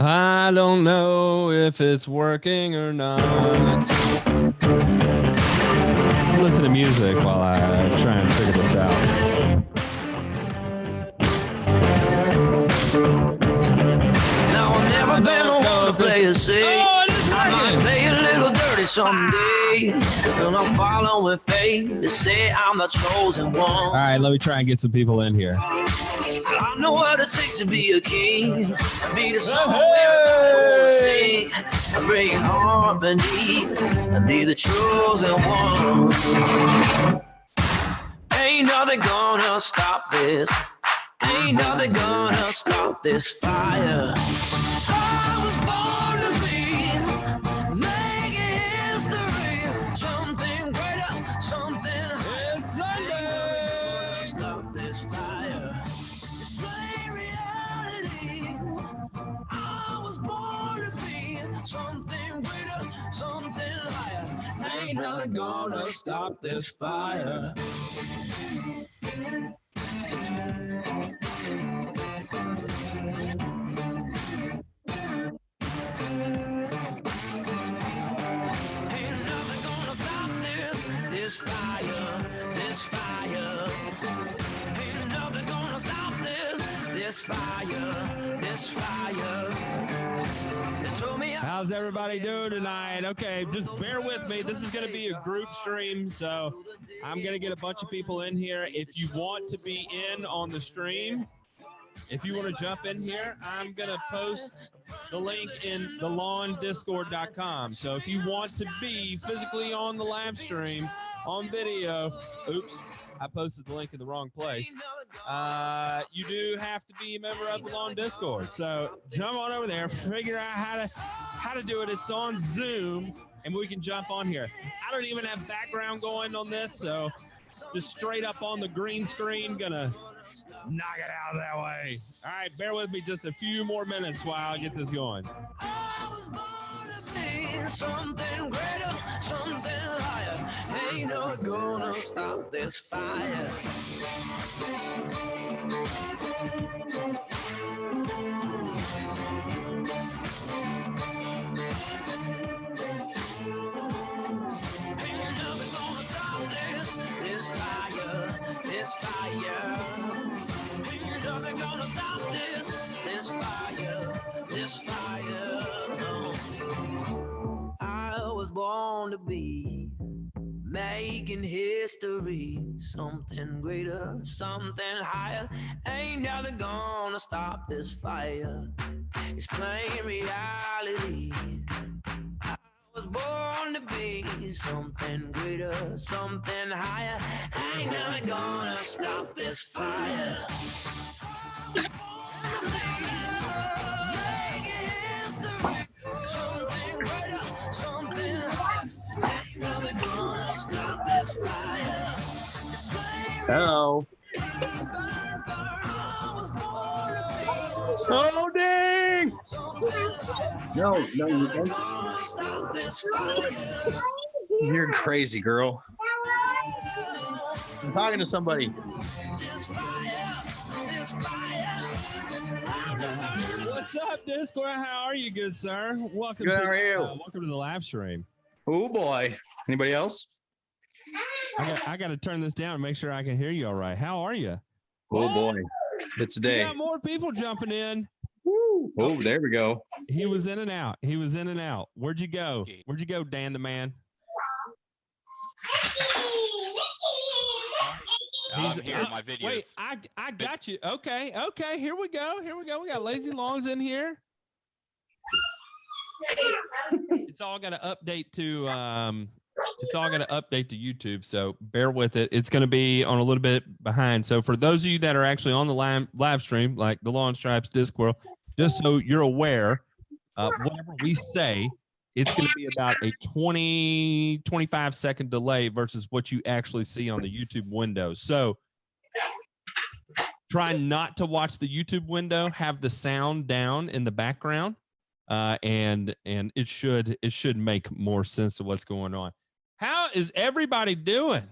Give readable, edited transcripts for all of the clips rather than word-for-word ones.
I don't know if it's working or not. Listen to music while I try and figure this out. Now I've never been one to play a safe. Oh, it is I might working. play a little dirty someday, and I'll follow with faith. They say I'm the chosen one. All right, let me try and get some people in here. I know what it takes to be a king. Be the song everybody wanna sing. A break heart beneath, and be the chosen one. Ain't nothing gonna stop this. Ain't nothing gonna stop this fire. I was born to be making history. Something greater, something It's Sunday. stop this fire. It's plain reality. I was born to be something greater, something higher. Ain't nothing gonna stop this fire. Ain't nothing gonna stop this fire, this fire. Ain't nothing gonna stop this fire, this fire. They told me How's everybody doing tonight? Okay, just bear with me. This is going to be a group stream, so I'm going to get a bunch of people in here. If you want to be in on the stream, if you want to jump in here, I'm going to post the link in thelaundiscord.com. So if you want to be physically on the live stream, on video, oops, I posted the link in the wrong place. You do have to be a member of the Lawn Discord. So jump on over there, figure out how to do it. It's on Zoom, and we can jump on here. I don't even have background going on this, so just straight up on the green screen, gonna knock it out that way. All right, bear with me just a few more minutes while I get this going. I was born to be something greater, something higher. Ain't no gonna stop this fire. Ain't nothing gonna stop this fire, this fire. Ain't nothing gonna stop this fire, this fire. I was born to be making history, something greater, something higher. Ain't nothing gonna stop this fire. It's plain reality. I was born to be something greater, something higher. Ain't nothing gonna stop this fire. Something greater, something higher. Ain't nothing gonna stop this fire. Hello. Oh, dang! No, you don't. You're crazy, girl. I'm talking to somebody. What's up, Discord? How are you, good sir? Welcome Good, how are you? Welcome to the live stream. Oh boy. Anybody else? I got to turn this down and make sure I can hear you all right. How are you? Oh boy. It's a We day. got more people jumping in. Oh, there we go. He was in and out. Where'd you go? Where'd you go, Dan the man? I'm here, my videos. Wait, I got you. Okay. Here we go. We got Lazy Longs in here. It's all got to update to YouTube, so bear with it. It's going to be on a little bit behind. So for those of you that are actually on the live stream, like the Lawn Stripes Discord, just so you're aware, whatever we say, it's going to be about a 25 second delay versus what you actually see on the YouTube window. So try not to watch the YouTube window, have the sound down in the background, and it should make more sense of what's going on. How is everybody doing?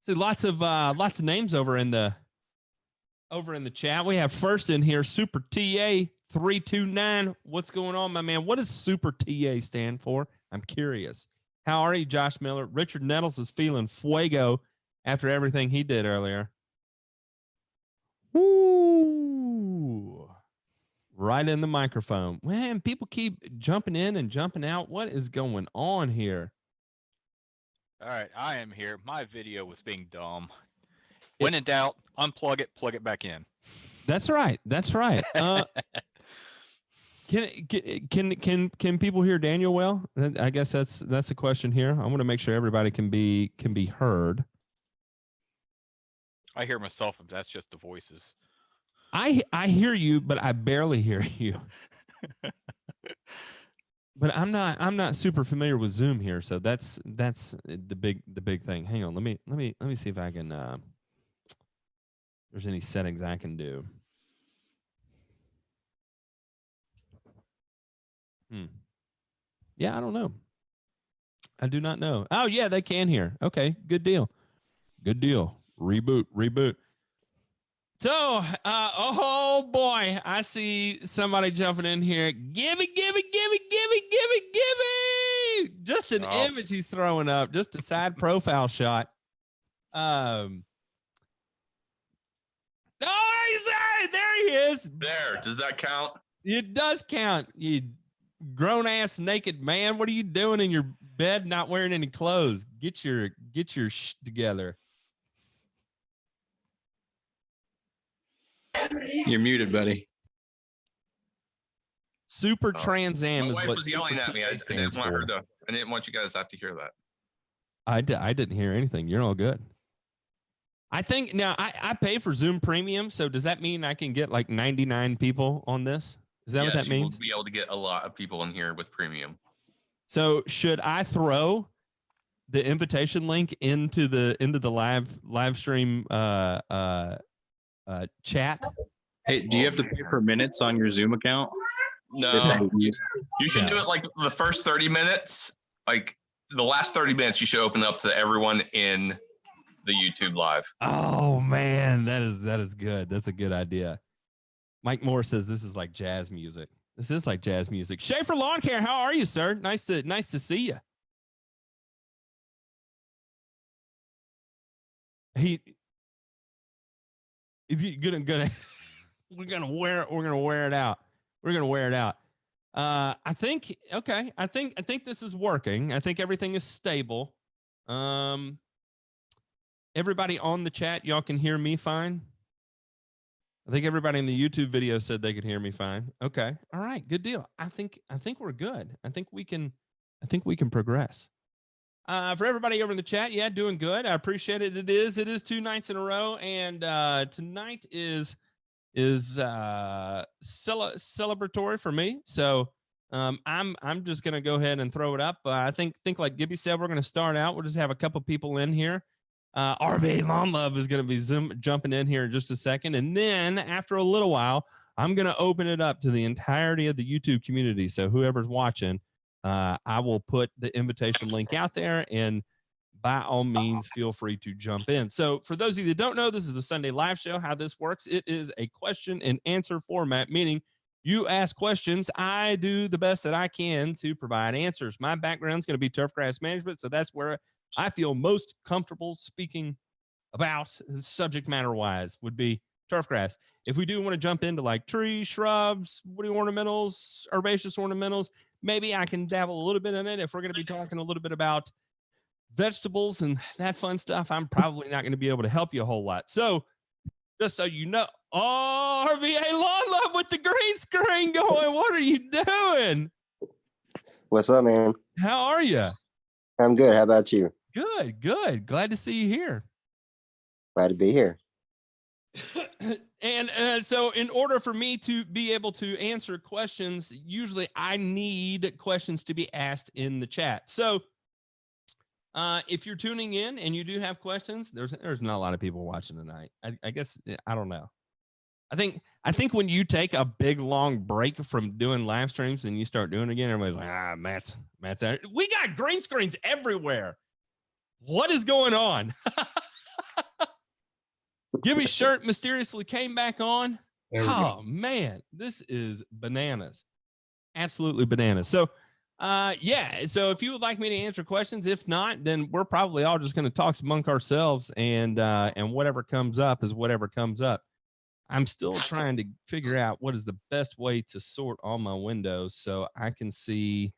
See lots of names over in the over in the chat. We have first in here, Super TA 329. What's going on, my man? What does Super TA stand for? I'm curious. How are you, Josh Miller? Richard Nettles is feeling fuego after everything he did earlier. Woo! Right in the microphone. Man, people keep jumping in and jumping out. What is going on here? All right, I am here. My video was being dumb. When in doubt, unplug it, plug it back in. That's right. That's right. Can people hear Daniel well? I guess that's the question here. I want to make sure everybody can be heard. I hear myself, if that's just the voices. I hear you, but I barely hear you. But I'm not super familiar with Zoom here, so that's the big thing. Hang on, let me see if I can there's any settings I can do. Yeah, I don't know. I do not know. Oh yeah, they can hear. Okay, good deal. Good deal. Reboot. So, oh boy, I see somebody jumping in here. Give it. Just an image he's throwing up, just a side profile shot. Oh, he's there. There he is. There. Does that count? It does count. You grown ass naked man. What are you doing in your bed not wearing any clothes? Get your together. You're muted, buddy. Super Trans Am is My wife what was yelling Super at me. TA I stands didn't want her for. to. I didn't want you guys to have to hear that. I didn't hear anything. You're all good. I think now I pay for Zoom Premium, so does that mean I can get like 99 people on this? Is that what that means? We'll be able to get a lot of people in here with premium. So should I throw the invitation link into the live stream chat? Hey, do you have to pay for minutes on your Zoom account? No, you should do it like the first 30 minutes. Like the last 30 minutes, you should open up to everyone in the YouTube live. Oh man, that is good. That's a good idea. Mike Moore says this is like jazz music. This is like jazz music. Schaefer Lawn Care, how are you, sir? Nice to see you. We're gonna wear it out. We're gonna wear it out. I think this is working. I think everything is stable. Everybody on the chat, y'all can hear me fine. I think everybody in the YouTube video said they could hear me fine. Okay. All right. Good deal. I think we're good. I think we can progress. For everybody over in the chat, yeah, doing good. I appreciate it. It is 2 nights in a row, and tonight is celebratory for me. So I'm just gonna go ahead and throw it up. I think like Gibby said, we're gonna start out. We'll just have a couple people in here. RV Lawn Love is going to be jumping in here in just a second. And then after a little while, I'm going to open it up to the entirety of the YouTube community. So whoever's watching, I will put the invitation link out there, and by all means, feel free to jump in. So for those of you that don't know, this is the Sunday live show. How this works, it is a question and answer format, meaning you ask questions. I do the best that I can to provide answers. My background is going to be turf grass management. So that's where I feel most comfortable speaking about subject matter wise would be turf grass. If we do want to jump into like trees, shrubs, woody ornamentals, herbaceous ornamentals, maybe I can dabble a little bit in it. If we're going to be talking a little bit about vegetables and that fun stuff, I'm probably not going to be able to help you a whole lot. So just so you know, RVA Lawn Love with the green screen going. What are you doing? What's up, man? How are you? I'm good. How about you? Good. Glad to see you here. Glad to be here. And so in order for me to be able to answer questions, usually I need questions to be asked in the chat. So if you're tuning in and you do have questions, there's not a lot of people watching tonight. I guess, I don't know. I think when you take a big long break from doing live streams and you start doing it again, everybody's like, Matt's out. We got green screens everywhere. What is going on? Gibby's shirt mysteriously came back on. There we go. Oh man, this is bananas. Absolutely bananas. So yeah, so if you would like me to answer questions, if not, then we're probably all just going to talk among ourselves, and whatever comes up is whatever comes up. I'm still trying to figure out what is the best way to sort all my windows so I can see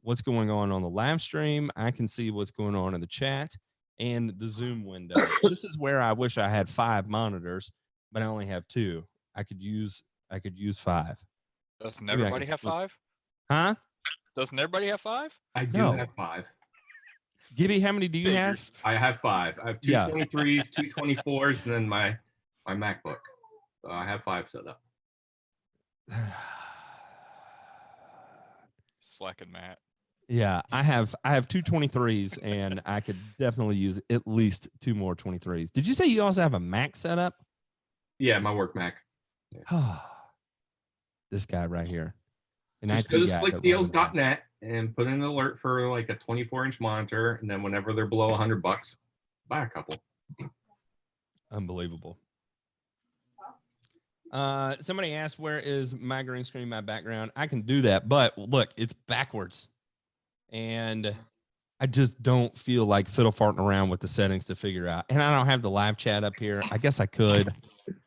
what's going on the live stream. I can see what's going on in the chat and the Zoom window. This is where I wish I had 5 monitors, but I only have 2. I could use 5. Doesn't Maybe I everybody can have split- 5? Huh? Doesn't everybody have 5? I do No. have 5. Gibby, how many do you have? Figures. I have 5. I have two Yeah. 23s, 2 24s, and then my MacBook. So I have 5 set up. Slacking Matt. Yeah, I have 2 23s, and I could definitely use at least 2 more 23s. Did you say you also have a Mac set up? Yeah, my work Mac. This guy right here. An Just IT go to guy that runs a Mac. slickdeals.net and put in an alert for like a 24-inch monitor, and then whenever they're below $100, buy a couple. Unbelievable. Somebody asked, where is my green screen, my background? I can do that, but look, it's backwards. And I just don't feel like fiddle farting around with the settings to figure out. And I don't have the live chat up here. I guess I could.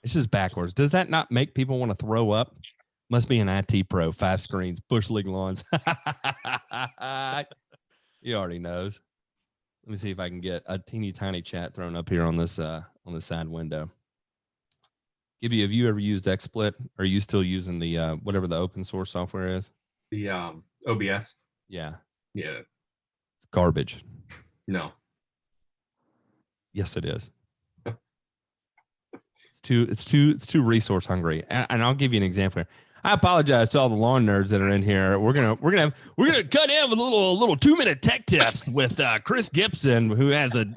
It's just backwards. Does that not make people want to throw up? Must be an IT pro. 5 screens, bush league lawns. He already knows. Let me see if I can get a teeny tiny chat thrown up here on this side window. Gibby, have you ever used XSplit? Or are you still using the whatever the open source software is? The OBS. Yeah, Yeah. it's garbage. No. Yes, it is. It's too resource hungry. And I'll give you an example here. I apologize to all the lawn nerds that are in here. We're gonna cut in with a little 2-minute tech tips with Chris Gibson, who has a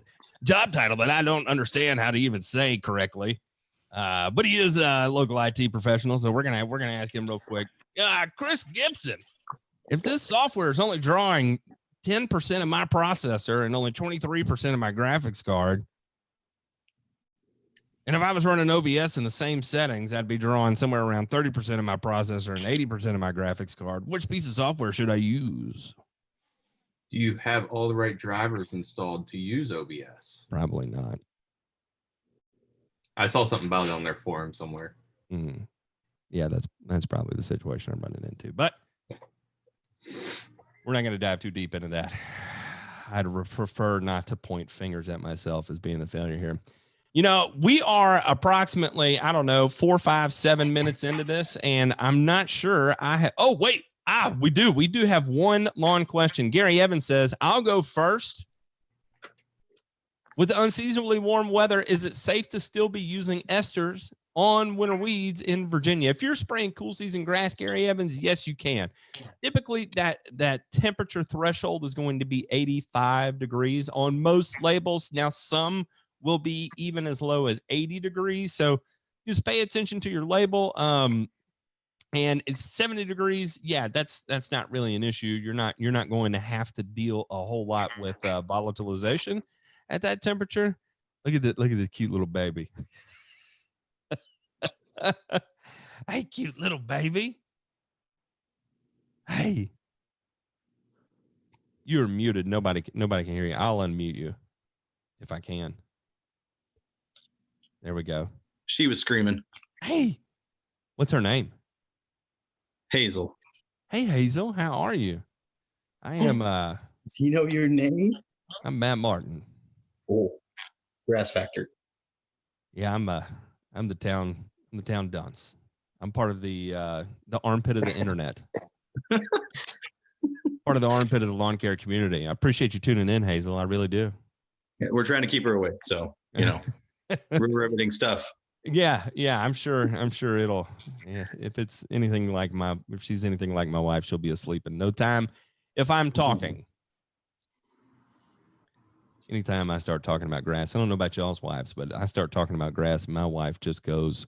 job title that I don't understand how to even say correctly. But he is a local IT professional, so we're gonna ask him real quick. Chris Gibson, if this software is only drawing 10% of my processor and only 23% of my graphics card, and if I was running OBS in the same settings, I'd be drawing somewhere around 30% of my processor and 80% of my graphics card. Which piece of software should I use? Do you have all the right drivers installed to use OBS? Probably not. I saw something about it on their forum somewhere. Mm. Yeah, that's probably the situation I'm running into. But we're not going to dive too deep into that. I'd prefer not to point fingers at myself as being the failure here. You know, we are approximately, 4, 5, 7 minutes into this, and I'm not sure I have. Oh, wait. We do have one long question. Gary Evans says, I'll go first. With the unseasonably warm weather, is it safe to still be using esters on winter weeds in Virginia? If you're spraying cool season grass, Gary Evans, yes, you can. Typically, that temperature threshold is going to be 85 degrees on most labels. Now, some will be even as low as 80 degrees. So just pay attention to your label. And it's 70 degrees. Yeah, that's not really an issue. You're not going to have to deal a whole lot with volatilization at that temperature. Look at this cute little baby. Hey, cute little baby. Hey. You're muted. Nobody can hear you. I'll unmute you if I can. There we go. She was screaming. Hey, what's her name? Hazel. Hey, Hazel, how are you? I am. Do you know your name? I'm Matt Martin. Oh, Grass Factor. Yeah, I'm the town dunce. I'm part of the armpit of the internet. Part of the armpit of the lawn care community. I appreciate you tuning in, Hazel. I really do. Yeah, we're trying to keep her awake, so we're riveting stuff. Yeah, I'm sure it'll. Yeah, if she's anything like my wife, she'll be asleep in no time. If I'm talking, anytime I start talking about grass, I don't know about y'all's wives, but I start talking about grass, and my wife just goes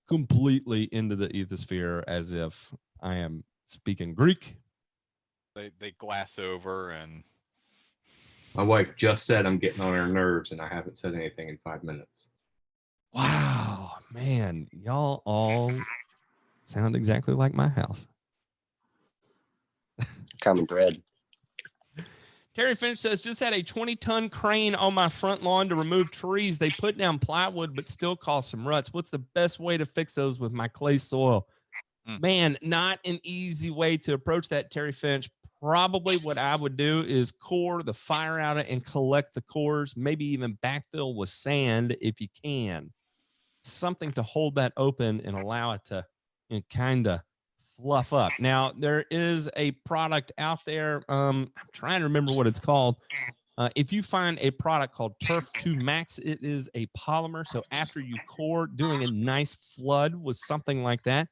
completely into the ethosphere as if I am speaking Greek. They glass over, and My wife just said I'm getting on her nerves, and I haven't said anything in 5 minutes. Wow, man, y'all all sound exactly like my house. Common thread. Terry Finch says, just had a 20-ton crane on my front lawn to remove trees. They put down plywood, but still cause some ruts. What's the best way to fix those with my clay soil? Man, not an easy way to approach that, Terry Finch. Probably what I would do is core the fire out and collect the cores, maybe even backfill with sand if you can. Something to hold that open and allow it to kind of fluff up. Now, there is a product out there. I'm trying to remember what it's called. If you find a product called Turf 2 Max, it is a polymer. So after you core, doing a nice flood with something like that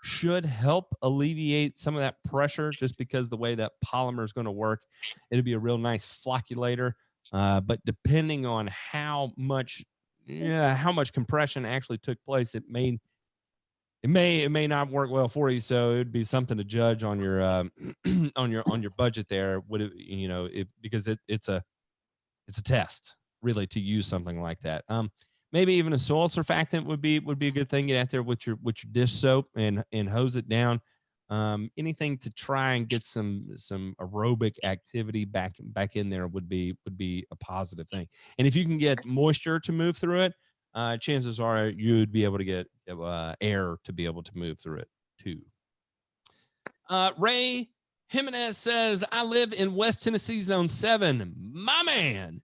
should help alleviate some of that pressure, just because the way that polymer is going to work, it'll be a real nice flocculator. But depending on how much compression actually took place, it may not work well for you. So it would be something to judge on your on your budget there. Would it, because it's a test really to use something like that. Maybe even a soil surfactant would be a good thing. Get out there with your dish soap and hose it down. Anything to try and get some aerobic activity back in there would be a positive thing. And if you can get moisture to move through it, chances are you'd be able to get air to be able to move through it too. Ray Jimenez says, I live in West Tennessee Zone 7. My man.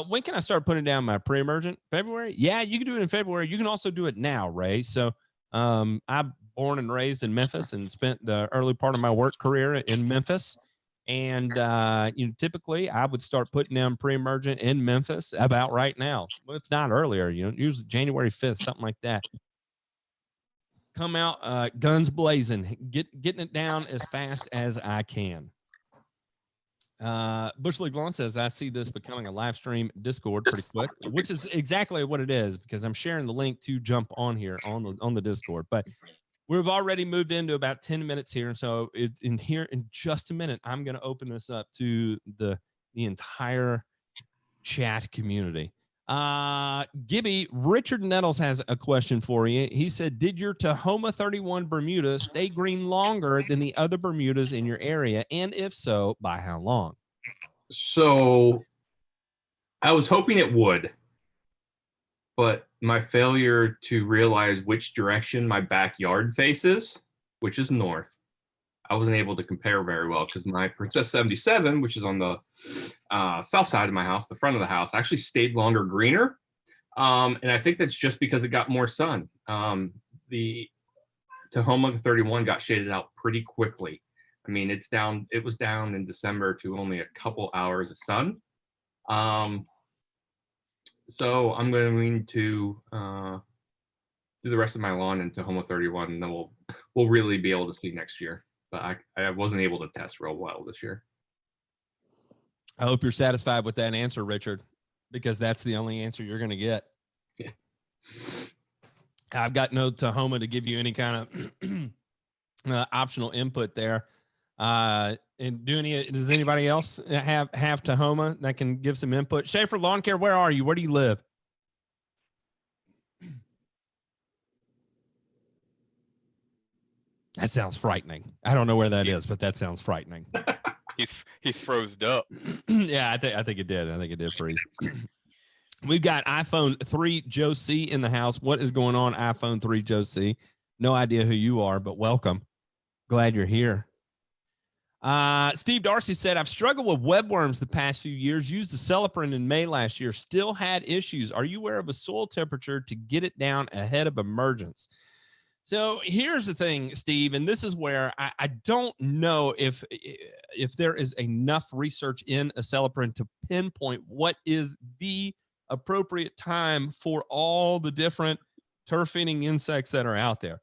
When can I start putting down my pre-emergent? February? Yeah, you can do it in February. You can also do it now, Ray. So I'm born and raised in Memphis and spent the early part of my work career in Memphis. And typically I would start putting down pre-emergent in Memphis about right now, if not earlier. Usually January 5th, something like that. Come out, guns blazing, getting it down as fast as I can. Bush League Lawn says, I see this becoming a live stream Discord pretty quick, which is exactly what it is, because I'm sharing the link to jump on here on the Discord. But we've already moved into about 10 minutes here. And so in just a minute, I'm going to open this up to the entire chat community. Gibby, Richard Nettles has a question for you. He said, did your Tahoma 31 Bermuda stay green longer than the other Bermudas in your area? And if so, by how long? So I was hoping it would, but my failure to realize which direction my backyard faces, which is north, I wasn't able to compare very well, because my Princess 77, which is on the south side of my house, the front of the house, actually stayed longer greener. And I think that's just because it got more sun. The Tahoma 31 got shaded out pretty quickly. I mean, it was down in December to only a couple hours of sun. So I'm going to do the rest of my lawn in Tahoma 31, and then we'll really be able to see next year. But I wasn't able to test real well this year. I hope you're satisfied with that answer, Richard, because that's the only answer you're going to get. Yeah. I've got no Tahoma to give you any kind of optional input there. And does anybody else have Tahoma that can give some input? Schaefer Lawn Care, where are you? Where do you live? That sounds frightening. I don't know where that is, but that sounds frightening. He's frozen up. Yeah, I think it did. I think it did freeze. We've got iPhone 3 Joe C in the house. What is going on, iPhone 3 Joe C? No idea who you are, but welcome. Glad you're here. Steve Darcy said, I've struggled with webworms the past few years. Used the Celiprin in May last year. Still had issues. Are you aware of a soil temperature to get it down ahead of emergence? So here's the thing, Steve, and this is where I don't know if there is enough research in Acelyprin to pinpoint what is the appropriate time for all the different turf-eating insects that are out there.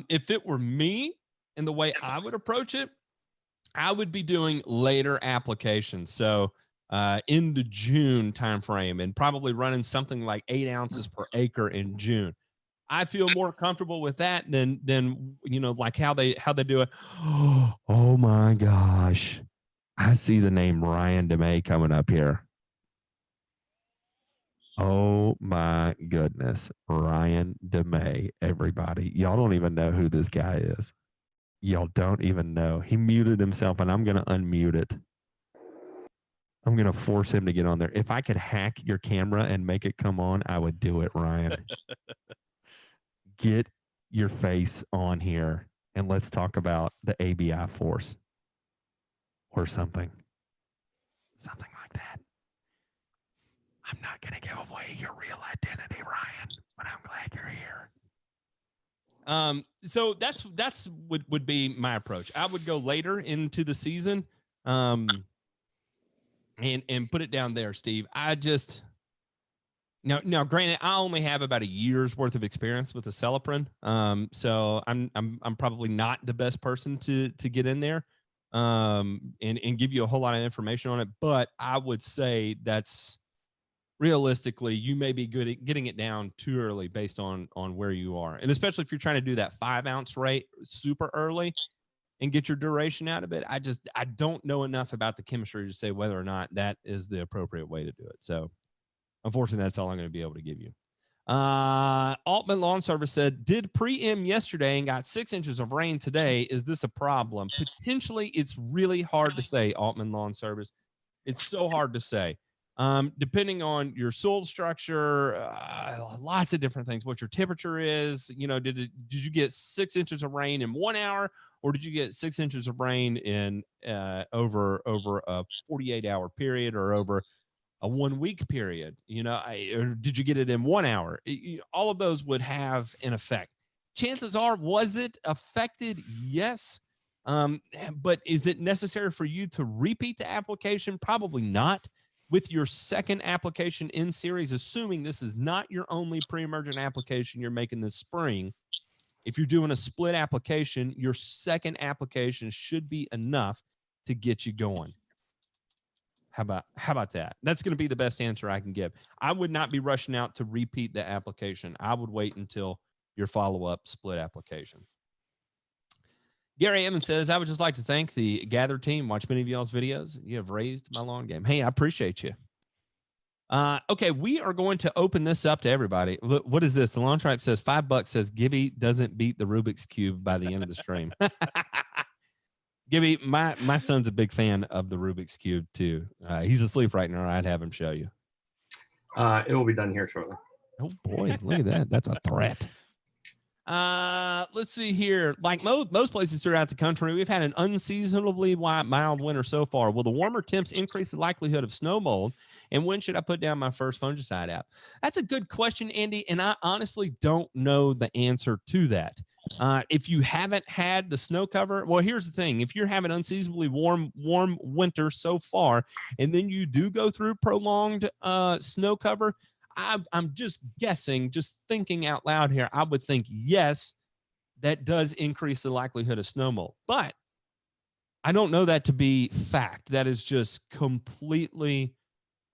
If it were me and the way I would approach it, I would be doing later applications. So in the June timeframe, and probably running something like 8 ounces per acre in June. I feel more comfortable with that than like how they do it. Oh my gosh. I see the name Ryan DeMay coming up here. Oh my my goodness. Ryan DeMay, everybody. Y'all don't even know who this guy is. Y'all don't even know. He muted himself, and I'm going to unmute it. I'm going to force him to get on there. If I could hack your camera and make it come on, I would do it, Ryan. Get your face on here, and let's talk about the ABI force or something. Something like that. I'm not going to give away your real identity, Ryan, but I'm glad you're here. So that's would be my approach. I would go later into the season, and put it down there, Steve. I just now granted, I only have about a year's worth of experience with the Celiprin, so I'm probably not the best person to get in there, and give you a whole lot of information on it. But I would say that's realistically, you may be good at getting it down too early based on where you are. And especially if you're trying to do that 5 ounce rate super early and get your duration out of it. I don't know enough about the chemistry to say whether or not that is the appropriate way to do it. So unfortunately, that's all I'm going to be able to give you. Altman Lawn Service said, did pre-em yesterday and got 6 inches of rain today. Is this a problem? Potentially, it's really hard to say, Altman Lawn Service. It's so hard to say. Depending on your soil structure, lots of different things, what your temperature is, did you get 6 inches of rain in 1 hour, or did you get 6 inches of rain in over a 48-hour period, or over a 1 week period, or did you get it in 1 hour? All of those would have an effect. Chances are, was it affected? Yes. But is it necessary for you to repeat the application? Probably not. With your second application in series, assuming this is not your only pre-emergent application you're making this spring, if you're doing a split application, your second application should be enough to get you going. How about that? That's going to be the best answer I can give. I would not be rushing out to repeat the application. I would wait until your follow-up split application. Gary Emmons says, I would just like to thank the Gather team. Watch many of y'all's videos. You have raised my lawn game. Hey, I appreciate you. Okay, we are going to open this up to everybody. Look, what is this? The Lawn Tribe says $5 says Gibby doesn't beat the Rubik's Cube by the end of the stream. Gibby, my son's a big fan of the Rubik's Cube too. He's asleep right now. I'd have him show you. It will be done here shortly. Oh boy, look at that. That's a threat. Let's see here. Like most places throughout the country, we've had an unseasonably mild winter so far. Will the warmer temps increase the likelihood of snow mold? And when should I put down my first fungicide app? That's a good question, Andy, and I honestly don't know the answer to that. If you haven't had the snow cover, well, here's the thing. If you're having unseasonably warm winter so far, and then you do go through prolonged snow cover, I'm just guessing, just thinking out loud here, I would think, yes, that does increase the likelihood of snow mold. But I don't know that to be fact. That is just completely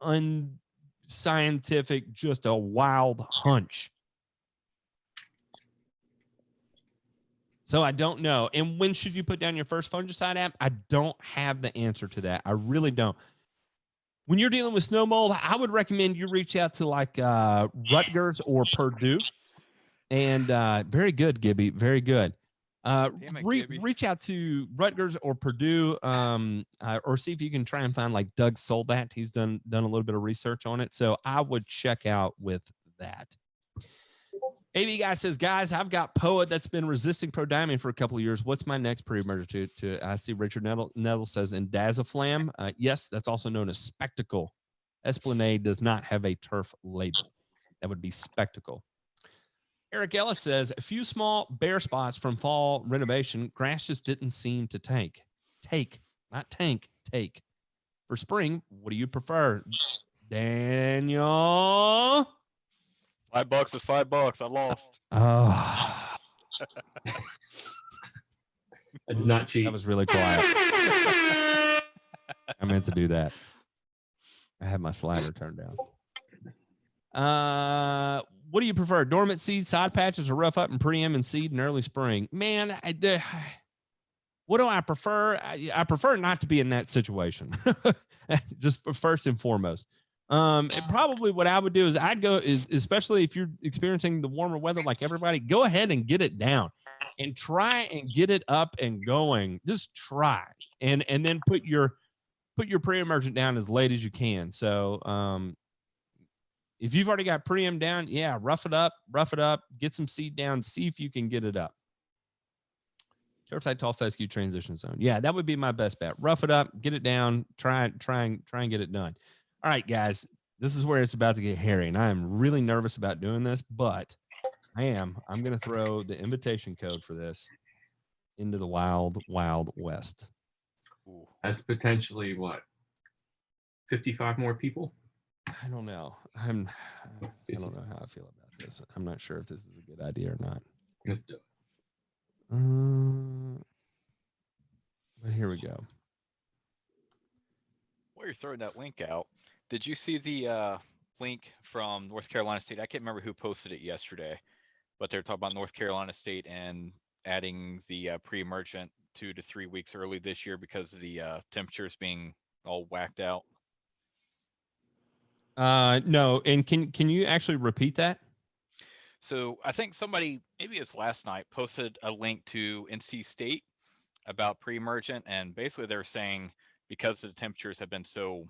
unscientific, just a wild hunch. So I don't know. And when should you put down your first fungicide app? I don't have the answer to that. I really don't. When you're dealing with snow mold, I would recommend you reach out to like Rutgers or Purdue. And very good, Gibby. Very good. Reach out to Rutgers or Purdue, or see if you can try and find like Doug Soldat. He's done a little bit of research on it. So I would check out with that. AV guy says, guys, I've got POA that's been resisting prodiamine for a couple of years. What's my next pre-emergent to I see Richard Nettle says Indaziflam. Yes, that's also known as Spectacle. Esplanade does not have a turf label. That would be Spectacle. Eric Ellis says, a few small bare spots from fall renovation. Grass just didn't seem to take. Not tank, take. For spring, what do you prefer? Daniel? $5 is $5. I lost. Oh. I did not cheat. That was really quiet. I meant to do that. I had my slider turned down. What do you prefer? Dormant seed, side patches, or rough up and pre-em and seed in early spring? Man, what do I prefer? I prefer not to be in that situation. Just first and foremost. And probably what I would do is I'd go, especially if you're experiencing the warmer weather like everybody, go ahead and get it down and try and get it up and going. Just try and then put your pre-emergent down as late as you can. So if you've already got preem down, yeah, rough it up, get some seed down, see if you can get it up. Turfside tall fescue transition zone. Yeah, that would be my best bet. Rough it up, get it down, try and get it done. All right, guys, this is where it's about to get hairy, and I am really nervous about doing this, but I'm going to throw the invitation code for this into the wild, wild west. Ooh, that's potentially what? 55 more people? I don't know. I don't know how I feel about this. I'm not sure if this is a good idea or not. Let's do it. But here we go. While you're throwing that link out, did you see the link from North Carolina State? I can't remember who posted it yesterday, but they're talking about North Carolina State and adding the pre-emergent 2 to 3 weeks early this year because of the temperatures being all whacked out. No, and can you actually repeat that? So I think somebody, maybe it's last night, posted a link to NC State about pre-emergent, and basically they're saying because the temperatures have been so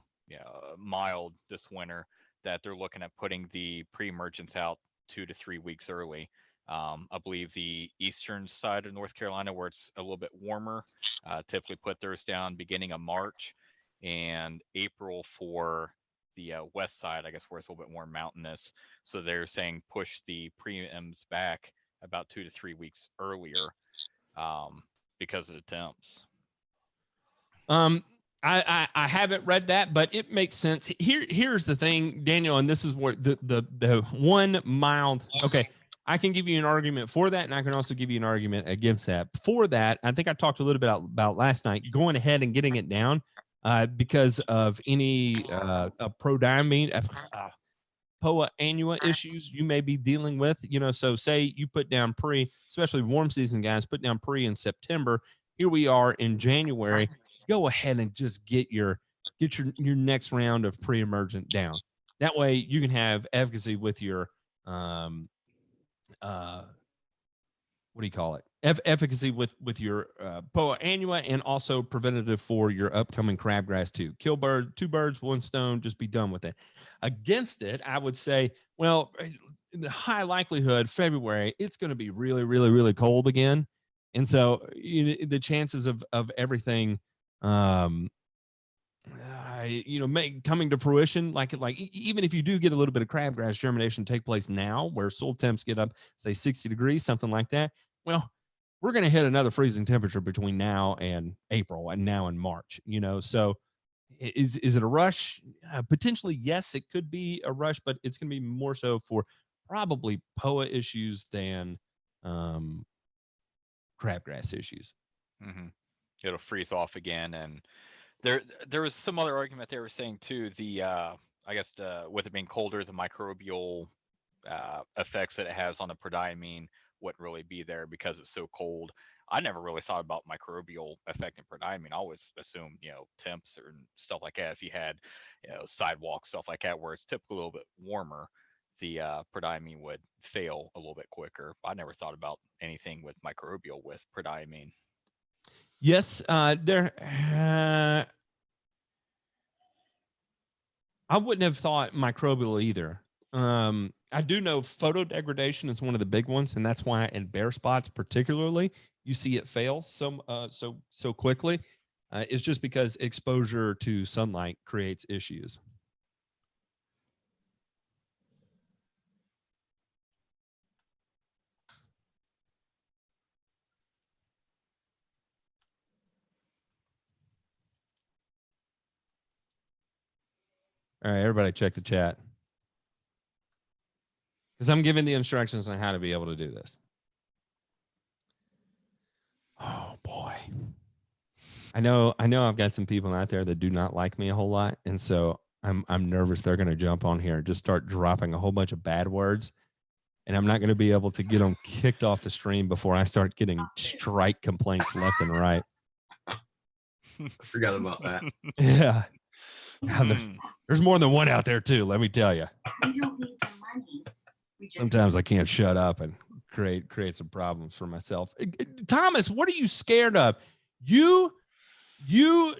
mild this winter that they're looking at putting the pre-emergents out 2 to 3 weeks early. I believe the eastern side of North Carolina, where it's a little bit warmer, typically put theirs down beginning of March, and April for the west side, I guess, where it's a little bit more mountainous. So they're saying push the preems back about 2 to 3 weeks earlier because of the temps. I haven't read that, but it makes sense. Here's the thing, Daniel, and this is where the 1 mild. Okay, I can give you an argument for that, and I can also give you an argument against that. For that, I think I talked a little bit about last night, going ahead and getting it down because of any prodiamine, POA annua issues you may be dealing with. So say you put down pre, especially warm season guys, put down pre in September. Here we are in January. Go ahead and just get your next round of pre-emergent down. That way you can have efficacy with your what do you call it? Efficacy with your POA annua, and also preventative for your upcoming crabgrass too. Kill 2 birds, 1 stone. Just be done with it. Against it, I would say, well, in the high likelihood, February, it's going to be really, really, really cold again, and so the chances of everything, coming to fruition, like even if you do get a little bit of crabgrass germination take place now, where soil temps get up, say 60 degrees, something like that. Well, we're going to hit another freezing temperature between now and April, and now in March. So is it a rush? Potentially, yes, it could be a rush, but it's going to be more so for probably POA issues than crabgrass issues. Mm-hmm. It'll freeze off again, and there was some other argument they were saying too. The I guess with it being colder, the microbial effects that it has on the prodiamine wouldn't really be there because it's so cold. I never really thought about microbial effect in prodiamine. I always assumed, temps or stuff like that. If you had, sidewalk stuff like that, where it's typically a little bit warmer, the prodiamine would fail a little bit quicker. I never thought about anything with microbial with prodiamine. Yes, there. I wouldn't have thought microbial either. I do know photodegradation is one of the big ones, and that's why in bare spots particularly you see it fail so quickly. It's just because exposure to sunlight creates issues. All right, everybody check the chat, because I'm giving the instructions on how to be able to do this. Oh boy. I know I've got some people out there that do not like me a whole lot, and so I'm nervous they're going to jump on here and just start dropping a whole bunch of bad words, and I'm not going to be able to get them kicked off the stream before I start getting strike complaints left and right. I forgot about that. Yeah. There's more than one out there too. Let me tell you. We don't need the money. Sometimes I can't shut up and create some problems for myself. Thomas, what are you scared of? You you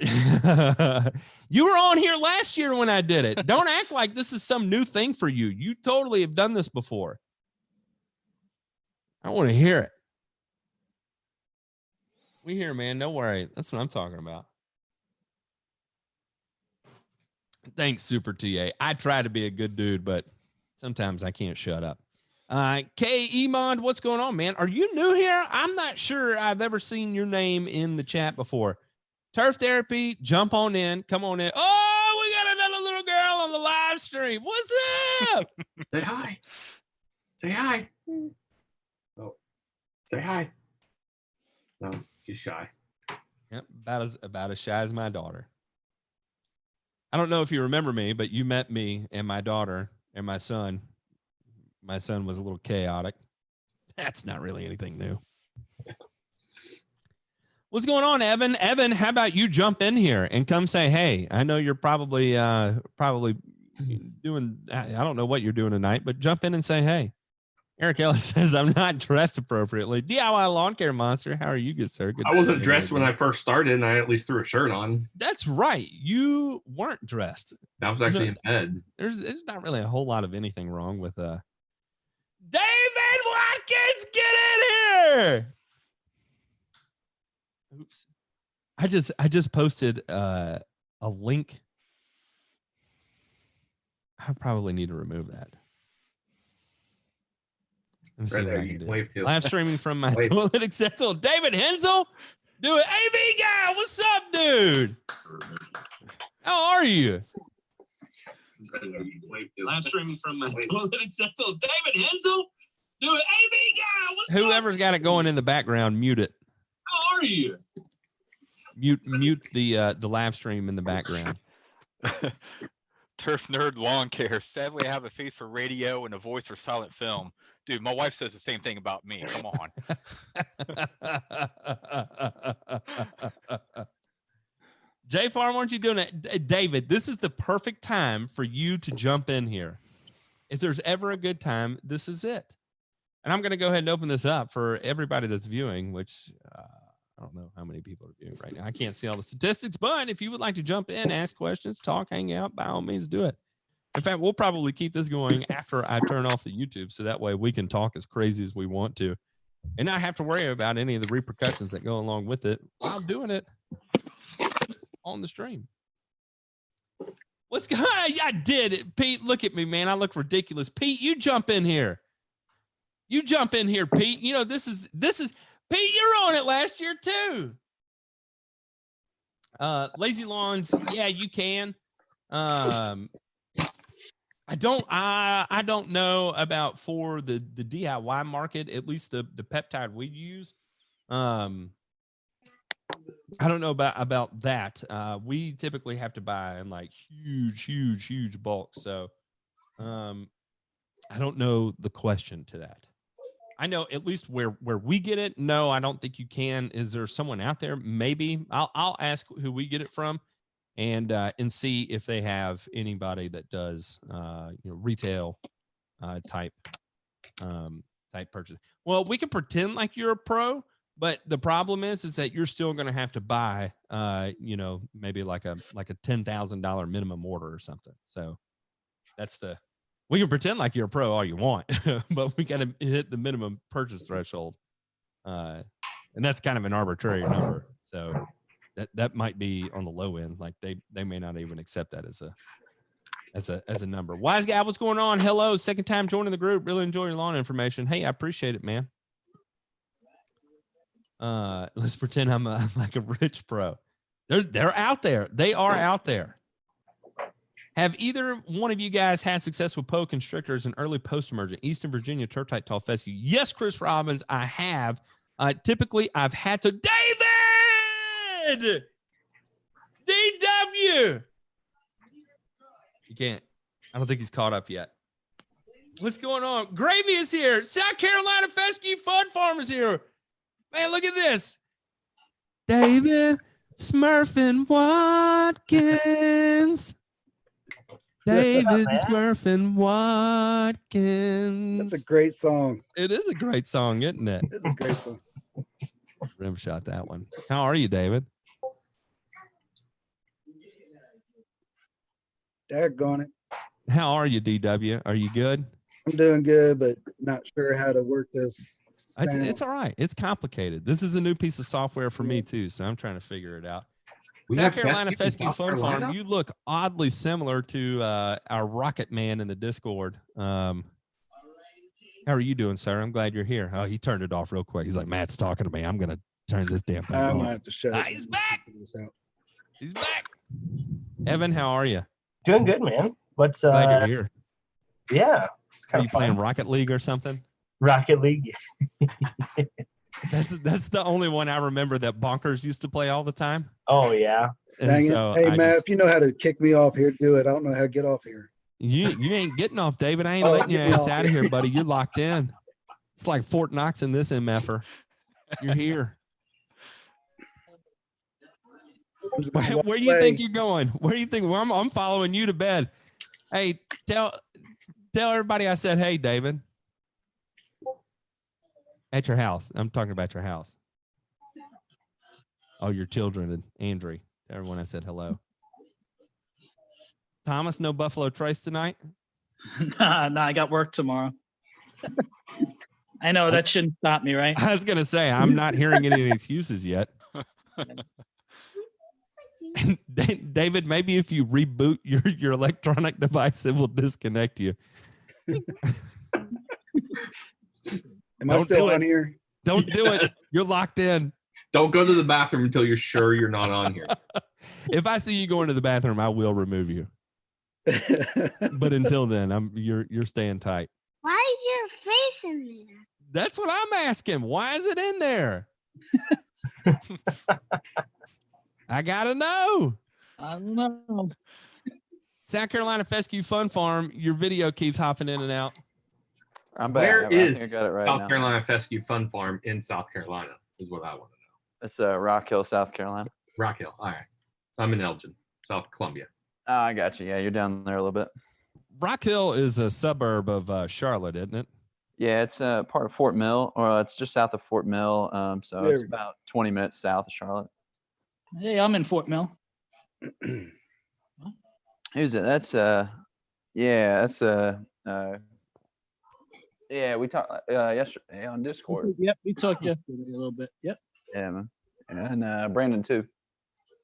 were on here last year when I did it. Don't act like this is some new thing for you. You totally have done this before. I want to hear it. We hear, man. Don't worry. That's what I'm talking about. Thanks, Super TA. I try to be a good dude, but sometimes I can't shut up. K. Emond, what's going on, man? Are you new here? I'm not sure I've ever seen your name in the chat before. Turf Therapy, jump on in. Come on in. Oh, we got another little girl on the live stream. What's up? Say hi. Say hi. Oh, say hi. No, she's shy. Yep, about as shy as my daughter. I don't know if you remember me, but you met me and my daughter and my son. My son was a little chaotic. That's not really anything new. What's going on, Evan? Evan, how about you jump in here and come say, hey, I know you're probably doing, I don't know what you're doing tonight, but jump in and say, hey. Eric Ellis says, I'm not dressed appropriately. DIY Lawn Care Monster, how are you, good sir? Good I wasn't dressed when I first started, and I at least threw a shirt on. That's right. You weren't dressed. I was actually in bed. There's not really a whole lot of anything wrong with David Watkins, get in here. Oops. I just posted a link. I probably need to remove that. Let me see what I can do. Live streaming from my toilet acceptable. David Hensel, do it. AV guy, what's up, dude? How are you? Live streaming from my toilet acceptable. David Hensel, do it. AV guy, what's up? Whoever's got it going in the background, mute it. How are you? Mute the live stream in the background. Turf Nerd Lawn Care. Sadly, I have a face for radio and a voice for silent film. Dude, my wife says the same thing about me. Come on. J Farm, aren't you doing it? David, this is the perfect time for you to jump in here. If there's ever a good time, this is it. And I'm going to go ahead and open this up for everybody that's viewing, which I don't know how many people are viewing right now. I can't see all the statistics, but if you would like to jump in, ask questions, talk, hang out, by all means, do it. In fact, we'll probably keep this going after I turn off the YouTube, so that way we can talk as crazy as we want to and not have to worry about any of the repercussions that go along with it while doing it on the stream. What's going on? I did it. Pete, look at me, man. I look ridiculous. Pete, you jump in here. You jump in here, Pete. You know, this is Pete, you're on it last year too. Lazy Lawns, yeah, you can. I don't know about for the DIY market, at least the peptide we use. I don't know about that. We typically have to buy in like huge bulk. So I don't know the question to that. I know at least where we get it. No, I don't think you can. Is there someone out there? Maybe I'll ask who we get it from and see if they have anybody that does retail type purchase. Well, we can pretend like you're a pro, but the problem is that you're still going to have to buy maybe like a $10,000 minimum order or something. So we can pretend like you're a pro all you want, but we got to hit the minimum purchase threshold. And that's kind of an arbitrary number. So that might be on the low end. Like they may not even accept that as a number. Wise guy, what's going on? Hello. Second time joining the group. Really enjoy your lawn information. Hey, I appreciate it, man. Let's pretend I'm like a rich pro. They're out there. They are out there. Have either one of you guys had success with Poe constrictors and early post-emergent Eastern Virginia turf-type tall fescue? Yes, Chris Robbins, I have. Typically, I've had to. David! DW! You can't. I don't think he's caught up yet. What's going on? Gravy is here. South Carolina Fescue Fun Farm is here. Man, look at this. David Smurfin Watkins. David Smurfin Watkins. That's a great song. It is a great song, isn't it? It's a great song. Rim shot that one. How are you, David? Daggone it. How are you, DW? Are you good? I'm doing good, but not sure how to work this. It's all right. It's complicated. This is a new piece of software for me too, so I'm trying to figure it out. We South have Carolina fescue in Fescue South Fun Farm, Carolina? you look oddly similar to our Rocket Man in the Discord. How are you doing, sir? I'm glad you're here. Oh, he turned it off real quick. He's like, Matt's talking to me. I'm going to turn this damn thing I'm off. going to have to shut it. He's back. He's back. Evan, how are you? Doing good, man. What's Glad you're here. Yeah, it's Are kind you of fun. playing Rocket League or something? Rocket League. That's the only one I remember that Bonkers used to play all the time. Oh yeah. And Dang so it. Hey, I Matt, just- if you know how to kick me off here, do it. I don't know how to get off here. you ain't getting off, David. I ain't Oh, letting your getting ass off. out of here, buddy. You're locked in. It's like Fort Knox in this MFer. You're here. I'm just gonna walk Where do you away. think you're going? Where do you think? Well, I'm following you to bed. Hey, tell everybody I said, hey, David. At your house. I'm talking about your house. Oh, your children and Andrew. Everyone I said hello. Thomas, no Buffalo Trace tonight? Nah, I got work tomorrow. I know that shouldn't stop me, right? I was going to say, I'm not hearing any excuses yet. David, maybe if you reboot your electronic device, it will disconnect you. Am I still on here? Don't do it. You're locked in. Don't go to the bathroom until you're sure you're not on here. If I see you going to the bathroom, I will remove you. But until then, you're staying tight. Why is your face in there? That's what I'm asking. Why is it in there? I gotta know. I don't know. South Carolina Fescue Fun Farm. Your video keeps hopping in and out. I'm back. Where I is think I got it right South now. Carolina Fescue Fun Farm in South Carolina is what I want to know. It's Rock Hill, South Carolina. Rock Hill. All right. I'm in Elgin, South Columbia. Oh, I got you. Yeah, you're down there a little bit. Rock Hill is a suburb of Charlotte, isn't it? Yeah, it's part of Fort Mill, or it's just south of Fort Mill. So There it's we go. about 20 minutes south of Charlotte. Hey, I'm in Fort Mill. Who's it? That's yeah, we talked yesterday on Discord. Yep, we talked yesterday a little bit. Yep. Yeah, man. And Brandon too.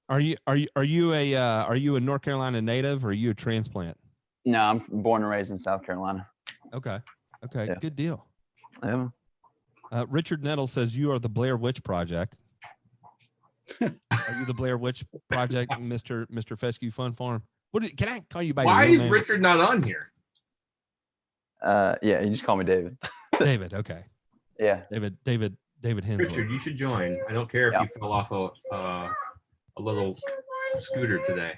Are you a North Carolina native or are you a transplant? No, I'm born and raised in South Carolina. Okay. Okay. Yeah. Good deal. Yeah. Richard Nettle says you are the Blair Witch Project. Are you the Blair Witch Project, Mr. Fescue Fun Farm? Can I call you by Why your real is name? Richard not on here? Yeah, you just call me David. David? Okay. Yeah. David Hensley. Richard, you should join. I don't care if you fell off a little scooter today.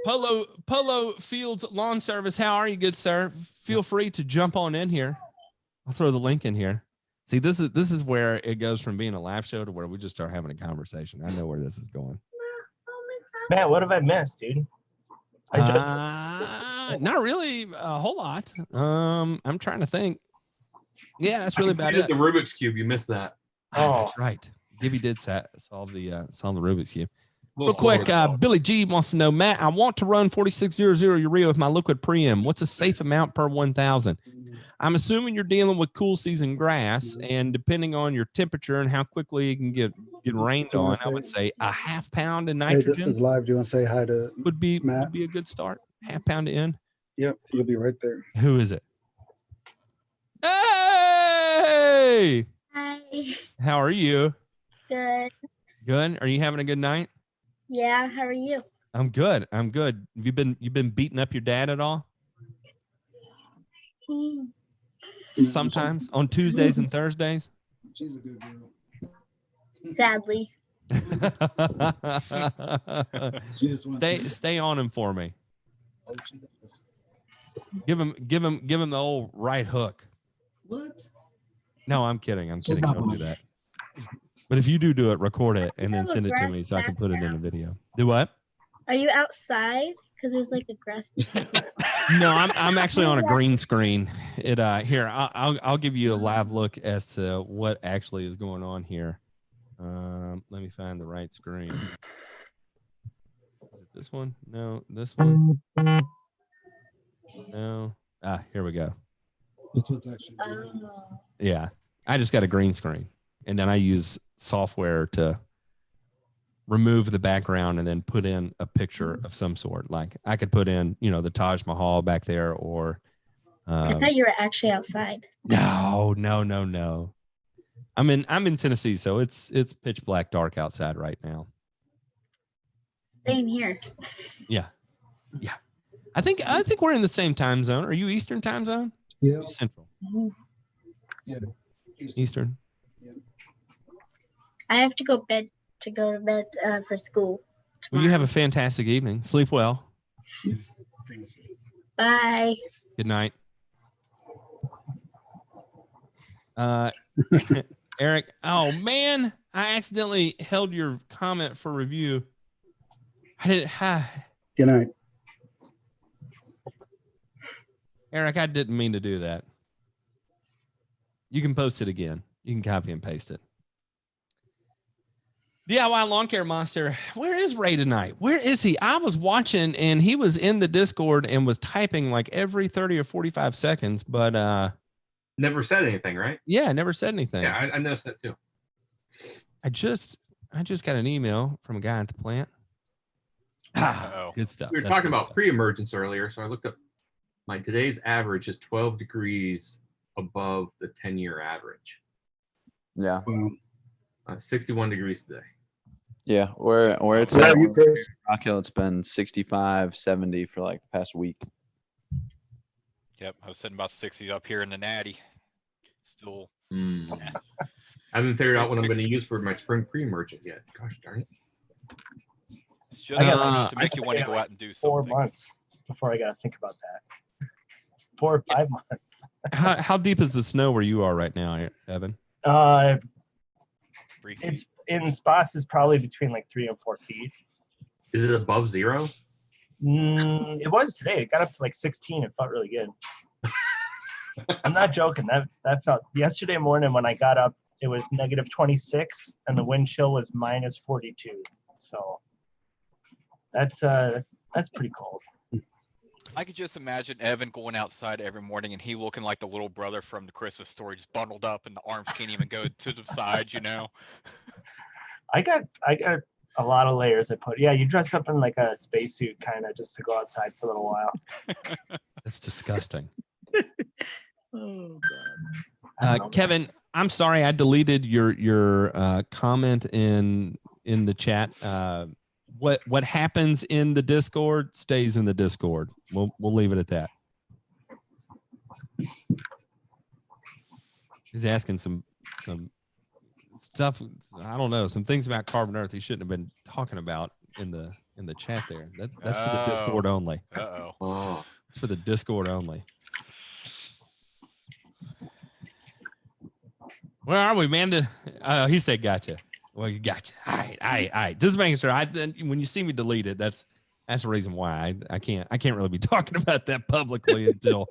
Polo Fields Lawn Service. How are you, good sir? Feel free to jump on in here. I'll throw the link in here. See, this is where it goes from being a live show to where we just start having a conversation. I know where this is going. Man, what have I missed, dude? I Not really a whole lot. I'm trying to think. Yeah, that's really about it. The Rubik's Cube, you missed that. That's right. Gibby did solve the Rubik's Cube. Little Real quick, slower, though. Billy G wants to know, Matt, I want to run 4600 urea with my liquid preem. What's a safe amount per 1,000? I'm assuming you're dealing with cool season grass, and depending on your temperature and how quickly it can get rained on, I would say a half pound of Hey, nitrogen this is live. Do you want to say hi to would be Matt? a good start. Half pound in. Yep, you'll be right there. Who is it? Hey! Hi. How are you? Good. Good. Are you having a good night? Yeah. How are you? I'm good. I'm good. You've been beating up your dad at all? Hmm. Sometimes on Tuesdays and Thursdays. She's a good girl. Sadly. She just wants stay on him for me. Oh, she does. Give him the old right hook. What? No, I'm kidding. She's not Don't do mine. that. But if you do it, record it and then have a send it to grass me so I can put it in the background. video. Do what? Are you outside? Because there's like a grass. No, I'm actually on a green screen. It here I'll give you a live look as to what actually is going on here. Let me find the right screen. Is it this one? No, this one. No. Here we go. That's what's actually. Yeah, I just got a green screen, and then I use software to remove the background and then put in a picture of some sort. Like I could put in, the Taj Mahal back there, or I thought you were actually outside. no. I'm in Tennessee, so it's pitch black dark outside right now. Same here. Yeah. I think we're in the same time zone. Are you Eastern time zone? Yeah. Central. Yeah. Eastern. Yeah. I have to go to bed for school. Well, you have a fantastic evening. Sleep well. Bye. Good night. Eric, oh man, I accidentally held your comment for review. I didn't. Good night. Eric, I didn't mean to do that. You can post it again. You can copy and paste it. DIY Lawn Care Monster, where is Ray tonight? Where is he? I was watching and he was in the Discord and was typing like every 30 or 45 seconds, but never said anything, right? Yeah, never said anything. Yeah, I noticed that too. I just got an email from a guy at the plant. Good stuff. We were talking about pre-emergence earlier, so I looked up. My today's average is 12 degrees above the 10-year average. Yeah. 61 degrees today. Yeah, where it's Where at are you, Chris? Rock Hill, it's been 65, 70 for like the past week. Yep, I was sitting about 60 up here in the Natty. Still. I haven't figured out what I'm going to use for my spring pre-emergent yet. Gosh darn it. It's just enough to make you want to go out and do something. 4 months before I got to think about that. 4 or 5 months. How deep is the snow where you are right now, Evan? It's in spots is probably between like 3 and 4 feet. Is it above 0? It was today. It got up to like 16. It felt really good. I'm not joking. That felt yesterday morning when I got up, it was negative 26 and the wind chill was minus 42. So that's pretty cold. I could just imagine Evan going outside every morning and he looking like the little brother from the Christmas Story, just bundled up and the arms can't even go to the side, I got a lot of layers I put. Yeah, you dress up in like a spacesuit kind of just to go outside for a little while. That's disgusting. Oh God. Kevin, I'm sorry I deleted your comment in the chat. What happens in the Discord stays in the Discord. We'll leave it at that. He's asking some stuff. I don't know, some things about Carbon Earth he shouldn't have been talking about in the chat there. That's for the Discord only. It's for the Discord only. Where are we, man? He said, "Gotcha." Well, you gotcha. All right. Just making sure. When you see me delete it, that's the reason why I can't really be talking about that publicly until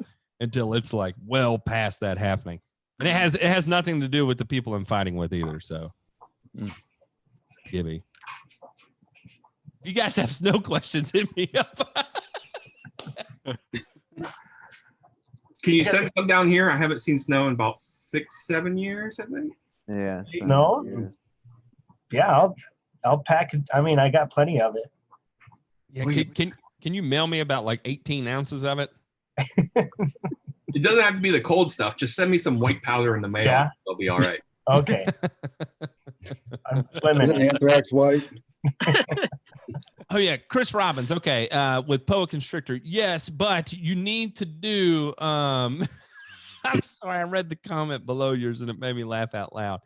it's like well past that happening. And it has nothing to do with the people I'm fighting with either. So, Gibby, if you guys have snow questions, hit me up. Can you send some down here? I haven't seen snow in about 6-7 years, I think. Yeah. No. Yeah, I'll pack it. I mean, I got plenty of it. Yeah, can you mail me about like 18 ounces of it? It doesn't have to be the cold stuff. Just send me some white powder in the mail. Yeah. It'll be all right. Okay. I'm swimming. Is it anthrax white? Oh yeah, Chris Robbins. Okay, with Poa Constrictor, yes, but you need to do. I'm sorry, I read the comment below yours and it made me laugh out loud.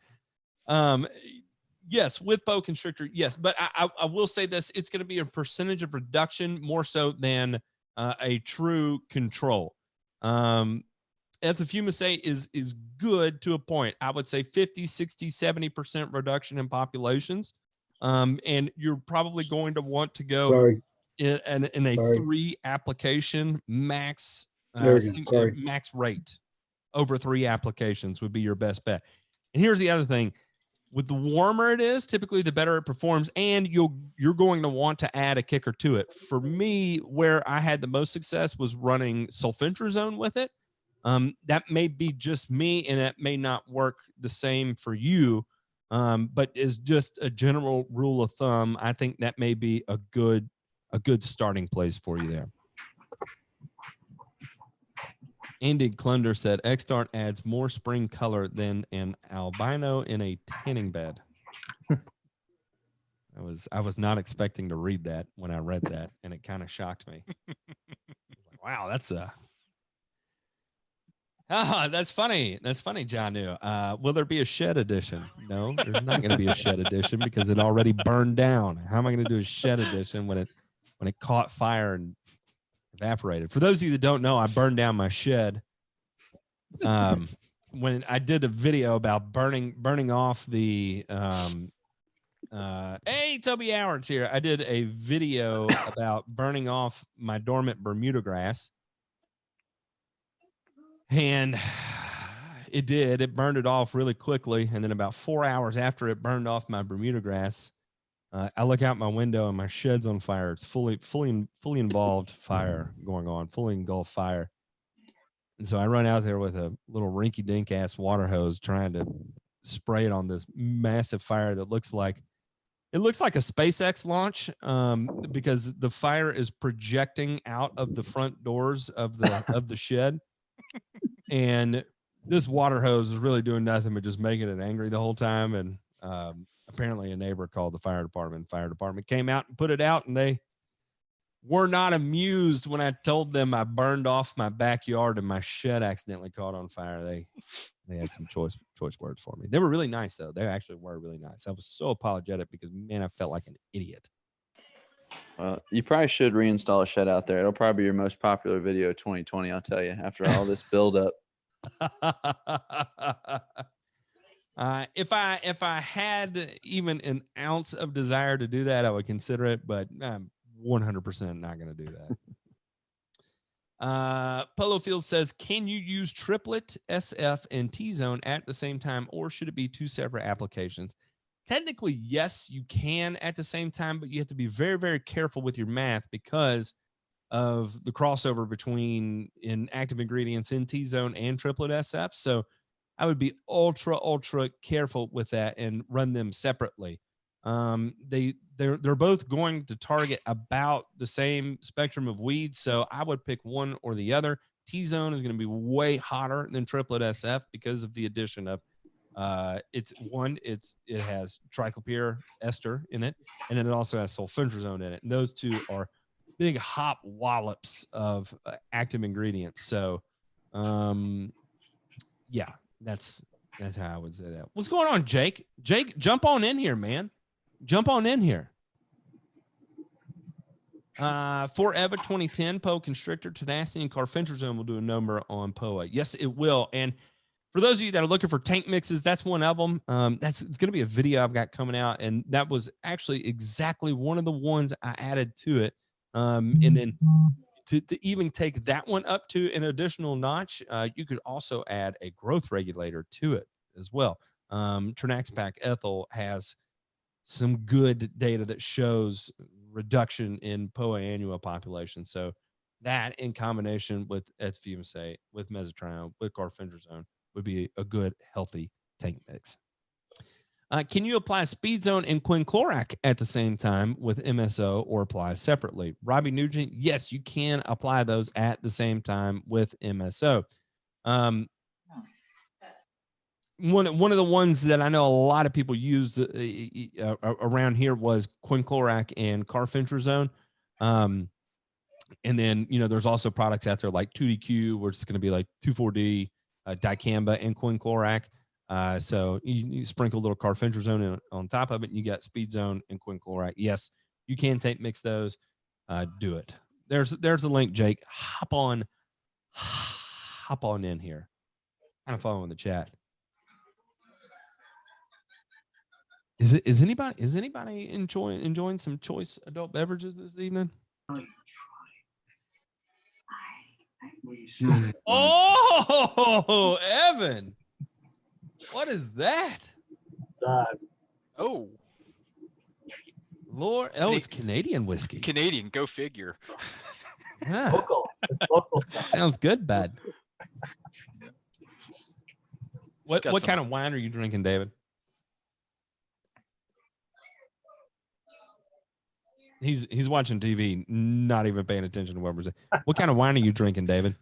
Yes, with Poa Constrictor, yes, but I will say this: it's going to be a percentage of reduction more so than a true control. Ethofumicate is good to a point. I would say 50, 60, 70% reduction in populations. And you're probably going to want to go in a Sorry. 3 application max There we go. Sorry. max rate. Over 3 applications would be your best bet. And here's the other thing. With the warmer it is, typically the better it performs, and you're going to want to add a kicker to it. For me, where I had the most success was running sulfentrazone with it. That may be just me, and it may not work the same for you. But as just a general rule of thumb, I think that may be a good starting place for you there. Andy Klunder said, X-Dart adds more spring color than an albino in a tanning bed. I was not expecting to read that when I read that, and it kind of shocked me. Wow, that's that's funny. That's funny, Janu. Will there be a shed edition? No, there's not going to be a shed edition because it already burned down. How am I going to do a shed edition when it caught fire and evaporated? For those of you that don't know, I burned down my shed when I did a video about burning off the hey, Toby Howard's here. I did a video about burning off my dormant Bermuda grass, and it burned it off really quickly. And then about 4 hours after it burned off my Bermuda grass, I look out my window and my shed's on fire. It's fully involved fire going on, fully engulfed fire. And so I run out there with a little rinky-dink ass water hose trying to spray it on this massive fire that looks like a SpaceX launch, because the fire is projecting out of the front doors of the shed. And this water hose is really doing nothing but just making it angry the whole time. And apparently a neighbor called the fire department. Fire department came out and put it out, and they were not amused when I told them I burned off my backyard and my shed accidentally caught on fire. They had some choice words for me. They were really nice, though. They actually were really nice. I was so apologetic because, man, I felt like an idiot. You probably should reinstall a shed out there. It'll probably be your most popular video of 2020, I'll tell you, after all this buildup. If I had even an ounce of desire to do that, I would consider it, but I'm 100% not going to do that. Polo Field says, can you use Triplet, SF, and T-Zone at the same time, or should it be 2 separate applications? Technically, yes, you can at the same time, but you have to be very, very careful with your math because of the crossover between active ingredients in T-Zone and Triplet SF. So I would be ultra careful with that and run them separately. They're both going to target about the same spectrum of weeds, so I would pick one or the other. T-Zone is going to be way hotter than Triplet SF because of the addition of it has triclopyr ester in it, and then it also has sulfentrazone in it. And those two are big hop wallops of active ingredients. So, yeah, that's how I would say that. What's going on, Jake? Jake, jump on in here, man. Jump on in here. For EVA 2010, POA Constrictor, Tenacity, and Carfentrazone will do a number on POA. Yes, it will. And for those of you that are looking for tank mixes, that's one of them. It's going to be a video I've got coming out, and that was actually exactly one of the ones I added to it. And then to even take that one up to an additional notch, you could also add a growth regulator to it as well. Trinaxpac Ethyl has some good data that shows reduction in POA annua population. So that in combination with ethfumicate, with mesotrione, with carfentrazone would be a good, healthy tank mix. Can you apply Speed Zone and Quinclorac at the same time with MSO or apply separately? Robbie Nugent, yes, you can apply those at the same time with MSO. One of the ones that I know a lot of people use around here was Quinclorac and Carfentrazone. And then, there's also products out there like 2DQ, where it's going to be like 2,4-D, dicamba, and Quinclorac. So you sprinkle a little Carfentrazone on top of it, and you got Speed Zone and Quinclorac. Yes, you can mix those. Do it. There's a link, Jake. Hop on in here. Kind of following the chat. Is anybody enjoying some choice adult beverages this evening? Oh, Evan. What is that? Oh, Lord. Oh, it's Canadian whiskey. Canadian. Go figure. Yeah. Local. It's local stuff. Sounds good, bud. What Got what some- kind of wine are you drinking, David? He's watching TV, not even paying attention to what we're saying. What kind of wine are you drinking, David?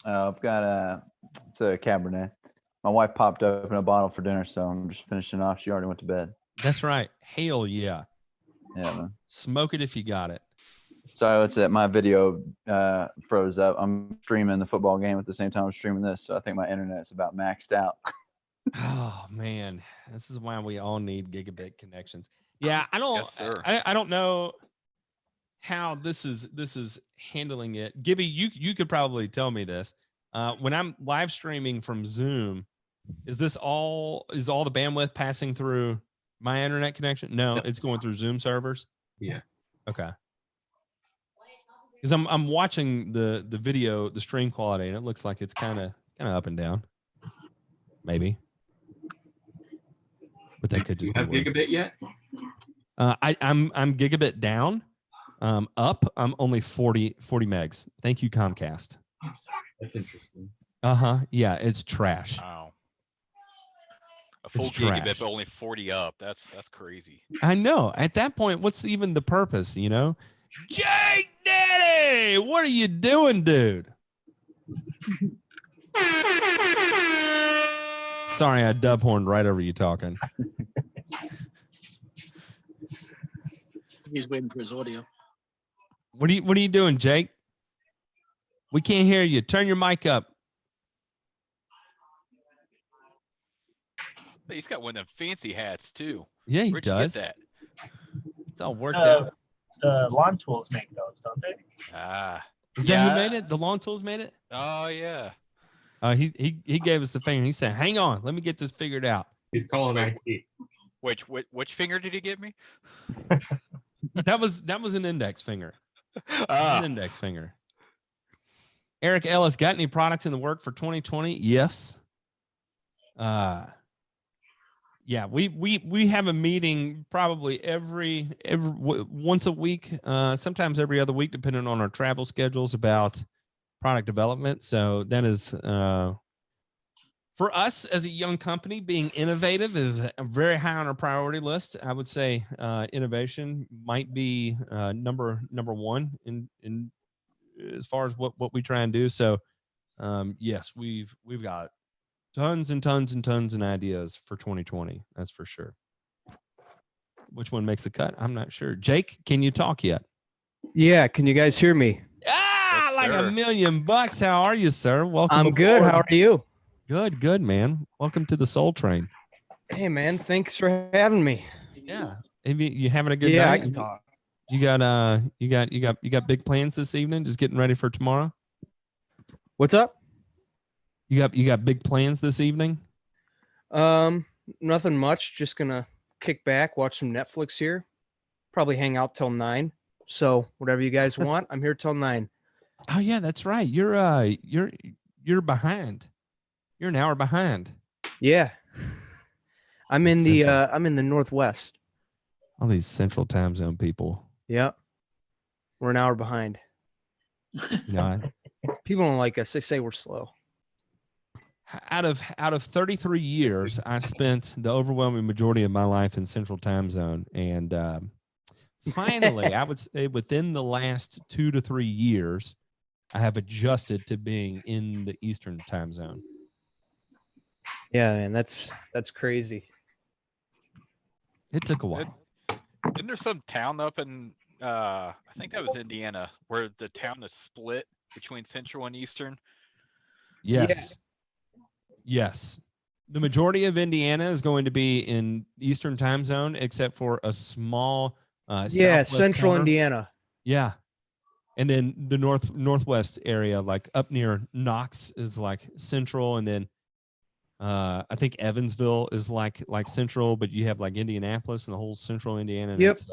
I've got it's a Cabernet. My wife popped open a bottle for dinner, so I'm just finishing off. She already went to bed. That's right. Hell yeah. Yeah, man. Smoke it if you got it. Sorry, what's that? My video froze up. I'm streaming the football game at the same time I'm streaming this, so I think my internet's about maxed out. Oh man, this is why we all need gigabit connections. Yeah, I don't. Yes, sir. I don't know how this is handling it. Gibby, you could probably tell me this. When I'm live streaming from Zoom, is the bandwidth passing through my internet connection? No, it's going through Zoom servers. Yeah. Okay. Because I'm watching the video, the stream quality, and it looks like it's kind of up and down. Maybe. But that could just You have be words. gigabit yet? I'm gigabit down. Up, I'm only 40 megs. Thank you, Comcast. That's interesting. Yeah, it's trash. Wow. A full It's gigabit, trash. but only 40 up. That's crazy. I know. At that point, what's even the purpose, you know? Jake Daddy, what are you doing, dude? Sorry, I dub horned right over you talking. He's waiting for his audio. What are you doing, Jake? We can't hear you. Turn your mic up. But he's got one of them fancy hats too. Yeah, he Where'd does. you get It's all worked out. The lawn tools make those, don't they? that? Is that who made it? The Lawn Tools made it? Oh yeah. He gave us the finger. He said, "Hang on, let me get this figured out." He's calling IT. Which finger did he give me? That was an index finger. Ah. An index finger. Eric Ellis, got any products in the work for 2020? Yes. Yeah, we have a meeting probably every once a week, sometimes every other week, depending on our travel schedules, about product development. So that is for us as a young company, being innovative is very high on our priority list. I would say innovation might be number one in as far as what we try and do. So yes, we've got tons and tons and tons of ideas for 2020. That's for sure. Which one makes the cut? I'm not sure. Jake, can you talk yet? Yeah, can you guys hear me? Yes, like $1 million. How are you, sir? Welcome. I'm good. How are you? Good, man. Welcome to the Soul Train. Hey, man. Thanks for having me. Yeah. You having a good night? Yeah, I can talk. You got big plans this evening? Just getting ready for tomorrow? What's up? You got big plans this evening? Nothing much. Just gonna kick back, watch some Netflix here. Probably hang out till 9. So whatever you guys want, I'm here till 9. Oh yeah, that's right. You're behind. You're an hour behind. Yeah. I'm in the Northwest. All these Central Time Zone people. Yeah. We're an hour behind. You know, People don't like us. They say we're slow. out of 33 years, I spent the overwhelming majority of my life in Central Time Zone, and finally, I would say within the last 2 to 3 years, I have adjusted to being in the Eastern Time Zone. Yeah, man, that's crazy. It took a while. Isn't there some town up in I think that was Indiana where the town is split between Central and Eastern? Yes. Yes. The majority of Indiana is going to be in Eastern Time Zone, except for a small Central corner. Indiana. Yeah. And then the northwest area, like up near Knox, is like Central, and then I think Evansville is like Central, but you have like Indianapolis and the whole Central Indiana. And Yep. it's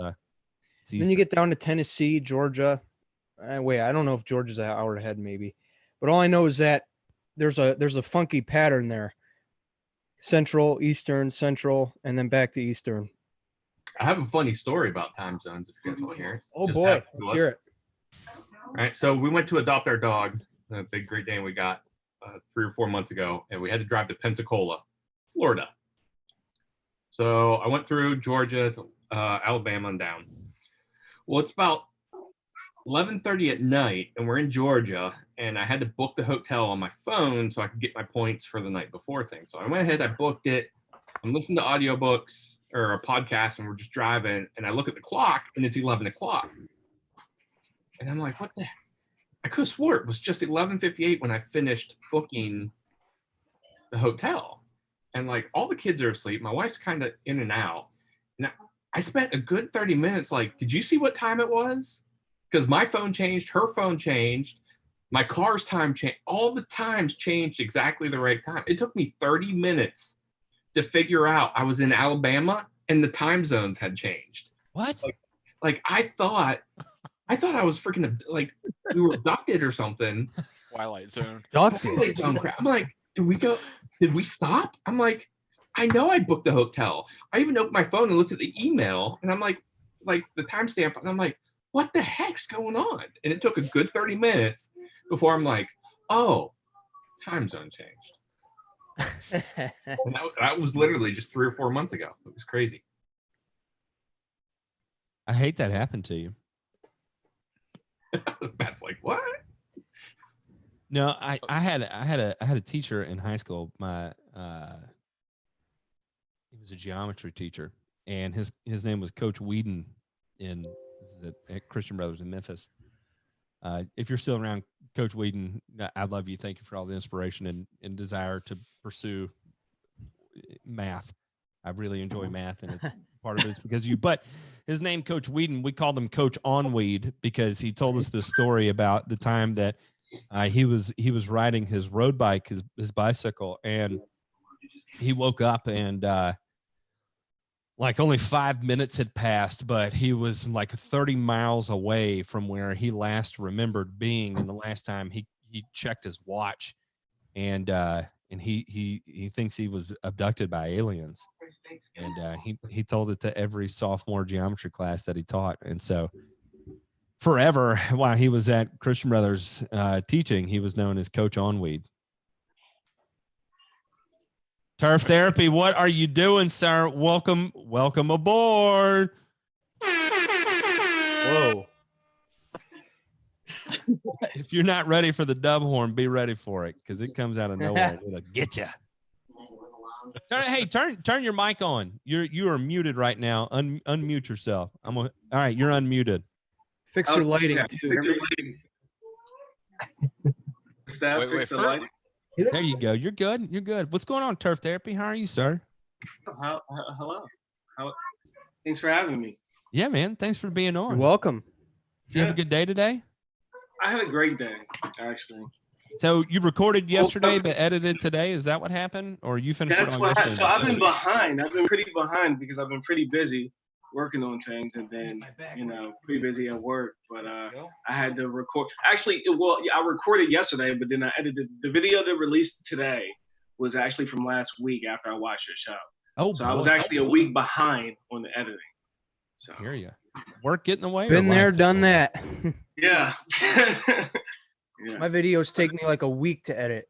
Then you get down to Tennessee, Georgia, Wait, I don't know if Georgia's an hour ahead, maybe, but all I know is that there's a funky pattern there. Central, Eastern, Central, and then back to Eastern. I have a funny story about time zones if you guys want to hear it. Oh Just boy, happened to let's us. hear it. All right, so we went to adopt our dog, the big Great Dane we got 3 or 4 months ago, and we had to drive to Pensacola, Florida. So I went through Georgia to Alabama and down. Well, it's about 11:30 at night, and we're in Georgia, and I had to book the hotel on my phone so I could get my points for the night before thing. So I went ahead, I booked it. I'm listening to audiobooks or a podcast, and we're just driving, and I look at the clock, and it's 11 o'clock. And I'm like, what the heck? I could have swore it was just 11:58 when I finished booking the hotel. And like all the kids are asleep. My wife's kind of in and out. And I spent a good 30 minutes like, did you see what time it was? Because my phone changed, her phone changed, my car's time changed. All the times changed exactly the right time. It took me 30 minutes to figure out I was in Alabama and the time zones had changed. What? Like I thought I was freaking like we were abducted or something. Twilight Zone. Twilight Zone crap. I'm like, did we stop? I'm like, I know I booked the hotel. I even opened my phone and looked at the email, and I'm like the timestamp, and I'm like, what the heck's going on? And it took a good 30 minutes before I'm like, oh, time zone changed. And that was literally just 3 or 4 months ago. It was crazy. I hate that happened to you. Matt's like, what? No, I had a teacher in high school. He was a geometry teacher, and his name was Coach Whedon at Christian Brothers in Memphis. If you're still around, Coach Whedon, I love you. Thank you for all the inspiration and desire to pursue math. I really enjoy math, and it's part of it is because of you. But his name, Coach Whedon, we called him Coach On Weed because he told us this story about the time that he was riding his road bike, his bicycle, and he woke up and like only 5 minutes had passed, but he was like 30 miles away from where he last remembered being, and the last time he checked his watch, and he thinks he was abducted by aliens, and he told it to every sophomore geometry class that he taught, and so forever while he was at Christian Brothers teaching, he was known as Coach Onweed. Turf Therapy, what are you doing, sir? Welcome aboard. Whoa. If you're not ready for the dub horn, be ready for it because it comes out of nowhere. It'll get you. Turn your mic on. You are muted right now. Unmute yourself. All right, you're unmuted. Fix your lighting too. Fix the lighting. There you go. You're good. You're good. What's going on, Turf Therapy? How are you, sir? Hello. Thanks for having me. Yeah, man. Thanks for being on. You're welcome. Did you have a good day today? I had a great day, actually. So you recorded yesterday but edited today? Is that what happened? Or you finished it on yesterday? So I've been behind. I've been pretty behind because I've been pretty busy working on things and then, pretty busy at work. But I had to record. Actually, I recorded yesterday, but then I edited. The video that released today was actually from last week after I watched your show. Oh, so I was actually a week behind on the editing. So I hear you. Work getting away. Been there, done that. Yeah. My videos take me like a week to edit.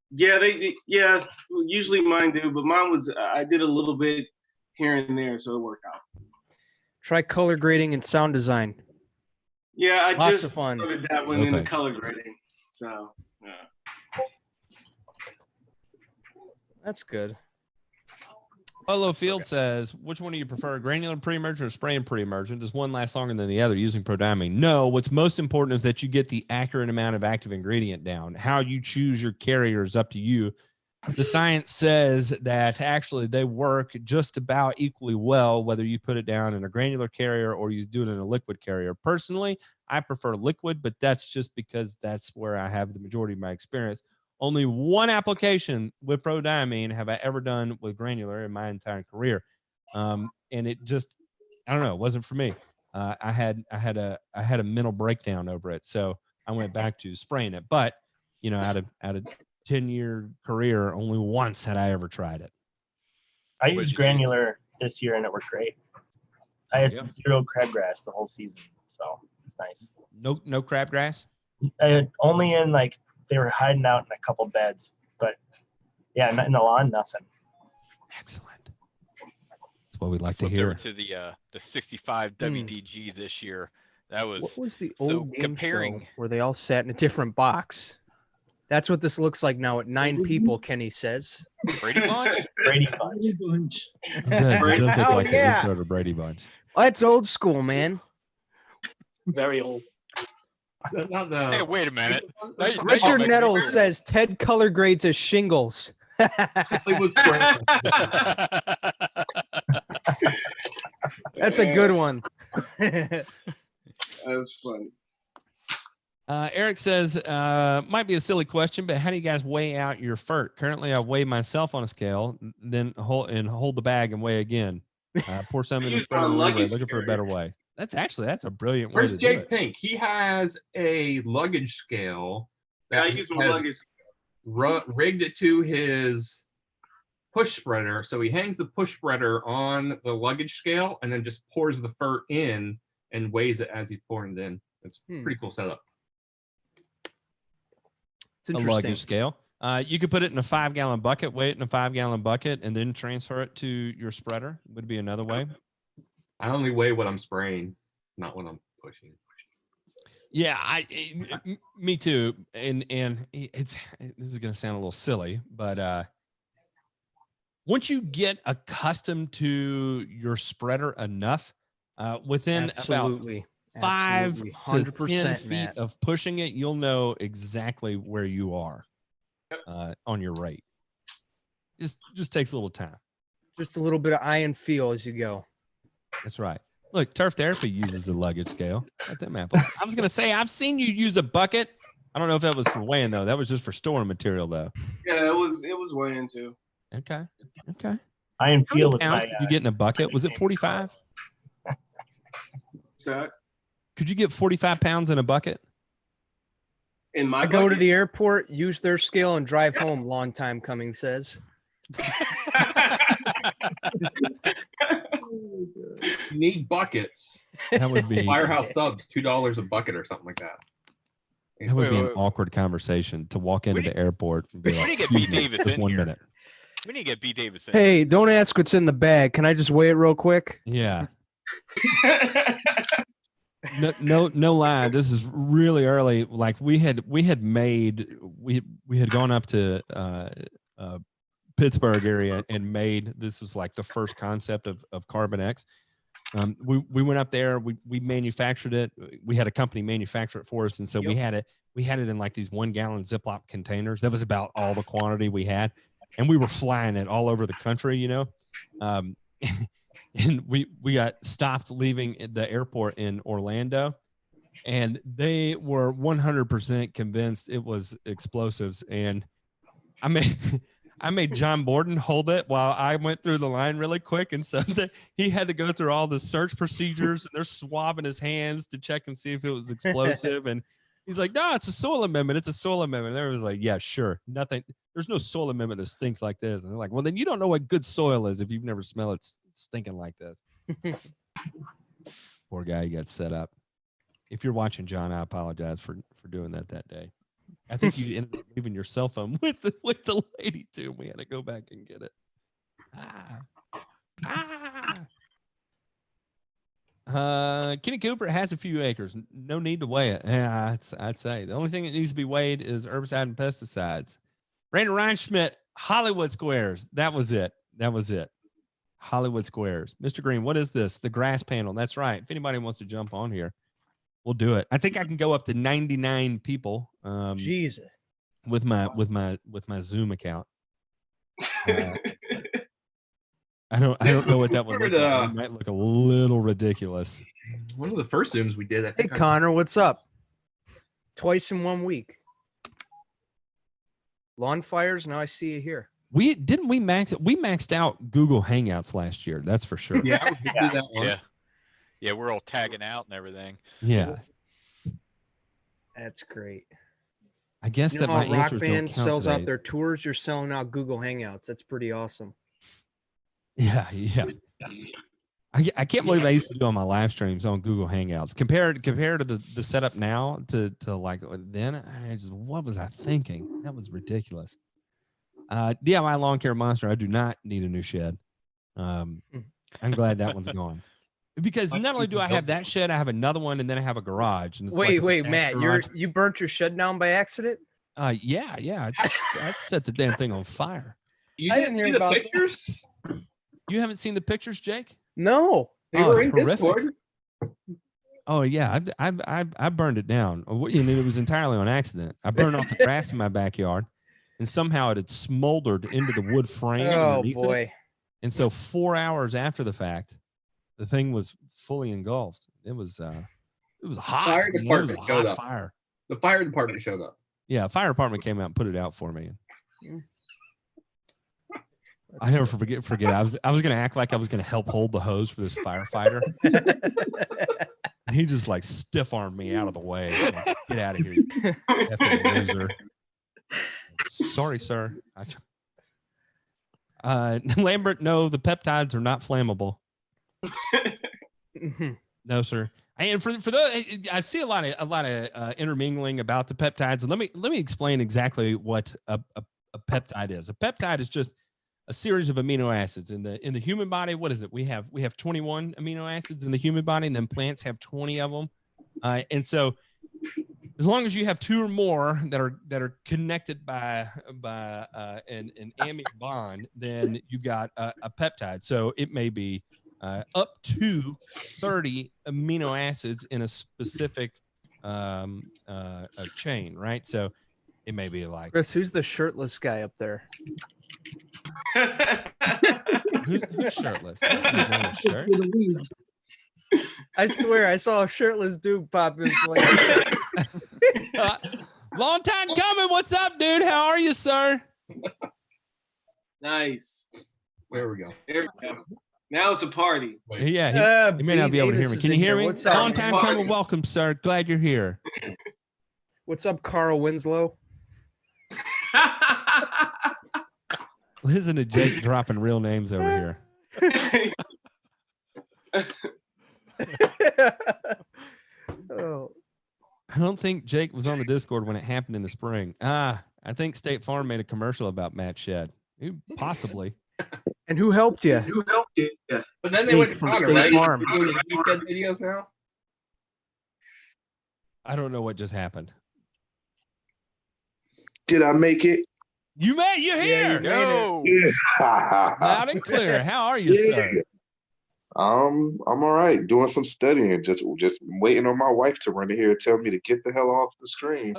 Yeah, usually mine do, but mine was I did a little bit here and there, so it worked out. Try color grading and sound design. Yeah, I Lots just of fun. started that one in the color grading. So yeah. That's good. Polo Field says, which one do you prefer, granular pre-emergent or spray and pre-emergent? Does one last longer than the other using prodiamine? No, what's most important is that you get the accurate amount of active ingredient down. How you choose your carrier is up to you. The science says that actually they work just about equally well, whether you put it down in a granular carrier or you do it in a liquid carrier. Personally, I prefer liquid, but that's just because that's where I have the majority of my experience. Only one application with prodiamine have I ever done with granular in my entire career. And it just, I don't know, it wasn't for me. I had a mental breakdown over it. So I went back to spraying it. But you know, out of 10-year career, only once had I ever tried it. I used granular this year and it worked great. I had 0 crabgrass the whole season, so it's nice. No crabgrass. Only in like they were hiding out in a couple beds, but yeah, not in the lawn, nothing. Excellent. That's what we like to Flipped hear. over to the 65 WDG this year. That was What was the so old game comparing. show where they all sat in a different box? That's what this looks like now at 9 people, Kenny says. Brady Bunch? Brady Bunch. It does look Oh, like the intro to Brady Bunch. That's old school, man. Very old. Not the, Hey, wait a minute. Now you- Richard now you- Nettles says Ted color grades as shingles. That's a good one. That's funny. Eric says, might be a silly question, but how do you guys weigh out your FERT? Currently, I weigh myself on a scale, then hold the bag and weigh again. Pour some in the Use spreader my and weigh, luggage looking for a better way. That's a brilliant way Where's to do Jake it. Pink? He has a luggage scale. Yeah, I that use my has luggage. Rigged it to his push spreader, so he hangs the push spreader on the luggage scale and then just pours the fur in and weighs it as he's pouring it in. It's a pretty cool setup. It's A interesting. luggage scale. You could put it in a 5-gallon bucket, weigh it in a 5-gallon bucket, and then transfer it to your spreader. Would be another way. I only weigh what I'm spraying, not what I'm pushing. Yeah, me too. And this is going to sound a little silly, but once you get accustomed to your spreader enough, within Absolutely. about 5 to 100%, 10 feet Matt. of pushing it, you'll know exactly where you are on your rate. Just takes a little time. Just a little bit of eye and feel as you go. That's right. Look, Turf Therapy uses the luggage scale. Got them apples. I was gonna say I've seen you use a bucket. I don't know if that was for weighing though. That was just for storing material though. Yeah, it was weighing too. Okay. Okay. Eye and How many feel is pounds my, could you get in a bucket? Was it 45? So Could you get 45 pounds in a bucket? in my I go to bucket? the airport, use their scale, and drive home. Long time coming, says. You need buckets. That would be Firehouse subs, $2 a bucket or something like that. that would be an Wait. awkward conversation to walk into the airport and be We like, need to get B. "Excuse me, Davis just in 1 here. minute." We need to get B. Davis in. Hey, don't ask what's in the bag. Can I just weigh it real quick? Yeah. No lie. This is really early. Like we had gone up to Pittsburgh area and made, this was like the first concept of Carbon X. We went up there, we manufactured it. We had a company manufacture it for us. And so we had it in like these 1-gallon Ziploc containers. That was about all the quantity we had. And we were flying it all over the country, you know? And we got stopped leaving the airport in Orlando, and they were 100% convinced it was explosives. And I made John Borden hold it while I went through the line really quick. And so he had to go through all the search procedures, and they're swabbing his hands to check and see if it was explosive. And he's like, "No, it's a soil amendment. It's a soil amendment." And everyone's like, "Yeah, sure. Nothing. There's no soil amendment that stinks like this." And they're like, "Well, then you don't know what good soil is if you've never smelled it stinking like this." Poor guy, he got set up. If you're watching, John, I apologize for doing that day. I think you ended up leaving your cell phone with the lady too. We had to go back and get it. Kenny Cooper has a few acres. No need to weigh it. Yeah, I'd say the only thing that needs to be weighed is herbicide and pesticides. Brandon Reinschmidt, Hollywood Squares. That was it. Hollywood Squares. Mr. Green, what is this? The grass panel. That's right. If anybody wants to jump on here, we'll do it. I think I can go up to 99 people. Jesus. With my Zoom account. I don't know what that would look like. It might look a little ridiculous. One of the first Zooms we did. Hey, Connor, what's up? Twice in 1 week. Lawn fires. Now I see you here. We maxed out Google Hangouts last year. That's for sure. Yeah, we did that one. Yeah, we're all tagging out and everything. Yeah. That's great. I guess You know that how my Rock answers don't Band count sells today. out their tours? You're selling out Google Hangouts. That's pretty awesome. Yeah. I can't believe I used to do on my live streams on Google Hangouts. Compared to the setup now to like then, what was I thinking? That was ridiculous. DIY Lawn Care Monster, I do not need a new shed. I'm glad that one's gone. Because not only do I have that shed, I have another one, and then I have a garage. And it's like Wait, a Matt, garage. you burnt your shed down by accident? Yeah. I set the damn thing on fire. You I didn't hear see the about pictures? You haven't seen the pictures, Jake? No. They were it's in horrific. Discord. Oh yeah, I burned it down. It was entirely on accident. I burned off the grass in my backyard, and somehow it had smoldered into the wood frame underneath boy. it. And so 4 hours after the fact, the thing was fully engulfed. It was hot. Fire It was department a showed hot up. fire. The fire department showed up. Yeah, fire department came out and put it out for me. I never forget. I was gonna act like I was gonna help hold the hose for this firefighter. And he just like stiff armed me out of the way. Like, get out of here, you effing loser. Sorry, sir. Lambert, no, the peptides are not flammable. No, sir. And for those, I see a lot of intermingling about the peptides. And let me explain exactly what a peptide is. A peptide is just a series of amino acids in the human body. What is it? We have 21 amino acids in the human body, and then plants have 20 of them. And so, as long as you have two or more that are connected by an amine bond, then you've got a peptide. So it may be up to 30 amino acids in a specific chain, right? So it may be like, Chris, who's the shirtless guy up there? who's shirtless? He's wearing a shirt. I swear, I saw a shirtless dude pop in. Like, long time coming. What's up, dude? How are you, sir? Nice. There we go. There we go. Now it's a party. Yeah, he may not be able to hear me. Can you hear me? What's up? Long time coming. Welcome, sir. Glad you're here. What's up, Carl Winslow? Listen to Jake dropping real names over here. Oh. I don't think Jake was on the Discord when it happened in the spring. I think State Farm made a commercial about Matt Shed. Possibly. And who helped you? Who helped you? Yeah. But then they Jake went to from Connor, State right? Farm. You're doing the Shed videos now? I don't know what just happened. Did I make it? You made you're here. No. Loud and clear. How are you, sir? I'm all right. Doing some studying. Just waiting on my wife to run in here and tell me to get the hell off the screen.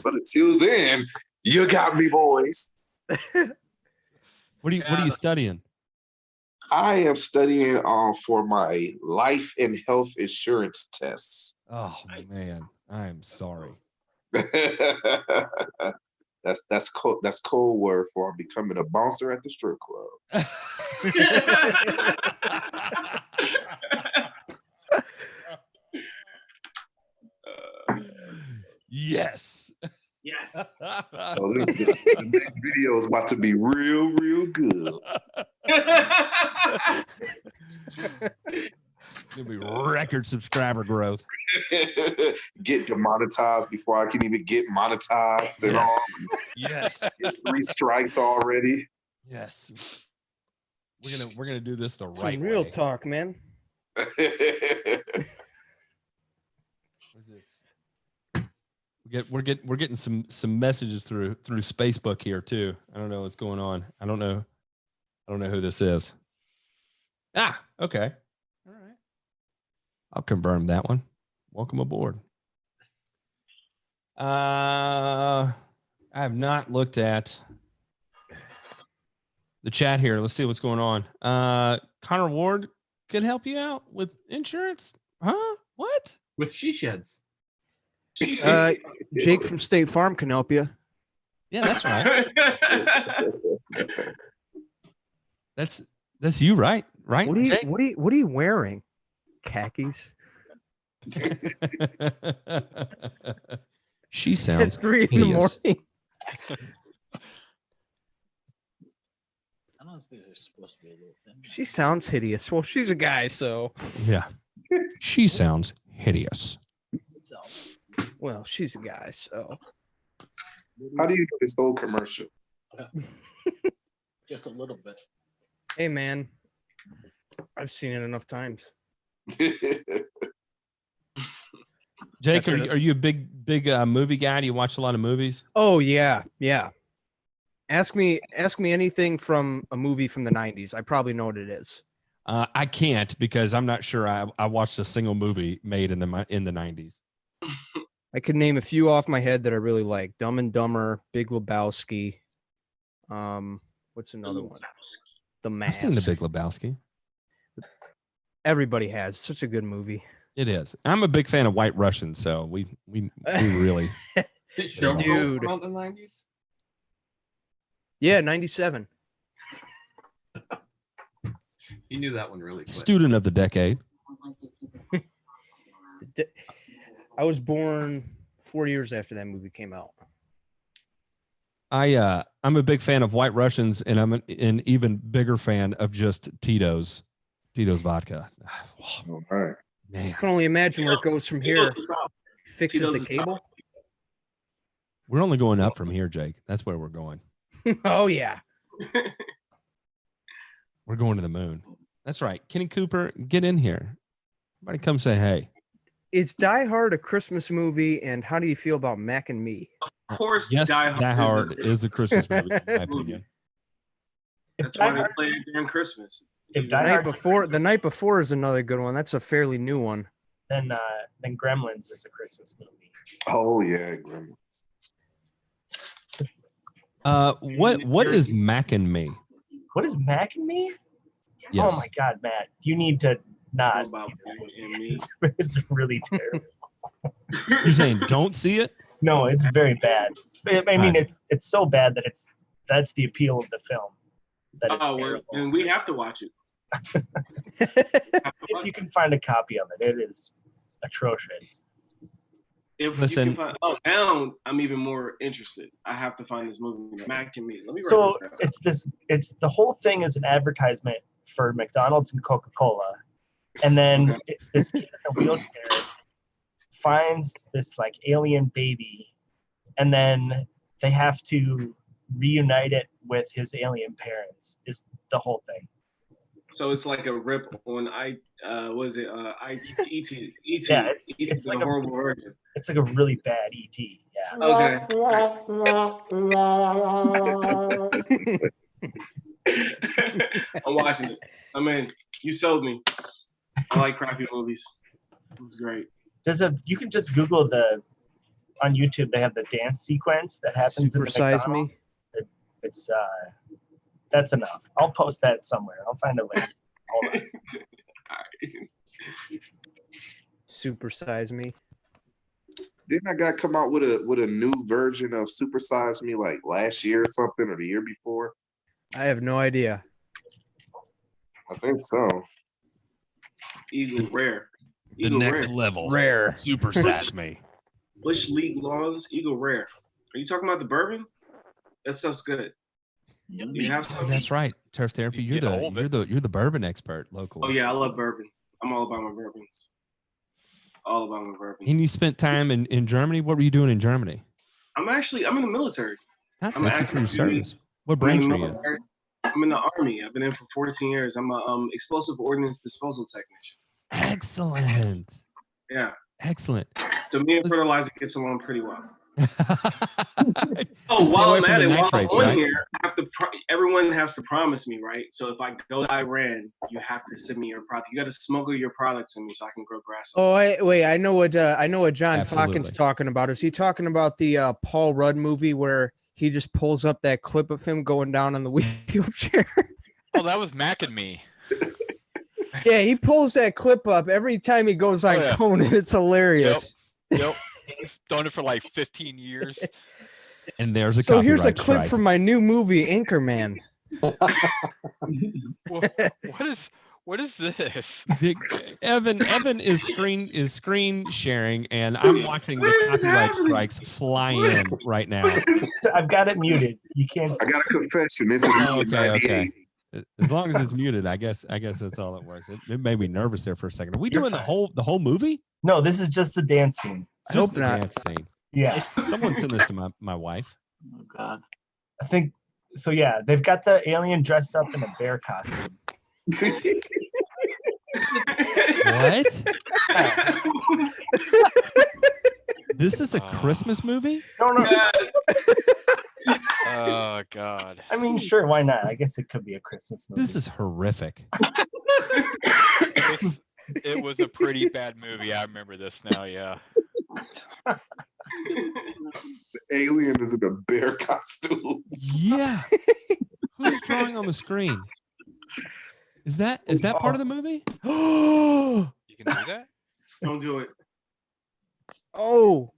But until then, you got me, boys. What are you studying? I am studying for my life and health insurance tests. Oh man, I'm sorry. That's code word for I'm becoming a bouncer at the strip club. Yes. Yes. So the next video is about to be real good. It'll be record subscriber growth. Get demonetized before I can even get monetized. Yes. 3 strikes already. Yes. We're gonna do this the Some right real way. talk, man. We're getting some messages through Spacebook here too. I don't know what's going on. I don't know who this is. Okay. All right. I'll confirm that one. Welcome aboard. I have not looked at the chat here. Let's see what's going on. Connor Ward could help you out with insurance? Huh? What? With she sheds. Jake from State Farm can help you. Yeah, that's right. That's you, right? Right? What are you Jake? what are you wearing? Khakis. She sounds At 3 in the hideous. morning. I don't think they're supposed to be a little thin. She sounds hideous. Well, she's a guy, so Yeah. She sounds hideous. well, she's a guy, so How do you know this whole commercial? Just a little bit. hey man. I've seen it enough times. Jake, are you a big movie guy? Do you watch a lot of movies? Oh yeah, yeah. Ask me anything from a movie from the 90s. I probably know what it is. I can't because I'm not sure I watched a single movie made in the 90s. I could name a few off my head that I really like. Dumb and Dumber, Big Lebowski. What's another one? The I've Mask. seen The Big Lebowski. Everybody has. Such a good movie. It is. I'm a big fan of White Russians, so we really. Dude. Around the 90s? Yeah, 97. You knew that one really quick. Student of the decade. I was born 4 years after that movie came out. I'm a big fan of White Russians, and I'm an even bigger fan of just Tito's vodka. All right. Man, I can only imagine where it goes from here. Fixes the cable. We're only going up from here, Jake. That's where we're going. Oh yeah. We're going to the moon. That's right. Kenny Cooper, get in here. Everybody come say hey. Is Die Hard a Christmas movie, and how do you feel about Mac and Me? Of course, Yes, Die Hard is a Christmas movie, in my opinion. That's why they play it during Christmas. If The Die night Hard before, the night before is another good one. That's a fairly new one. then Gremlins is a Christmas movie. Oh yeah, Gremlins. What is Mac and Me? What is Mac and Me? Yes. Oh my God, Matt, you need to not see this movie. It's really terrible. You're saying don't see it? No, it's very bad. I mean, it's so bad that that's the appeal of the film. That it's terrible. And we have to watch it. If you can find a copy of it, it is atrocious. If Listen, you can find, now I'm even more interested. I have to find this movie, Mac and Me. Let me write So this down. it's the whole thing is an advertisement for McDonald's and Coca-Cola, and then it's this kid in a wheelchair finds this like alien baby, and then they have to reunite it with his alien parents. Is the whole thing. So it's like a rip on ET. Yeah, it's the like horrible version. It's like a really bad ET. Yeah. Okay. I'm watching it. I mean, you sold me. I like crappy movies. It was great. You can just Google on YouTube. They have the dance sequence that happens in the Supersize Me. McDonald's. It's that's enough. I'll post that somewhere. I'll find a link. Hold on. Supersize Me. Didn't that guy come out with a new version of Super Size Me like last year or something, or the year before? I have no idea. I think so. Eagle Rare. The Eagle next Rare. level. Rare. Supersize Me. Bush League Lawns, Eagle Rare. Are you talking about the bourbon? That stuff's good. You have some? That's right. Turf Therapy. You're the bourbon expert locally. Oh yeah, I love bourbon. I'm all about my bourbons. All about my bourbons. And you spent time in Germany. What were you doing in Germany? I'm in the military. Thank I'm you for your active service. What I'm in branch the are you in? military. I'm in the Army. I've been in for 14 years. I'm a explosive ordnance disposal technician. Excellent. Yeah. Excellent. So me and fertilizer gets along pretty well. Stay while away I'm from at the it, while I'm nitrates, on right? here, everyone has to promise me, right? So if I go to Iran, you have to send me your product. You got to smuggle your product to me so I can grow grass. Oh, wait. I know what John Absolutely. Falcon's talking about. Is he talking about the Paul Rudd movie where he just pulls up that clip of him going down on the wheelchair? Oh, that was Mac and Me. Yeah, he pulls that clip up every time he goes on Conan. It's hilarious. Yep. He's done it for like 15 years. And there's a So here's a copyright clip strike. from my new movie, Anchorman. What is this? Evan is screen sharing, and I'm watching the copyright strikes fly in right now. I've got it muted. You can't. I got a confession. This is Okay. As long as it's muted, I guess that's all that works. It made me nervous there for a second. Are we You're doing fine. the whole movie? No, this is just the dance scene. I hope the not. dance scene. Yeah. Someone send this to my wife. Oh God. I think so. Yeah, they've got the alien dressed up in a bear costume. What? This is a Christmas movie? No. Oh God. I mean, sure, why not? I guess it could be a Christmas movie. This is horrific. It was a pretty bad movie. I remember this now. Yeah. The alien is in a bear costume. Yeah. Who's drawing on the screen? Is that part of the movie? Oh, You can do that? Don't do it. Oh,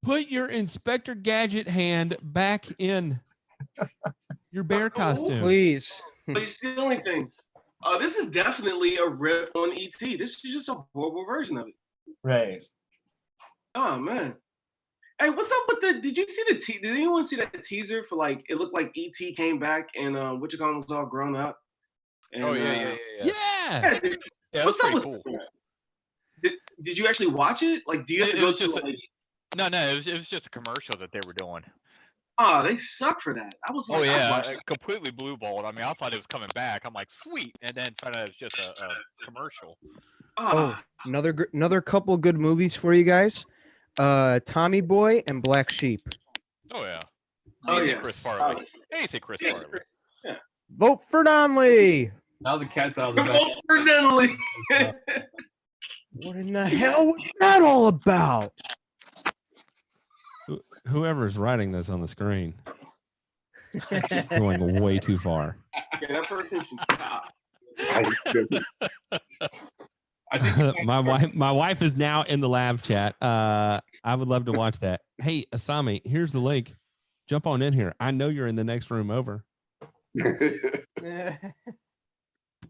put your Inspector Gadget hand back in your bear costume. please. But he's stealing things. This is definitely a rip on ET. This is just a horrible version of it. Right. Oh man. Hey, what's up with the? Did you see did anyone see that teaser for like? It looked like ET came back and what you call was all grown up. And, Oh yeah. Yeah. dude, Yeah, what's that's up pretty with? cool. Did you actually watch it? Like, do you have to It go was to? just Like, No, it was just a commercial that they were doing. oh, they suck for that. I was like, Oh I yeah, watched it completely blue balled. I mean, I thought it was coming back. I'm like, sweet, and then found out it was just a commercial. Oh, another couple good movies for you guys. Tommy Boy and Black Sheep. Oh yeah. Oh, Anything yes. Chris Farley. Anything Chris Farley. Yeah. Vote for Donnelly. Now the cat's out of the bag. Vote for Donnelly. What in the hell was that all about? Whoever's writing this on the screen going way too far. Yeah, that person should stop. My wife is now in the live chat. I would love to watch that. Hey, Asami, here's the link. Jump on in here. I know you're in the next room over.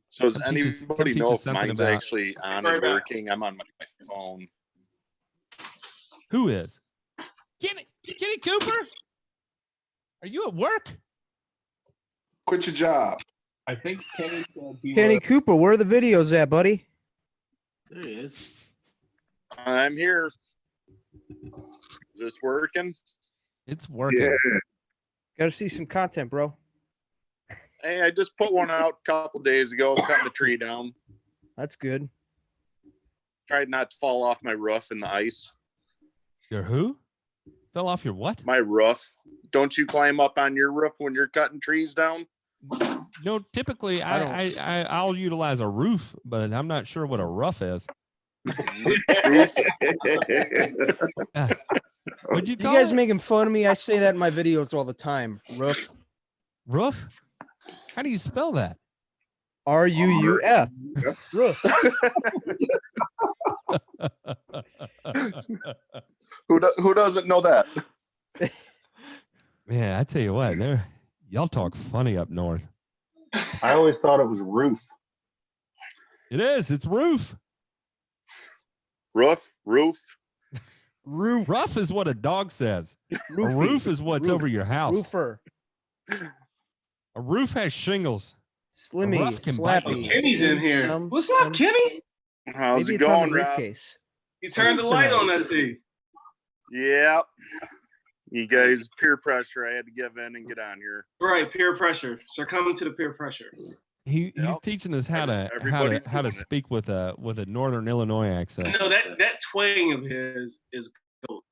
So does Come teach us- come anybody teach know us if something mine's about- actually on and working? I'm on my phone. Who is? Kenny Cooper? Are you at work? Quit your job. I think Kenny said he Kenny was- Cooper, where are the videos at, buddy? There he is. I'm here. Is this working? It's working. Yeah. Got to see some content, bro. Hey, I just put one out a couple days ago, cutting the tree down. That's good. Tried not to fall off my roof in the ice. Your who? Fell off your what? My roof. Don't you climb up on your roof when you're cutting trees down? No, typically I'll utilize a roof, but I'm not sure what a rough is. What'd you You call guys it? making fun of me? I say that in my videos all the time. Roof. Roof? How do you spell that? RUUF. Roof. Who doesn't know that? Man, I tell you what, y'all talk funny up north. I always thought it was roof. It is. It's roof. Roof. Roof. Rough is what a dog says. Roofie. A roof is what's Roof. over your house. Roofer. A roof has shingles. Slimmy. A rough can bite you. Slappy. Kenny's in here. What's up, Kenny? How's Maybe it it's on going, the Rob? briefcase. You turned the light on, I see. Yeah. You guys, peer pressure. I had to give in and get on here. Right, peer pressure. Succumbing to the peer pressure. He's teaching us how Everybody's to doing speak with a Northern Illinois accent. No, that twang of his is gold.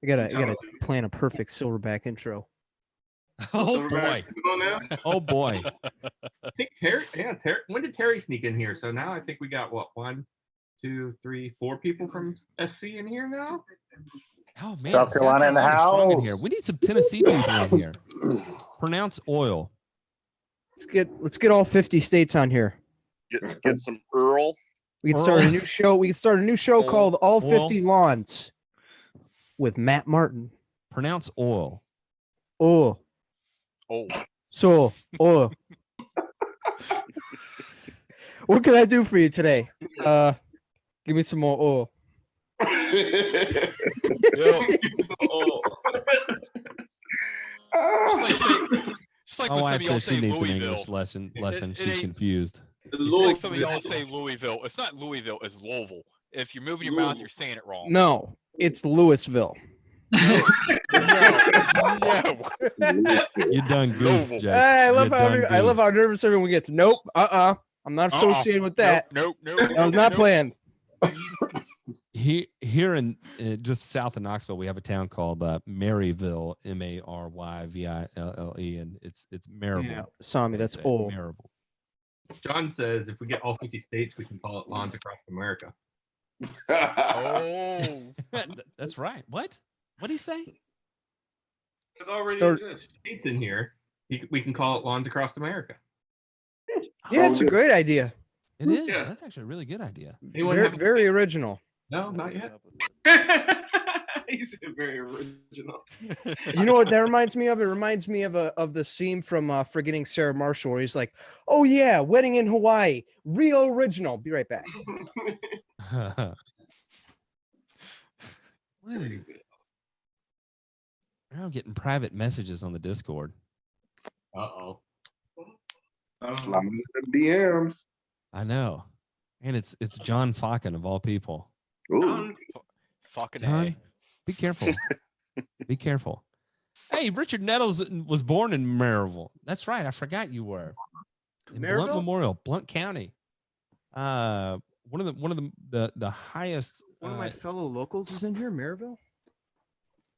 I gotta plan a perfect silverback intro. Oh boy! Oh boy! I think Terry. Yeah, Terry. When did Terry sneak in here? So now I think we got what 1, 2, 3, 4 people from SC in here now. Oh man, South Carolina in the strong in house. here. We need some Tennessee people in here. Pronounce oil. Let's get all 50 states on here. Get some Earl. We can start a new show. We can start a new show called All 50 Lawns with Matt Martin. Pronounce oil. Oh. Oh. So, oh. What can I do for you today? Give me some more oil. My wife says she needs an English lesson. She's confused. It's like some of y'all say Louisville. It's not Louisville. It's Louisville. If you're moving your mouth, you're saying it wrong. No, it's Louisville. No. You done goofed, Jake. I love You how done I love goofed. how nervous everyone gets. Nope. I'm not associated with that. Nope. That was not planned. Here in just south of Knoxville, we have a town called Maryville, Maryville, and it's Maryville. Yeah, Sami, that's old. Maryville. John says if we get all 50 states, we can call it Lawns Across America. Oh, that's right. What? What did he say? It already exists. States in here. We can call it Lawns Across America. Yeah, it's a great idea. It is. Yeah. That's actually a really good idea. Very original. No, not yet. He said very original. You know what that reminds me of? It reminds me of the scene from Forgetting Sarah Marshall, where he's like, "Oh yeah, wedding in Hawaii, real original." Be right back. What is it? I'm getting private messages on the Discord. Uh-oh. Slide in the DMs. I know. And it's John Falcon of all people. Ooh. Fucking John, A. be careful. Be careful. Hey, Richard Nettles was born in Maryville. That's right. I forgot you were. In Blunt Maryville? Memorial, Blunt County. One of the highest. One of my fellow locals is in here, Maryville.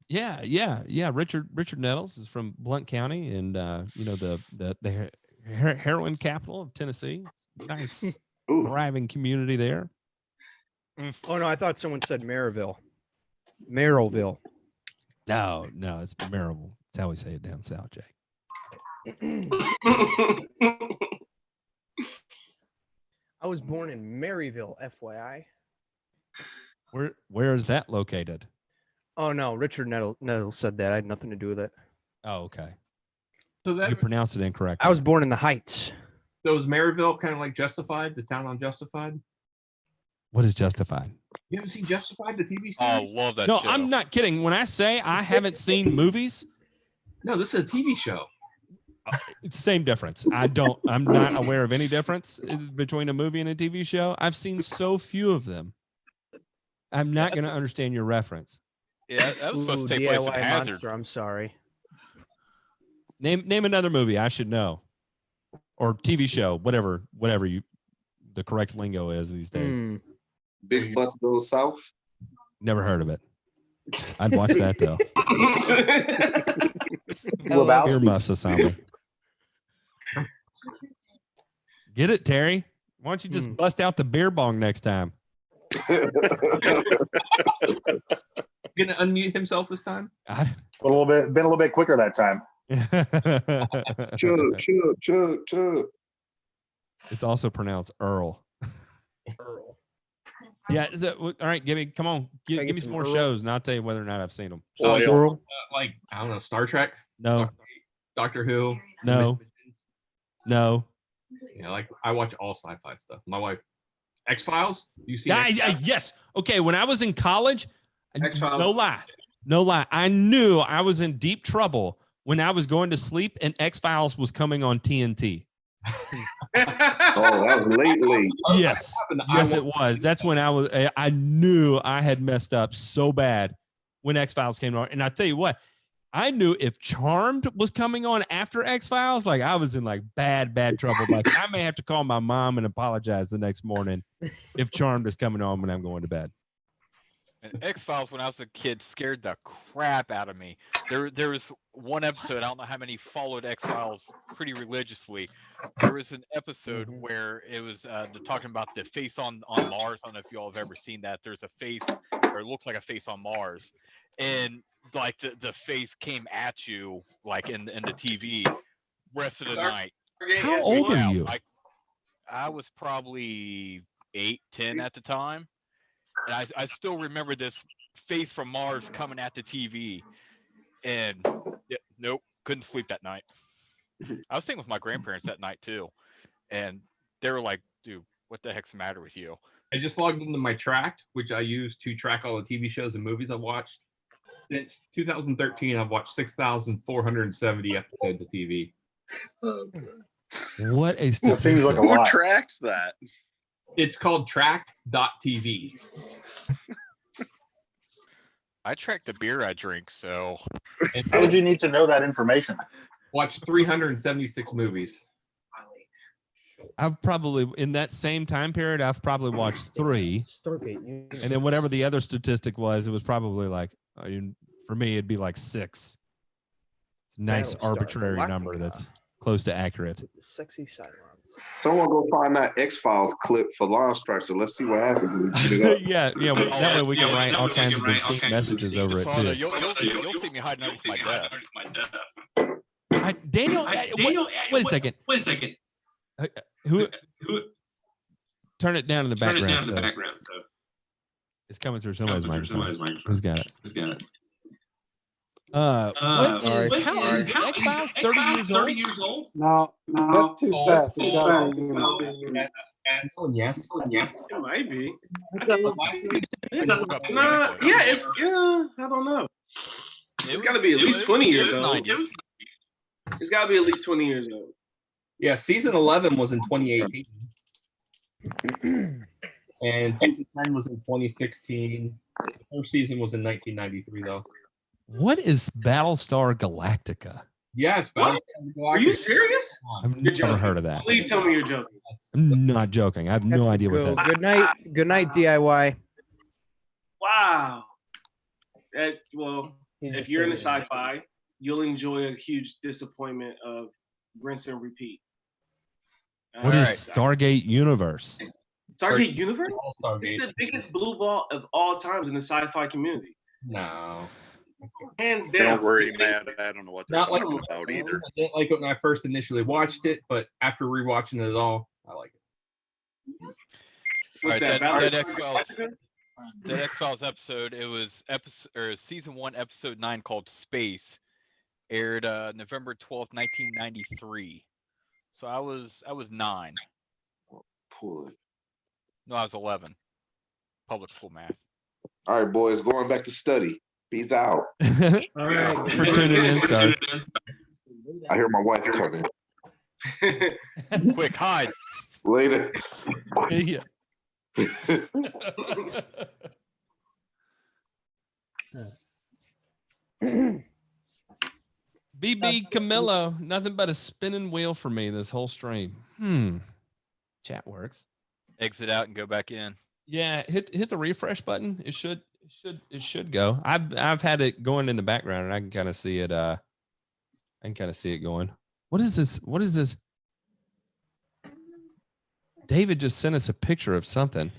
Yeah. Richard Nettles is from Blunt County, and the heroin capital of Tennessee. Nice, thriving community there. Oh no, I thought someone said Maryville. Merrillville. No, it's Maryville. That's how we say it down south, Jake. I was born in Maryville, FYI. Where is that located? Oh no, Richard Nettles said that. I had nothing to do with it. Oh, okay. So that You pronounced it incorrectly. I was born in the Heights. So is Maryville kind of like Justified, the town on Justified? What is Justified? You haven't seen Justified, the TV series? Oh, love that No, show. I'm not kidding. When I say I haven't seen movies, No, this is a TV show. it's the same difference. I'm not aware of any difference between a movie and a TV show. I've seen so few of them. I'm not going to understand your reference. Yeah, that was supposed to take place in DIY Hazard. Monster. I'm sorry. Name another movie I should know, or TV show, whatever the correct lingo is these days. Big Butts Go South. Never heard of it. I'd watch that though. Earmuffs, Asami. Get it, Terry? Why don't you just bust out the beer bong next time? Gonna unmute himself this time? Been a little bit quicker that time. Chug. It's also pronounced Earl. Earl. Yeah. All right, come on. Give me some more shows, and I'll tell you whether or not I've seen them. Like, I don't know, Star Trek? No. Doctor Who? No. Yeah, like I watch all sci-fi stuff. My wife. X-Files? You see? Yes. Okay. When I was in college, X-Files. No lie. I knew I was in deep trouble when I was going to sleep and X-Files was coming on TNT. Oh, that was late. Yes, it was. That's when I knew I had messed up so bad when X-Files came on. And I tell you what, I knew if Charmed was coming on after X-Files, like I was in like bad trouble. Like I may have to call my mom and apologize the next morning if Charmed is coming on when I'm going to bed. And X-Files, when I was a kid, scared the crap out of me. There was one episode, I don't know how many followed X-Files pretty religiously. There was an episode where it was talking about the face on Mars. I don't know if you all have ever seen that. There's a face, or it looked like a face on Mars. And like the face came at you, like in the TV, rest of the night. How old are you? I was probably 8, 10 at the time. And I still remember this face from Mars coming at the TV, and nope, couldn't sleep that night. I was staying with my grandparents that night too, and they were like, "Dude, What the heck's the matter with you? I just logged into my Tracked, which I use to track all the TV shows and movies I've watched. Since 2013, I've watched 6,470 episodes of TV. What a That statistic. seems like a Who lot. tracks that? It's called Tracked.tv. I track the beer I drink, so How would you need to know that information? Watch 376 movies. I've probably, in that same time period, I've probably watched 3. Stargate. And then whatever the other statistic was, it was probably like, for me, it'd be like 6. It's a nice Battlestar arbitrary number Galactica. that's close to accurate. The sexy silence. Someone go find that X-Files clip for Lawn Structure. Let's see what happens. When we get it up. yeah. That way we can write all kinds of obscene messages over it Father, too. you'll see me hiding underneath my desk. Daniel, wait a second. Who? Turn it down in the background. So it's coming through somebody's microphone. Who's got it? How is X-Files 30 years old? No, that's too fast. It's gotta be Yes. It might be. Nah, I don't know. It's got to be at least 20 years old. It's got to be at least 20 years old. Yeah, season 11 was in 2018. And season 10 was in 2016. The first season was in 1993, though. What is Battlestar Galactica? Yes, What? Are you serious? I've never heard of that. Please tell me you're joking. I'm not joking. I have no idea what that is. Good night. Good night, DIY. Wow. He's if just you're into saying sci-fi, you'll enjoy a huge disappointment of rinse and repeat. What is Stargate Universe? Stargate Universe? Stargate. It's the biggest blue ball of all times in the sci-fi community. No. Hands down. Don't worry, Matt. I don't know what they're Not like talking about either. I didn't like it when I first initially watched it, but after rewatching it all, I like it. What's All right, that? that X-Files episode, it was season 1, episode 9, called Space, aired November 12th, 1993. So I was 9. No, I was 11. Public school math. All right, boys, going back to study. Peace out. All right, for tuning in, sir. I hear my wife coming. Quick, hide. Later. Yeah. BB Camillo, nothing but a spinning wheel for me this whole stream. Chat works. Exit out and go back in. Yeah, hit the refresh button. It should go. I've had it going in the background and I can kind of see it. I can kind of see it going. What is this? What is this? David just sent us a picture of something.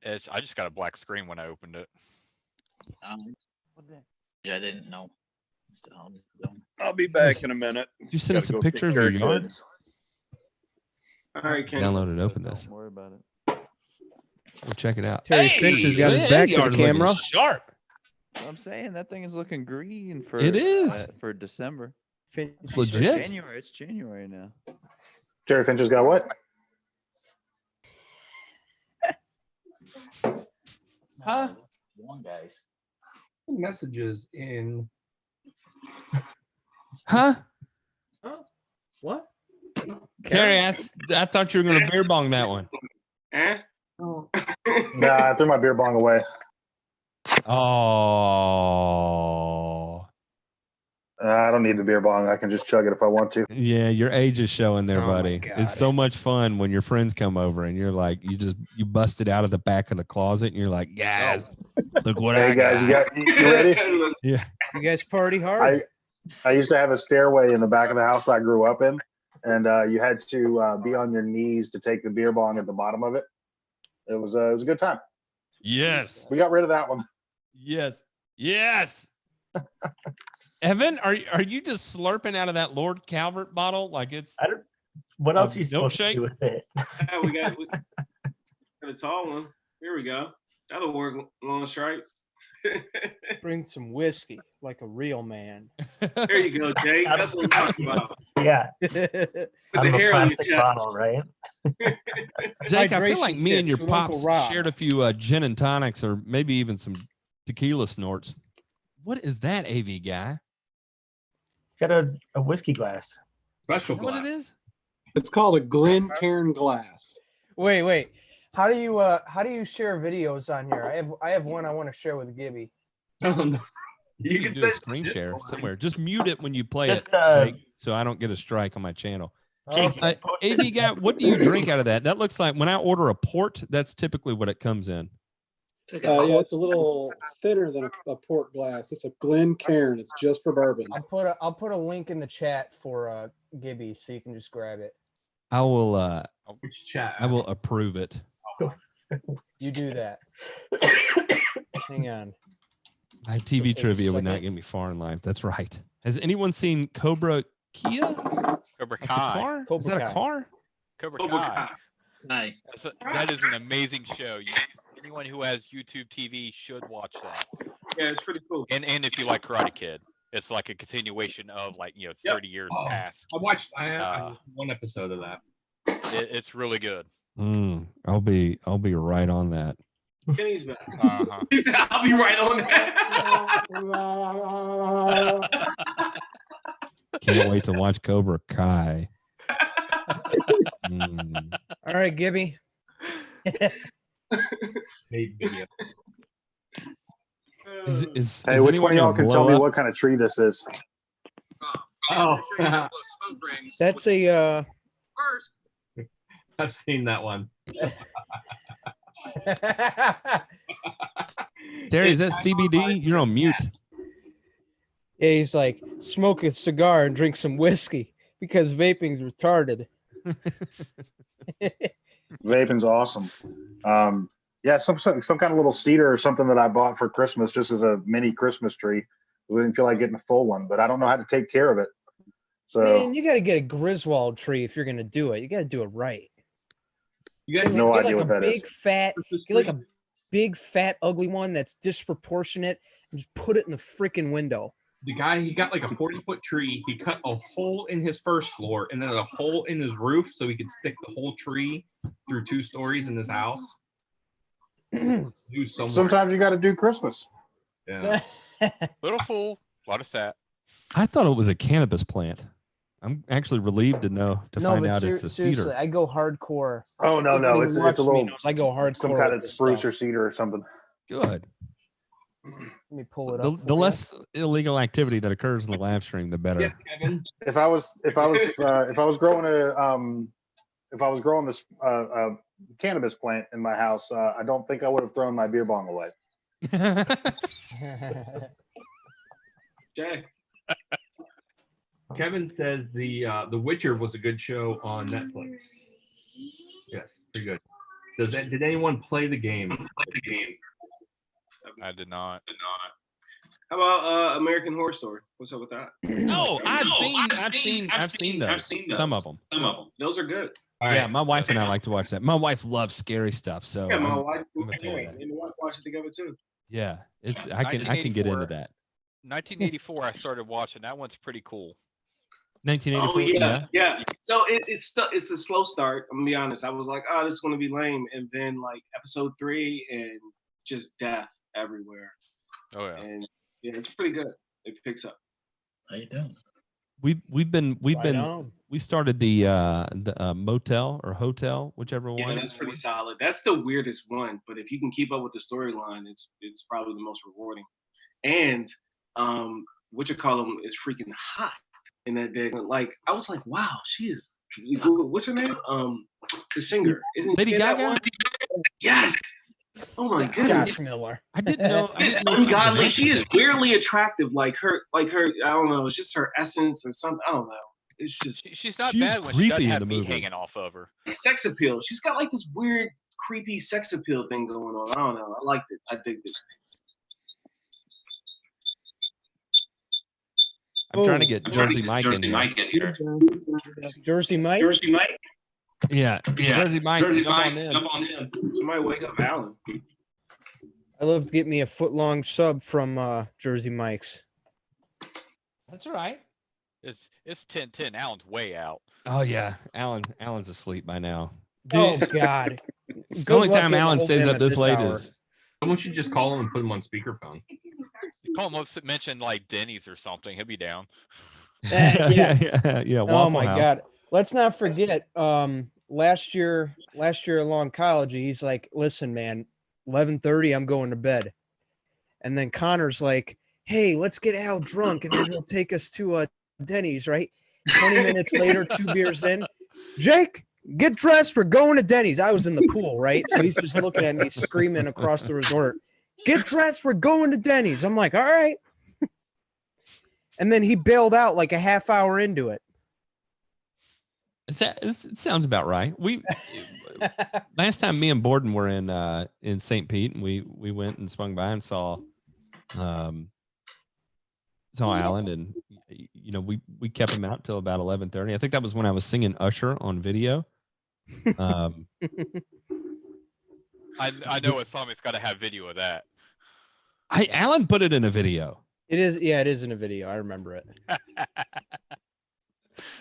I just got a black screen when I opened it. I didn't know. I'll be back in a minute. Did you send us a picture of your yard? All right, Ken. Download it, open this. Don't worry about it. We'll check it out. Terry Finch has got his back to the camera. Sharp. I'm saying that thing is looking green for It is. For December. It's legit. January. It's January now. Jerry Finch has got what? Huh? One guys. Messages in. Huh? What? Terry, I thought you were going to beer bong that one. Eh? Nah, I threw my beer bong away. Oh. I don't need the beer bong. I can just chug it if I want to. Yeah, your age is showing there, Oh my buddy. God. It's so much fun when your friends come over and you're like, you bust it out of the back of the closet and you're like, guys, look what I Hey guys, got. you ready? Yeah. You guys party hard? I used to have a stairway in the back of the house I grew up in, and you had to be on your knees to take the beer bong at the bottom of it. It was a good time. Yes. We got rid of that one. Yes. Yes. Evan, are you just slurping out of that Lord Calvert bottle like it's What else are you supposed to milkshake? do with it? Yeah, we got a tall one. Here we go. That'll work, long stripes. Bring some whiskey like a real man. There you go, Jake. That's what I'm talking about. Yeah. the Out of a hair on your plastic chest. bottle, right? Jake, I feel Hydration like me and your tips with Uncle pops Rob. shared a few gin and tonics, or maybe even some tequila snorts. What is that, AV guy? Got a whiskey glass. Special Is that what it is? It's called a Glencairn glass. Wait. How do you share videos on here? I have one I want to share with Gibby. You can do a screen share somewhere. Just mute it when you play Just, it, Jake, so I don't get a strike on my channel. Jake, AV guy, what do you drink out of that? That looks like when I order a port, that's typically what it comes in. Yeah, it's a little thinner than a port glass. It's a Glencairn. It's just for bourbon. I'll put a link in the chat for Gibby so you can just grab it. I will Which chat? I will approve it. You do that. Hang on. My TV trivia would not get me far in life. That's right. Has anyone seen Cobra Kia? Cobra Like a Kai. car? Cobra Is that Kai. a car? Cobra Kai. That is an amazing show. Anyone who has YouTube TV should watch that. Yeah, it's pretty cool. And if you like Karate Kid, it's like a continuation of 30 years past. I watched one episode of that. It's really good. I'll be right on that. Kenny's back. Uh-huh. He said, I'll be right on that. Can't wait to watch Cobra Kai. All right, Gibby. Hey, which one of y'all can tell me what kind of tree this is? Oh, That's a I've seen that one. Terry, is that CBD? You're on mute. Yeah, he's like, smoke a cigar and drink some whiskey because vaping's retarded. Vaping's awesome. Yeah, some kind of little cedar or something that I bought for Christmas just as a mini Christmas tree. We didn't feel like getting a full one, but I don't know how to take care of it. So Man, you got to get a Griswold tree if you're going to do it. You got to do it right. You guys have no get idea like what a that is. big fat, get like a big fat ugly one that's disproportionate and just put it in the freaking window. The guy, he got like a 40-foot tree. He cut a hole in his first floor and then a hole in his roof so he could stick the whole tree through 2 stories in his house. Sometimes you got to do Christmas. Yeah. Little fool, a lot of sat. I thought it was a cannabis plant. I'm actually relieved to find out it's a seriously, cedar. I go hardcore. Oh no, Anybody it's who a watches me little knows I go hardcore. some kind with of this spruce stuff. or cedar or something. Good. Let me pull it The, up. the less illegal activity that occurs in the live stream, the better. If I was growing this cannabis plant in my house, I don't think I would have thrown my beer bong away. Jay. Kevin says the Witcher was a good show on Netflix. Yes, pretty good. Did anyone play the game? I did not. How about American Horror Story? What's up with that? Oh, I've seen those. Some of them. Those are good. Yeah, my wife and I like to watch that. My wife loves scary stuff, so Yeah, my I'm wife a fan of that. and my wife watch it together too. Yeah, I can get into that. 1984, I started watching. That one's pretty cool. 1984. Yeah. So it's a slow start. I'm gonna be honest. I was like, oh, this is gonna be lame, and then like episode 3 and just death everywhere. Oh yeah. And yeah, it's pretty good. It picks up. How you doing? We started the motel or hotel, whichever one. Yeah, that's pretty solid. That's the weirdest one, but if you can keep up with the storyline, it's probably the most rewarding. And what you call them is freaking hot. And that they like, I was like, wow, she is. What's her name? The singer, isn't Lady she in that Gaga? one? Yes. Oh my goodness. Josh Miller. I didn't know. It's ungodly. She is weirdly attractive. Like her. I don't know. It's just her essence or something. I don't know. It's just. She's not bad when she doesn't have meat hanging off of her. Sex appeal. She's got like this weird, creepy sex appeal thing going on. I don't know. I liked it. I digged it. I'm trying to get Jersey Mike in here. Jersey Mike? Jersey Mike? Yeah. Jersey Mike, come on in. Somebody wake up Alan. I love to get me a foot-long sub from Jersey Mike's. That's all right. It's 10:10. Alan's way out. Oh yeah, Alan's asleep by now. Oh God. The only time Alan stays up this late hour. is Someone should just call him and put him on speakerphone. You call him up, mention like Denny's or something. He'll be down. Yeah. yeah. Oh Waffle my House. God. Let's not forget. Last year in oncology, he's like, "Listen, man, 11:30, I'm going to bed." And then Connor's like, "Hey, let's get Al drunk, and then he'll take us to Denny's." Right? 20 minutes later, 2 beers in, Jake, get dressed. We're going to Denny's. I was in the pool, right? So he's just looking at me, screaming across the resort, "Get dressed. We're going to Denny's." I'm like, "All right." And then he bailed out like a half hour into it. It sounds about right. We last time me and Borden were in St. Pete, and we went and swung by and saw Alan, and we kept him out till about 11:30. I think that was when I was singing Usher on video. I know Asami's got to have video of that. Alan put it in a video. It is, yeah, it is in a video. I remember it.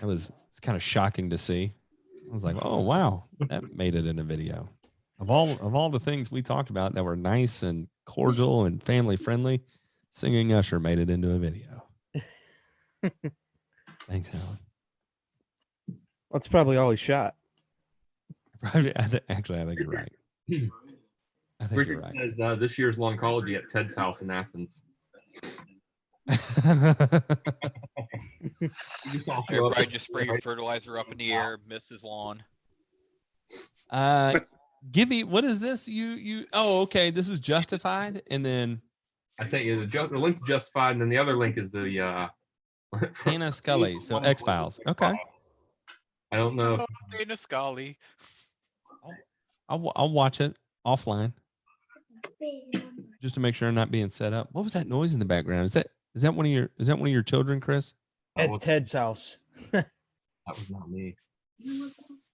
It's kind of shocking to see. I was like, oh wow, that made it in a video. Of all the things we talked about that were nice and cordial and family friendly, singing Usher made it into a video. Thanks, Alan. That's probably all he shot. Probably, actually, I think you're right. I think you're Richard right. says this year's Longology at Ted's house in Athens. Everybody just spray your fertilizer up in the air, miss his lawn. Gibby, what is this? Oh, okay. This is Justified, and then I sent you the link to Justified, and then the other link is the Hannah Scully. So X-Files. Okay. I don't know. Hannah Scully. I'll watch it offline just to make sure I'm not being set up. What was that noise in the background? Is that one of your children, Chris? At Ted's house. That was not me.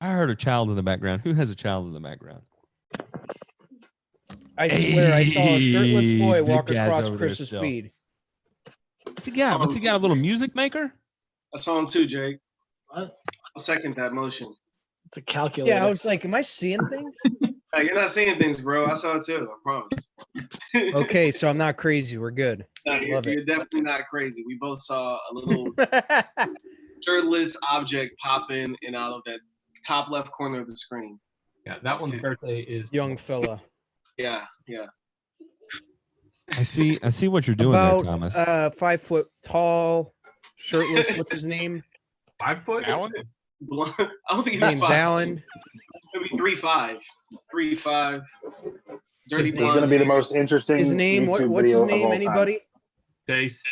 I heard a child in the background. Who has a child in the background? I swear I saw a shirtless boy big walk guy's across over there Chris's still. feed. What's he got? What's he got? A little music maker? I saw him too, Jake. What? I'll second that motion. It's a calculator. Yeah, I was like, am I seeing things? Hey, you're not seeing things, bro. I saw it too. I promise. Okay, so I'm not crazy. We're good. No, you're definitely not crazy. We both saw a little shirtless object pop in and out of that top left corner of the screen. Yeah, that one's birthday is young fella. Yeah, yeah. I see what you're doing there, Thomas. 5 foot tall, shirtless. What's his name? 5 foot? Alan? I don't think His name 5. Balin. Maybe 3'5". 3'5". Dirty This is going to be the most interesting. His name? YouTube What's his video of name? all time. Anybody? Base.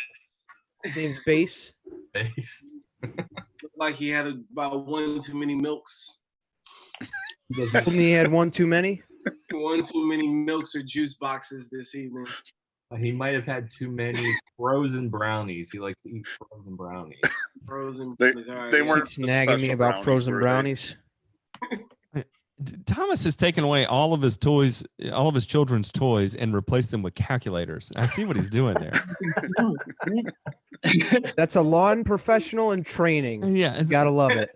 His name's Base. Base. Looked like he had about one too many milks. Told me he had one too many. One too many milks or juice boxes this evening. He might have had too many frozen brownies. He likes to eat frozen brownies. Frozen. They weren't Keeps nagging me about frozen brownies. Thomas has taken away all of his toys, all of his children's toys, and replaced them with calculators. I see what he's doing there. That's a lawn professional in training. Yeah, gotta love it.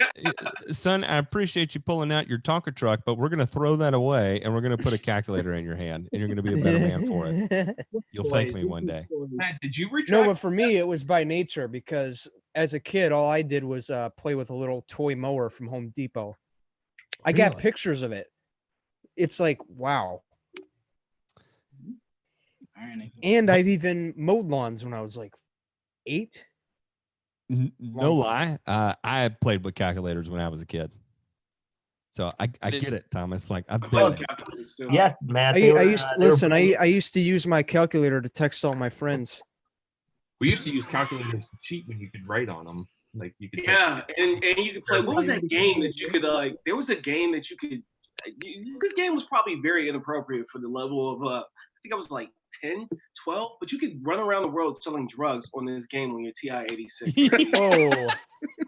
Son, I appreciate you pulling out your Tonka truck, but we're gonna throw that away and we're gonna put a calculator in your hand, and you're gonna be a better man for it. You'll thank me one day. Matt, did you retract? No, but for me, it was by nature because as a kid, all I did was play with a little toy mower from Home Depot. I got Really? pictures of it. It's like, wow. And I've even mowed lawns when I was like 8. No lie, I played with calculators when I was a kid, so I get it, Thomas. Like I've been there. Yeah, Matt. I used to use my calculator to text all my friends. We used to use calculators to cheat when you could write on them. Like you could. Yeah, and you could play. What was that game that you could like? There was a game that you could. This game was probably very inappropriate for the level of. I think I was like 10, 12, but you could run around the world selling drugs on this game on your TI-86.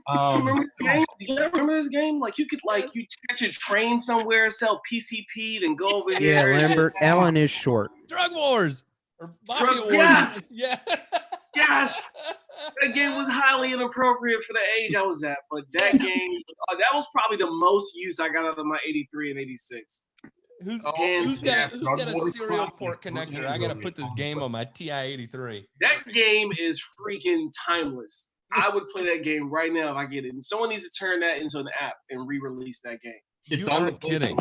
Oh. Remember this game? Do you remember this game? Like you could you catch a train somewhere, sell PCP, then go over Yeah, here. Lambert. Allen is short. Drug wars or mafia wars. Yes. Yeah. Yes, that game was highly inappropriate for the age I was at, but that game, that was probably the most use I got out of my 83 and 86. Who's Hands got down. a serial port connector? I gotta put this game on my TI-83. That game is freaking timeless. I would play that game right now if I get it. And someone needs to turn that into an app and re-release that game. It's You on the aren't kidding.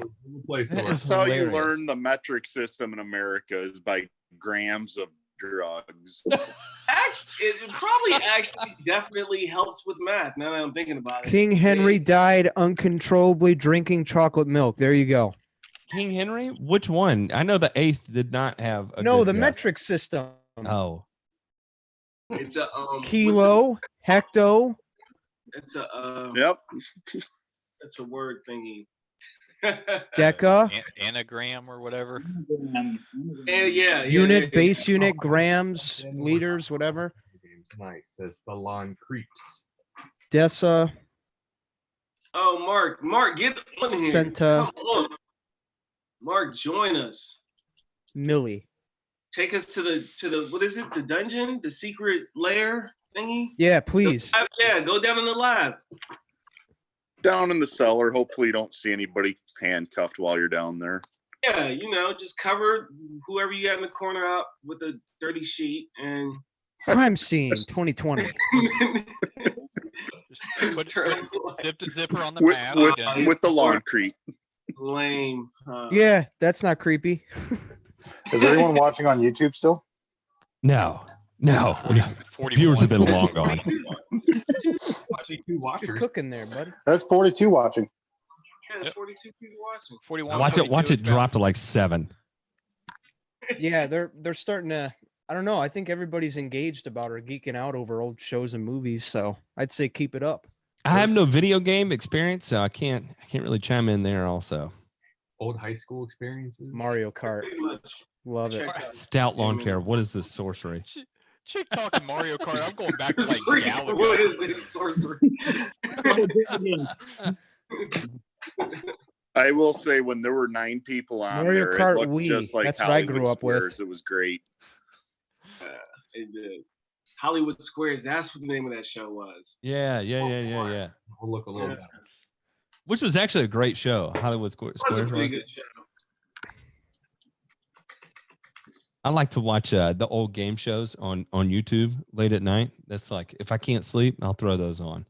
Play Store. That is That's how you hilarious. learn the metric system in America is by grams of drugs. Actually, it probably actually definitely helps with math. Now that I'm thinking about it. King Henry died uncontrollably drinking chocolate milk. There you go. King Henry? Which one? I know the 8th did not have a No, good the guess. metric system. Oh. It's a Kilo, hecto. It's a Yep. It's a word thingy. Deca, Anagram or whatever. Yeah, unit, base unit, grams, liters, whatever. Nice. Says the lawn creeps. Dessa, Oh, Mark, get on here. Centa, Come on. Mark, join us. milli. Take us to the what is it? The dungeon, the secret lair thingy. Yeah, please. Yeah, go down in the lab. Down in the cellar. Hopefully you don't see anybody handcuffed while you're down there. Yeah, just cover whoever you got in the corner up with a dirty sheet and Crime scene 2020. Put the zipper on the With, mask. with, and- with the laundry. Lame. Yeah, that's not creepy. Is everyone watching on YouTube still? No. Viewers have been long gone. You're cooking there, buddy. That's 42 watching. Yeah, there's 42 people watching. 41. Watch it drop to like 7. Yeah, they're starting to. I don't know. I think everybody's engaged about or geeking out over old shows and movies. So I'd say keep it up. I have no video game experience, so I can't really chime in there also. Old high school experiences. Mario Kart. Pretty much. Love it. Stout lawn care. What is this sorcery? Chick talking Mario Kart. I'm going back to like Galaga. What is this sorcery? I will say when there were 9 people on Mario there, Kart it looked Wii. just like That's what I grew Hollywood up with. Squares. It was great. It did. Hollywood Squares. That's what the name of that show was. Yeah. We'll look a little bit. Which was actually a great show. Hollywood It was a Squares. pretty good show. I like to watch the old game shows on YouTube late at night. That's like if I can't sleep, I'll throw those on.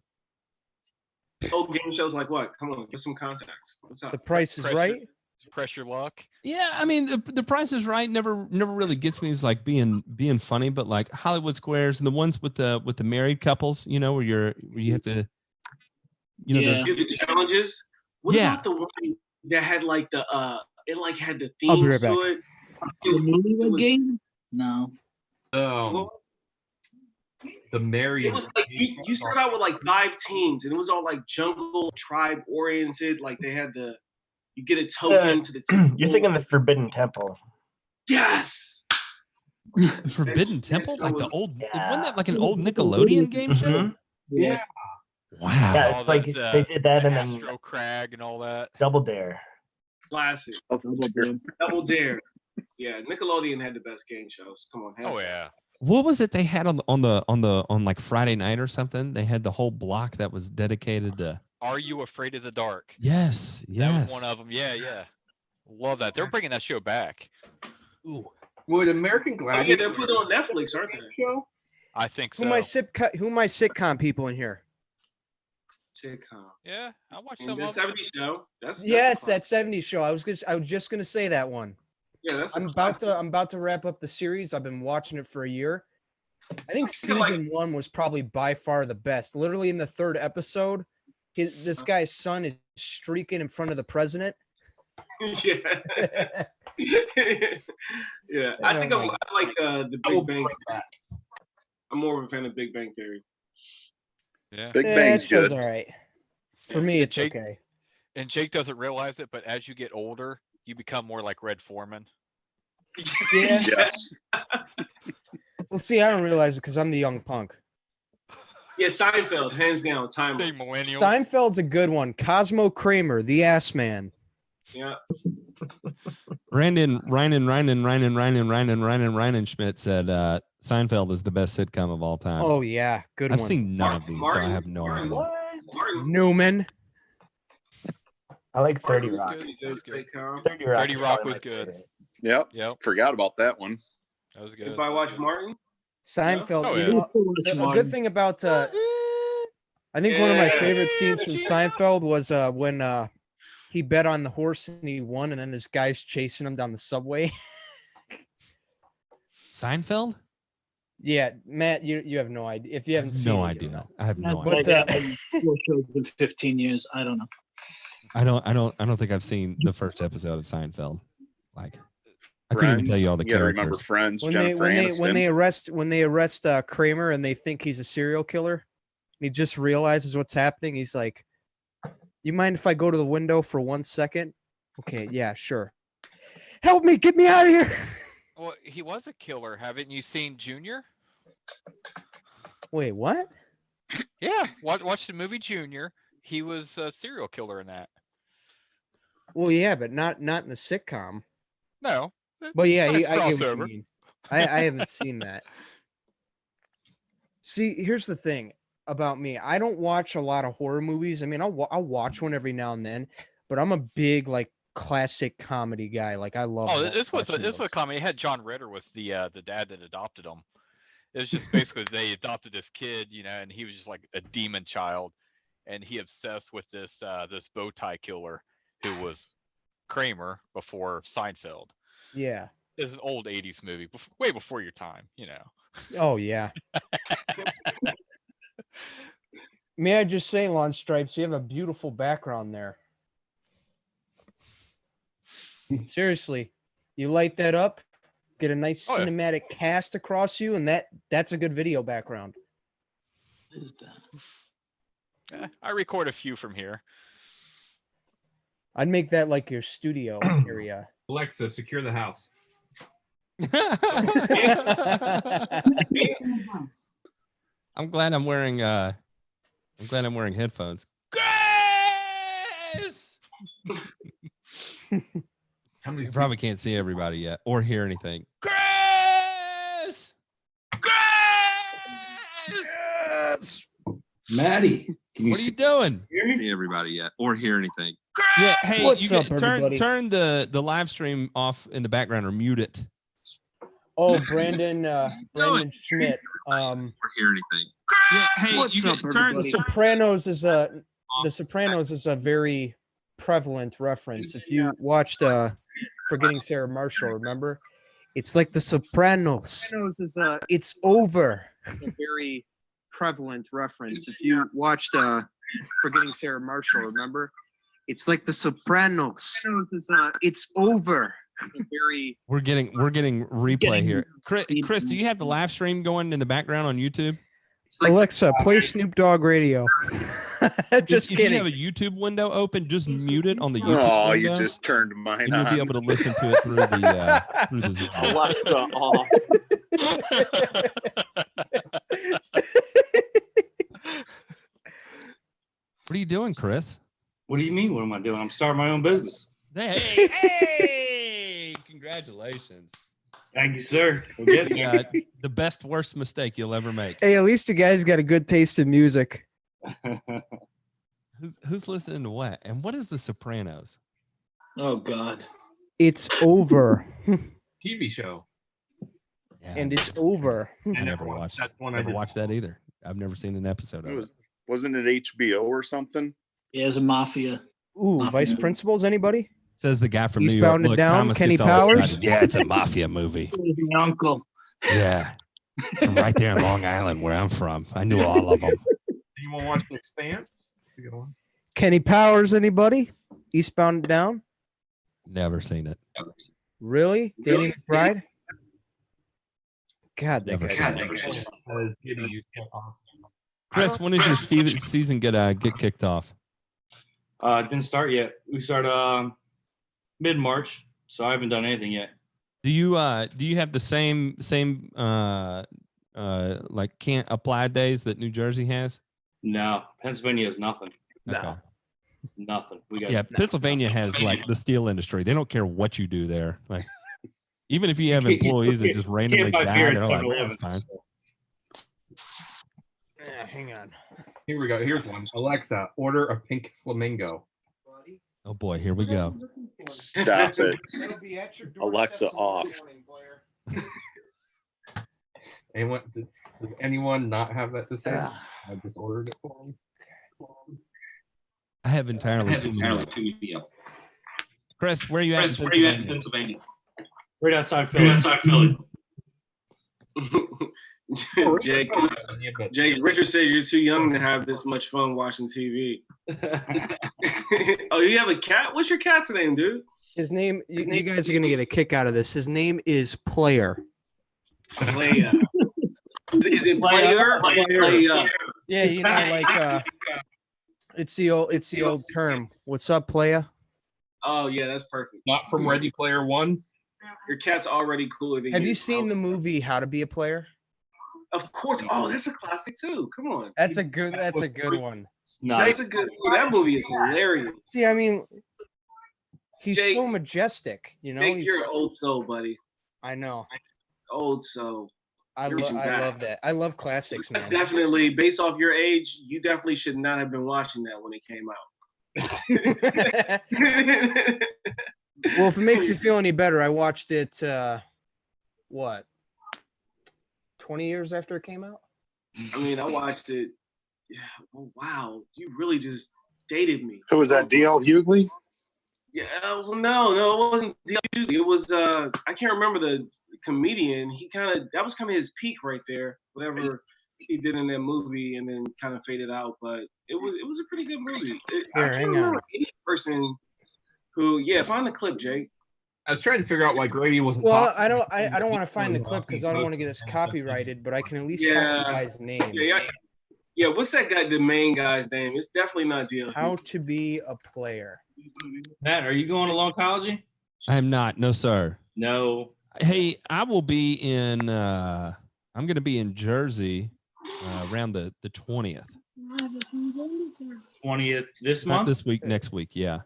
Old game shows like what? Come on, get some context. What's up? The Price is Right. Press your luck. Yeah, I mean the Price is Right never really gets me as like being funny, but like Hollywood Squares and the ones with the married couples, where you have to, Yeah. Do the challenges. What Yeah. about the one that had like the it like had the I'll be themes right to back. it? The newlywed game? No. The married. It was like you start out with like 5 teams, and it was all like jungle tribe oriented. Like they had you get a token to the team. You're thinking the Forbidden Temple. Yes. Forbidden Temple, like the was- old wasn't that like an old Nickelodeon game show? Mhm. Yeah. Wow. Yeah, All it's like that, they did that and then Astro Crag and all that. Double Dare. Classic. Double Dare. Yeah, Nickelodeon had the best game shows. Come on. hands Oh down. yeah. What was it they had on like Friday night or something? They had the whole block that was dedicated to. Are You Afraid of the Dark? Yes. That was one of them. Yeah. Love that. They're bringing that show back. Ooh. Would American Oh, yeah, Gladiator they're putting it on Netflix, aren't they? show? I think so. Who my sitcom people in here? Sitcom. Yeah, I watched And some the of them. 70s show. That's Yes, fun. that 70s show. I was just gonna say that one. Yeah, that's. I'm about to wrap up the series. I've been watching it for a year. I think feel like- season 1 was probably by far the best. Literally in the 3rd episode, this guy's son is streaking in front of the president. Yeah. Yeah, I think I like the Big Bang. I'm more of a fan of Big Bang Theory. Yeah. Big Yeah, Bang's that show's good. all right. For me, it's Jake- okay. And Jake doesn't realize it, but as you get older, you become more like Red Foreman. Yeah. Yes. Well, see, I don't realize it because I'm the young punk. Yeah, Seinfeld, hands down, timeless. Big millennial. Seinfeld's a good one. Cosmo Kramer, the ass man. Yeah. Ryan Schmidt said Seinfeld is the best sitcom of all time. Oh yeah, good I've one. seen none of these, so I have no idea. Newman. I like 30 was Rock. good. That was good. 30 Rock, 30 is Rock probably was my good. favorite. Yep. Yep. Forgot about that one. That was good. Anybody watch Martin? Seinfeld. Oh, You yeah. know, a good thing about I think one of my favorite scenes from Seinfeld was when he bet on the horse and he won, and then this guy's chasing him down the subway. Seinfeld? Yeah, Matt, you have no idea. If you haven't seen No it, idea. I have no But idea. 4 shows in 15 years. I don't know. I don't think I've seen the first episode of Seinfeld. Like, I couldn't even tell you all the You gotta characters. remember Friends. when Jennifer when they arrest Kramer and they think he's a serial killer, and he just realizes what's happening. He's like, "You mind if I go to the window for 1 second?" Okay, yeah, sure. Help me, get me out of here. Well, he was a killer. Haven't you seen Junior? Wait, what? Yeah, watch the movie Junior. He was a serial killer in that. Well, yeah, but not in the sitcom. No. But yeah, Nice I get what you crossover. mean. I haven't seen that. See, here's the thing about me. I don't watch a lot of horror movies. I mean, I'll watch one every now and then, but I'm a big like classic comedy guy. Like I love. Oh, this was watching a those. comedy. It had John Ritter was the dad that adopted him. It was just basically they adopted this kid, and he was just like a demon child, and he obsessed with this bow tie killer who was Kramer before Seinfeld. Yeah. It's an old '80s movie, way before your time, Oh yeah. May I just say, Lon Stripes, you have a beautiful background there. Seriously, you light that up, get a nice Oh, yeah. cinematic cast across you, and that's a good video background. I record a few from here. I'd make that like your studio area. Alexa, secure the house. I'm glad I'm wearing headphones. Grace! You probably can't see everybody yet or hear anything. Grace! Grace! Maddie, can you What are you doing? See everybody yet or hear anything? Yeah, hey, What's up, turn everybody? the live stream off in the background or mute it. Oh, Brandon Schmidt. Or hear anything? Yeah, hey, What's up, everybody? The Sopranos is a very prevalent reference. If you watched Forgetting Sarah Marshall, remember? It's like The Sopranos. It's over. A very prevalent reference. If you watched Forgetting Sarah Marshall, remember? It's like The Sopranos. It's over. We're getting replay here. Chris, do you have the live stream going in the background on YouTube? Alexa, play Snoop Dogg Radio. Just if kidding. you have a YouTube window open, just mute it on the YouTube Oh, window. you just turned mine and you'll on. be able to listen to it through the Zoom. Alexa off. What are you doing, Chris? What do you mean? What am I doing? I'm starting my own business. Hey, congratulations. Thank you, sir. We're getting there. The best worst mistake you'll ever make. Hey, at least the guy's got a good taste in music. Who's listening to what? And what is The Sopranos? Oh God. It's over. TV show. And it's over. I never watched that one. Never watched that either. I've never seen an episode of it. Wasn't it HBO or something? Yeah, it's a mafia. Ooh, vice principals, anybody? Says the guy from New York. Eastbound and Look, Down, Thomas Kenny gets all Powers? excited. Yeah, it's a mafia movie. My uncle. Yeah. It's from right there in Long Island, where I'm from. I knew all of them. You want to watch The Expanse? That's a good one. Kenny Powers, anybody? Eastbound and Down? Never seen it. Really? Danny McBride? God, that Never guy. seen it. Chris, when is your season get kicked off? Didn't start yet. We start mid-March, so I haven't done anything yet. Do you have the same like can't apply days that New Jersey has? No, Pennsylvania has nothing. Okay. Nothing. We got Yeah, Pennsylvania has like the steel industry. They don't care what you do there. Like Even if you have employees that just randomly buy beer die, at they're like, 7-Eleven, it's fine. Yeah, hang on. Here we go. Here's one. Alexa, order a pink flamingo. Oh boy, here we go. Stop it. Alexa off. Does anyone not have that to say? I just ordered it for them. I have entirely too many. Chris, where are you at in Pennsylvania? Right outside Philly. Jake, Richard says you're too young to have this much fun watching TV. Oh, you have a cat? What's your cat's name, dude? His name, you guys are going to get a kick out of this. His name is Player. Player. Is it player? Player. Yeah, you know, like it's the old term. What's up, Player? Oh yeah, that's perfect. Not from Ready Player One. Your cat's already cooler than you. Have you seen the movie How to Be a Player? Of course. Oh, that's a classic too. Come on. That's a good one. Nice. That's a good. That movie is hilarious. See, I mean, he's Jake, so majestic. You know, Jake, you're an old soul, buddy. I know. Old soul. I love that. I love classics, man. That's definitely based off your age. You definitely should not have been watching that when it came out. Well, if it makes you feel any better, I watched it. 20 years after it came out. I mean, I watched it. Yeah. Oh, wow, you really just dated me. Who was that? D.L. Hughley? Yeah. Well, no, it wasn't D.L. Hughley. It was I can't remember the comedian. That was kind of his peak right there. Whatever he did in that movie, and then kind of faded out. But it was a pretty good movie. I can't remember any person who. Yeah, find the clip, Jake. I was trying to figure out why Grady wasn't. Well, I don't want to find the clip because I don't want to get us copyrighted, but I can at least find the guy's name. Yeah. What's that guy? The main guy's name? It's definitely not DL. How to Be a Player. Matt, are you going to Long College? I am not. No, sir. No. Hey, I will be in. I'm going to be in Jersey around the 20th. 20th this Not month? this week. Next week. Yeah.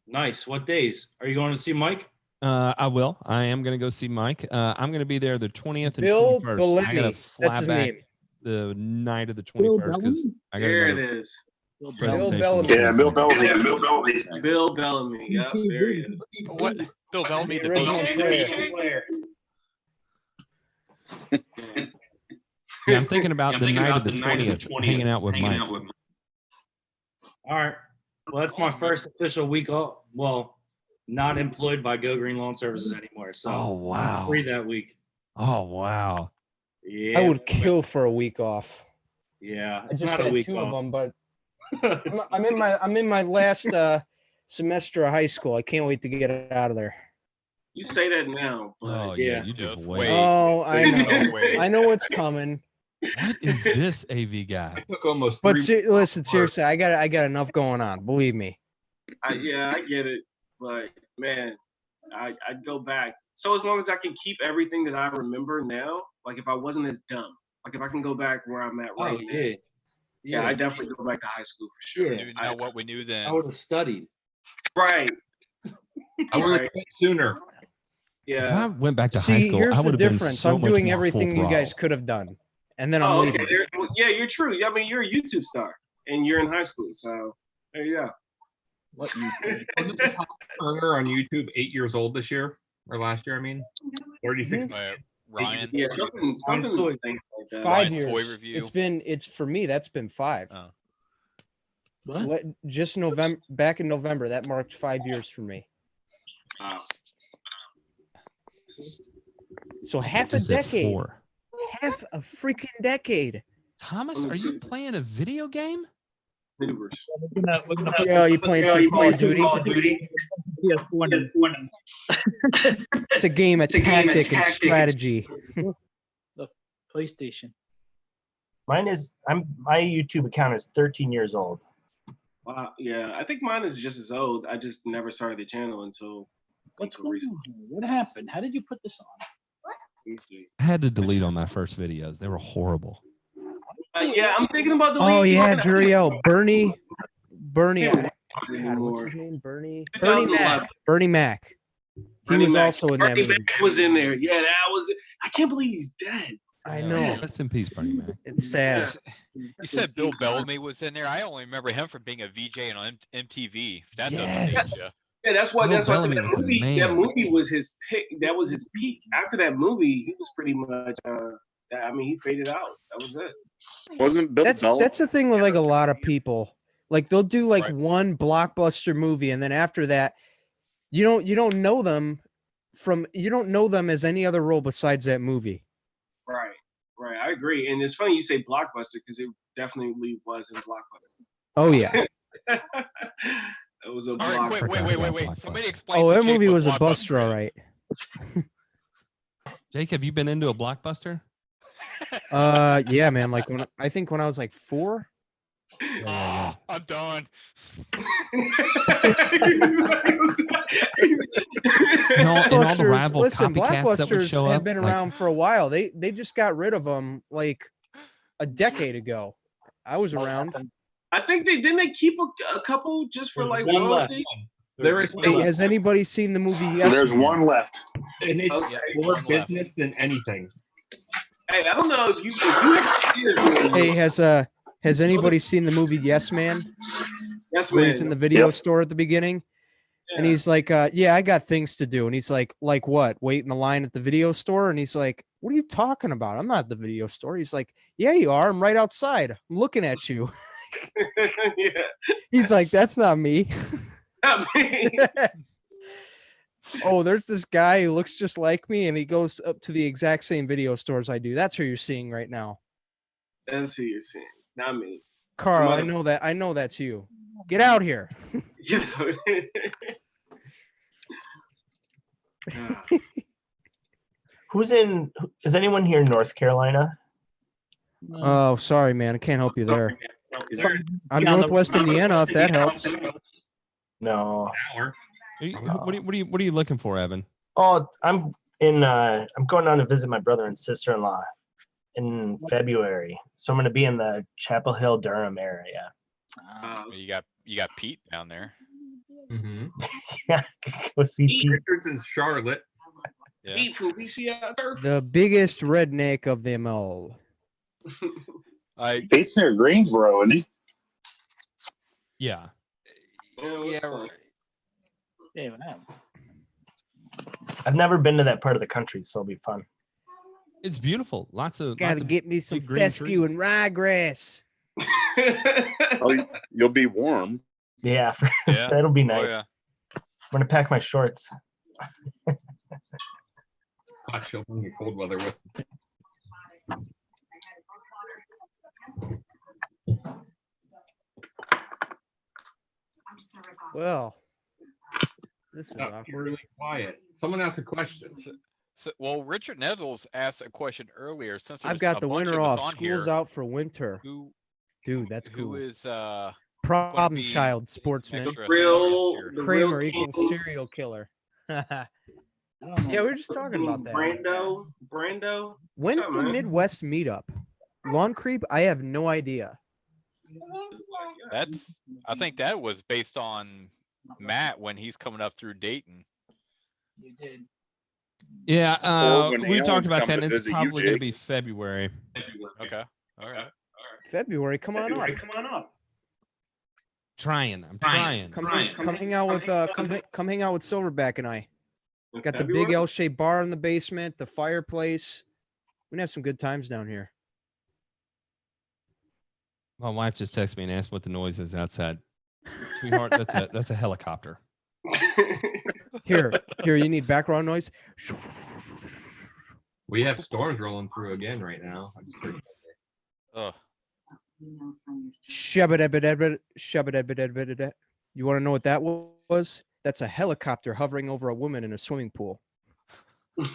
Nice. What days? Are you going to see Mike? I will. I am going to go see Mike. I'm going to be there the 20th and Bill 21st. Bellamy. I got to fly That's his back name. the night of the 21st because I got to There go it to is. Bill Bellamy. Yeah, Bill Bellamy. Yeah, Bill Bellamy. Bill Bellamy. Yep, there he is. What? Bill Bellamy, the original player. Yeah, I'm thinking about the night of the 20th, hanging out with Mike. All right. Well, that's my first official week off. Well, not employed by Go Green Lawn Services anymore. So Oh, wow. I'm free that week. Oh, wow. Yeah. I would kill for a week off. Yeah. I It's just not a had week 2 of off. them, but I'm in my last semester of high school. I can't wait to get out of there. You say that now, but Oh, yeah. You just wait. Oh, I know. Wait. I know what's coming. What is this AV guy? Took almost. But listen, seriously, I got enough going on. Believe me. I get it. But man, I'd go back. So as long as I can keep everything that I remember now, like if I wasn't as dumb, like if I can go back where I'm at right now. Yeah, I definitely go back to high school for sure. We didn't know what we knew then. I would have studied. Right. I would have quit sooner. If I Yeah. went back to high See, school, here's I the would have been difference. so I'm much doing more everything full you guys throttle. could have done, and then I'm Oh, leaving. okay. Yeah, you're true. I mean, you're a YouTube star, and you're in high school, so there you go. What you Wasn't Tom Turner on YouTube 8 years old this year or last year? I mean, 36. Ryan. Yeah, something like that. 5 Ryan's toy years. review. It's for me. That's been 5. Oh. What? Just November. Back in November, that marked 5 years for me. Wow. So half a Is it decade. 4? Half a freaking decade. Thomas, are you playing a video game? Videos. We're gonna Yeah, you playing some Call of Duty? Yes, one. It's a game of tactic and strategy. The PlayStation. My YouTube account is 13 years old. Wow. Yeah, I think mine is just as old. I just never started the channel until What's going on here? What happened? How did you put this on? I had to delete all my first videos. They were horrible. Yeah, I'm thinking about deleting. Oh yeah, mine. Juriel, Bernie. God, what's Anymore. his name? Bernie 2011. Mac. Bernie Mac. He was also in that Bernie movie. Mac was in there. Yeah, that was. I can't believe he's dead. I know. Rest in peace, Bernie Mac. It's sad. You said Bill Bellamy was in there. I only remember him from being a VJ on MTV. That doesn't date you. Yeah, that's why. Bill That's why I said Bellamy that was the movie. man. That movie was his pick. That was his peak. After that movie, he was pretty much. I mean, he faded out. That was it. Wasn't Bill Bellamy? That's the thing with like a lot of people. Like they'll do like one blockbuster movie, and then after that, you don't know them as any other role besides that movie. Right. I agree, and it's funny you say blockbuster because it definitely was in blockbuster. Oh yeah. It was a All right, blockbuster. wait. Somebody explain. Oh, to that Jake movie what was a Blockbuster buster, all is. right. Jake, have you been into a blockbuster? Yeah, man. Like when I was like 4. I'm done. And all the rival Listen, copycats that would blockbusters show have up, been like- around for a while. They just got rid of them like a decade ago. I was around. I think they keep a couple just for like one left. royalty. There is Hey, has anybody seen the movie Yes There's Man? one left. and it's Okay. more business than anything. Hey, I don't know if you have seen this movie. Hey, has anybody seen the movie Yes Man? Yes, Where man. he's in the video Yep. store at the beginning, and he's like, "Yeah, I got things to do." And he's like what? Wait in the line at the video store? And he's like, "What are you talking about? I'm not at the video store." He's like, "Yeah, you are. I'm right outside. I'm looking at you." Yeah. He's like, "That's not me." Not me. Oh, there's this guy who looks just like me, and he goes up to the exact same video stores I do. That's who you're seeing right now. That's who you're seeing, not me. Carl, Some I know that. I know that's you. Get out here. Is anyone here in North Carolina? Oh, sorry, man. I can't help you there. I'm Yeah, Northwest Indiana, if that helps. No. What are you looking for, Evan? Oh, I'm going down to visit my brother and sister-in-law in February. So I'm going to be in the Chapel Hill, Durham area. You got Pete down there. Mm-hmm. Yeah, go see Pete. Richards in Charlotte. Yeah. Pete from VCR. The biggest redneck of them all. Pete's near Greensboro, isn't he? Yeah. I've never been to that part of the country, so it'll be fun. It's beautiful. Lots of Gotta get me some fescue and ryegrass. Oh, you'll be warm. Yeah, Yeah. that'll be Oh, nice. yeah. I'm gonna pack my shorts. Hot show in the cold weather with. Well, this is Got awkward. really quiet. Someone asked a question. So, well, Richard Nettles asked a question earlier. Since I've there's got a the bunch winter of us off. on School's here, out for winter. Who, Dude, that's who cool. is Problem be child, sportsman. extra Kramer king. equals serial killer. Yeah, we were just talking about that. Brando. When's What's up, the man? Midwest meetup? Lawn Creep? I have no idea. I think that was based on Matt when he's coming up through Dayton. You did. Yeah, Or when we talked Alan's about coming that. to And it's visit you, probably going to Jake. be February. Okay. All right. February, come on up. up. I'm trying. Come hang out with come hang out with Silverback and I. Got the big L-shaped bar in the basement, the fireplace. We're gonna have some good times down here. My wife just texted me and asked what the noise is outside. Sweetheart, that's a helicopter. Here, you need background noise. We have storms rolling through again right now. I just heard. Ugh. Shabba-dabba-dabba-dabba-dabba-dabba. You want to know what that was? That's a helicopter hovering over a woman in a swimming pool. I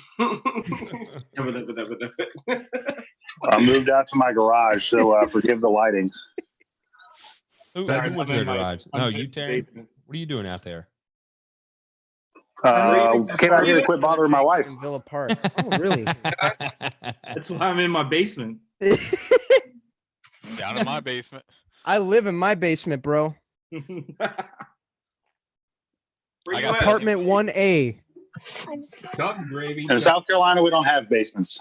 moved out to my garage, so forgive the lighting. Who Sorry, was I'm your in my garage? No, you, unfinished Terry. basement. What are you doing out there? Came out here to quit bothering my wife. Villa Park. Oh, really? That's why I'm in my basement. Down in my basement. I live in my basement, bro. I got Apartment 1A. Duck gravy. In South Carolina, we don't have basements.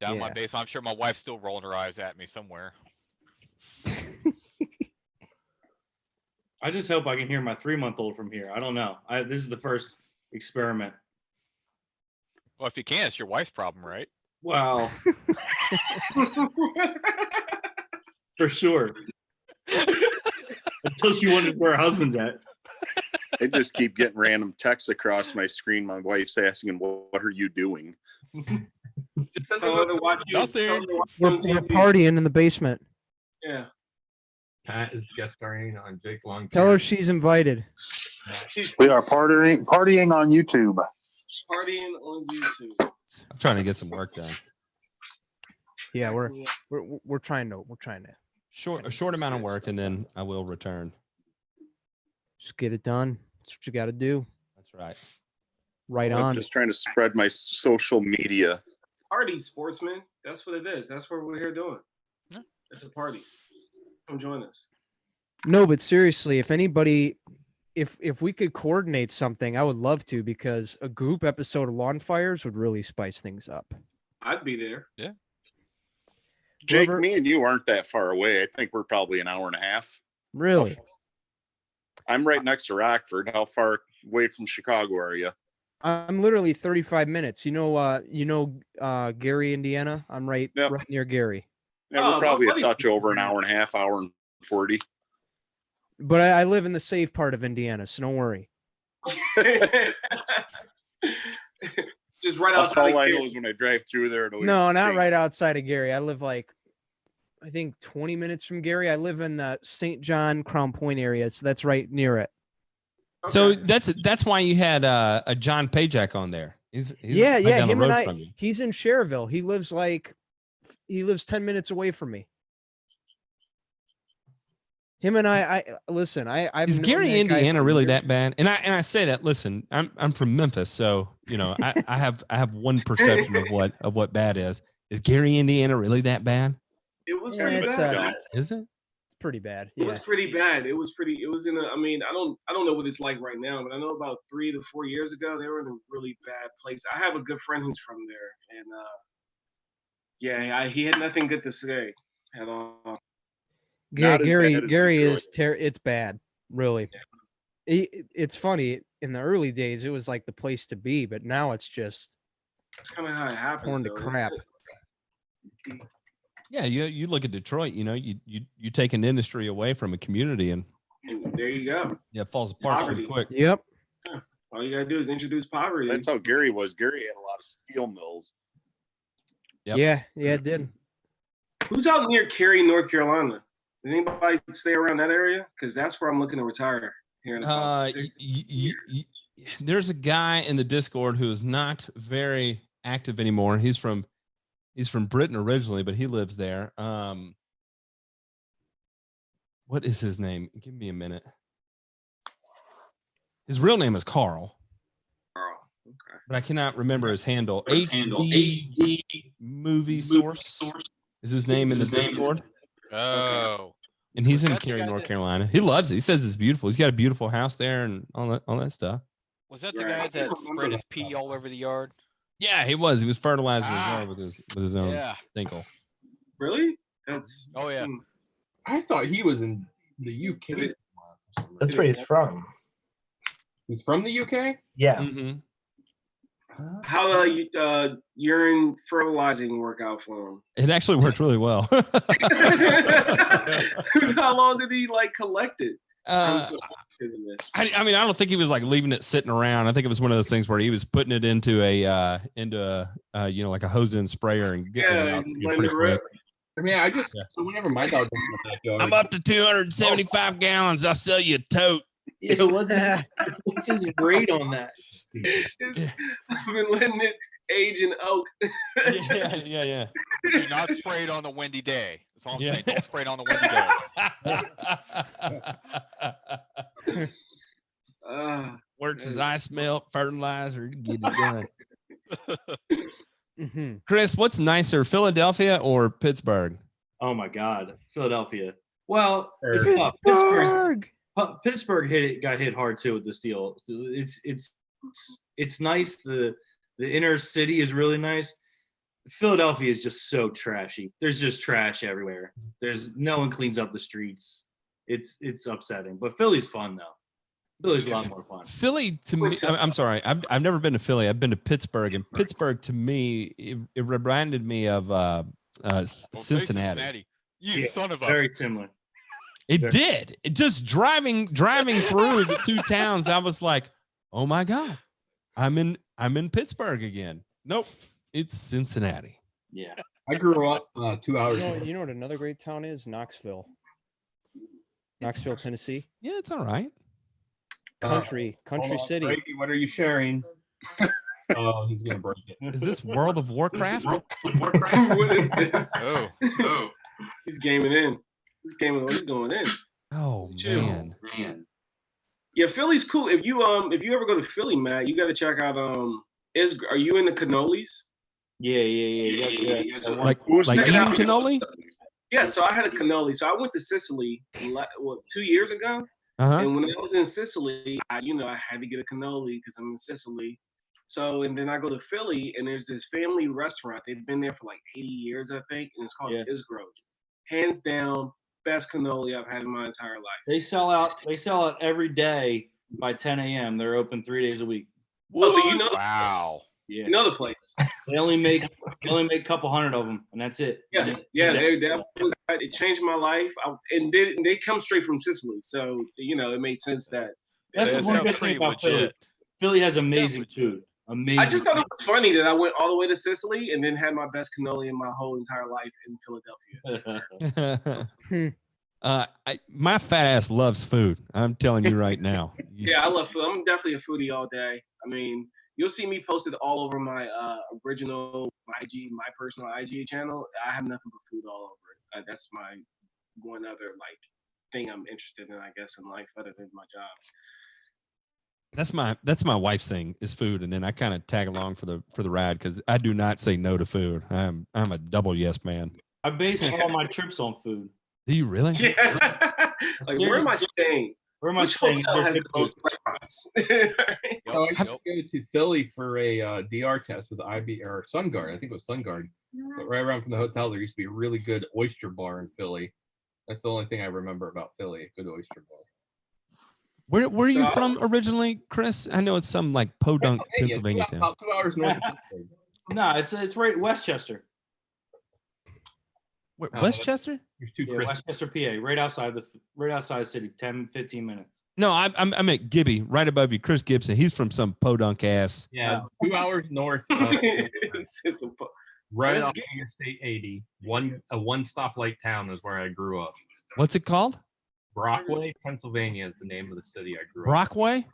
Down in my basement. I'm sure my wife's still rolling her eyes at me somewhere. I just hope I can hear my 3-month-old from here. I don't know. This is the first experiment. Well, if you can, it's your wife's problem, right? Wow. For sure. Until she wonders where her husband's at. I just keep getting random texts across my screen. My wife's asking, "What are you doing?" Nothing. We're partying in the basement. Yeah. Pat is guest starring on Jake Long. Tell her she's invited. We are partying on YouTube. Partying on YouTube. I'm trying to get some work done. Yeah, we're trying to a short amount of work, and then I will return. Just get it done. That's what you got to do. That's right. Right I'm on. just trying to spread my social media. Party, sportsman. That's what it is. That's what we're here doing. Yeah. It's a party. Come join us. No, but seriously, if anybody, if we could coordinate something, I would love to, because a group episode of Lawn Fires would really spice things up. I'd be there. Yeah. Jake, me and you aren't that far away. I think we're probably an hour and a half. Really? I'm right next to Rockford. How far away from Chicago are you? I'm literally 35 minutes. You know, Gary, Indiana. I'm right near Gary. Yeah, we're probably a touch over an hour and a half, hour and 40. But I live in the safe part of Indiana, so don't worry. Just right That's outside. all I know is when I drive through there. No, not right outside of Gary. I live like, I think 20 minutes from Gary. I live in the St. John, Crown Point area, so that's right near it. Okay. So that's why you had a John Pajak on there. He's Yeah, right down the him and road from you. he's in Cherville. He lives 10 minutes away from me. Him and I listen. I've Is known Gary, that guy Indiana, for really years. that bad? And I say that. Listen, I'm from Memphis, so you know I have one perception of what bad is. Is Gary, Indiana, really that bad? It was Yeah, pretty it's, bad. Is it? It's pretty bad. It was pretty bad. It was in a, I mean, I don't know what it's like right now, but I know about 3 to 4 years ago, they were in a really bad place. I have a good friend who's from there, and he had nothing good to say at all. Yeah, Not as Gary bad as is Detroit. it's bad, really. It's funny. In the early days, it was like the place to be, but now it's just That's kind of how it happens. torn to though. crap. Yeah, you look at Detroit. You know, you take an industry away from a community, and And there you go. yeah, it falls apart pretty Poverty. quick. Yep. All you gotta do is introduce poverty. That's how Gary was. Gary had a lot of steel mills. Yep. Yeah, it did. Who's out near Cary, North Carolina? Does anybody stay around that area? Because that's where I'm looking to retire here in about 6 years. There's a guy in the Discord who is not very active anymore. He's from Britain originally, but he lives there. What is his name? Give me a minute. His real name is Carl. Carl. Okay. But I cannot remember his handle. AD Movie Source is his name in the Discord. Oh. And he's in Cary, North Carolina. He loves it. He says it's beautiful. He's got a beautiful house there and all that stuff. Was that the guy that spread his pee all over the yard? Yeah, he was. He was fertilizing his yard with his own dinkle. Really? That's. Oh yeah. I thought he was in the UK. That's where he's from. He's from the UK? Yeah. Mm-hmm. How urine fertilizing work out for him? It actually worked really well. How long did he collect it? I'm so interested in this. I mean, I don't think he was leaving it sitting around. I think it was one of those things where he was putting it into a like a hose-in sprayer and getting it out just pretty letting it quick. rip. I mean, so whenever my dog goes in the backyard, I'm up to 275 gallons. I'll sell you a tote. Yeah, what's his rate on that? I've been letting it age in oak. Yeah. Do not spray it on a windy day. That's all I'm saying. Don't spray it on a windy day. Works as ice melt, fertilizer to get it done. Chris, what's nicer, Philadelphia or Pittsburgh? Oh my God, Philadelphia. Well, it's Pittsburgh. Pittsburgh got hit hard too with this deal. It's nice. The inner city is really nice. Philadelphia is just so trashy. There's just trash everywhere. There's no one cleans up the streets. It's upsetting. But Philly's fun though. Philly's a lot more fun. Philly to me, I'm sorry, I've never been to Philly. I've been to Pittsburgh, and Pittsburgh to me, it reminded me of Cincinnati. You son of a. Very similar. It did. It just driving through the two towns. I was like, oh my god, I'm in Pittsburgh again. Nope, it's Cincinnati. Yeah, I grew up 2 hours. You know what another great town is? Knoxville, Tennessee. Yeah, it's all right. Country city. Brady, what are you sharing? Oh, he's gonna break it. Is this World of Warcraft? What is this? Oh, he's gaming in. He's going in. Oh man. Yeah, Philly's cool. If you ever go to Philly, Matt, you got to check out are you in the cannolis? Yeah. Like eating cannoli? Yeah, so I had a cannoli. So I went to Sicily 2 years ago. Uh-huh. And when I was in Sicily, I had to get a cannoli because I'm in Sicily. So, and then I go to Philly, and there's this family restaurant. They've been there for like 80 years, I think, and it's called Isgrove. Hands down, best cannoli I've had in my entire life. They sell out every day by 10 a.m. They're open 3 days a week. Oh, so you know the wow. Yeah. You know the place. They only make a couple hundred of them, and that's it. Yeah. It changed my life. And they come straight from Sicily, so it made sense that. That's the one good thing about Philly. Philly has amazing food. Amazing. I just thought it was funny that I went all the way to Sicily and then had my best cannoli in my whole entire life in Philadelphia. My fat ass loves food. I'm telling you right now. Yeah, I love food. I'm definitely a foodie all day. I mean, you'll see me posted all over my original my personal IG channel. I have nothing but food all over it. That's my one other thing I'm interested in, I guess, in life other than my job. That's my wife's thing is food, and then I kind of tag along for the ride because I do not say no to food. I'm a double yes man. I base all my trips on food. Do you really? Yeah. Where am I staying? Where am I staying? Hotel has the most restaurants? So I used to go to Philly for a DR test with IB or SunGuard. I think it was SunGuard. But right around from the hotel, there used to be a really good oyster bar in Philly. That's the only thing I remember about Philly, a good oyster bar. Where are you from originally, Chris? I know it's some Podunk, Pennsylvania town. About 2 hours north of Pittsburgh. No, it's right Westchester. Westchester? Westchester, PA, right outside the city, 10, 15 minutes. No, I'm at Gibby, right above you, Chris Gibson. He's from some podunk ass. Yeah, 2 hours north. Right off Interstate 80. A one stoplight town is where I grew up. What's it called? Brockway, Pennsylvania is the name of the city I grew up. Brockway?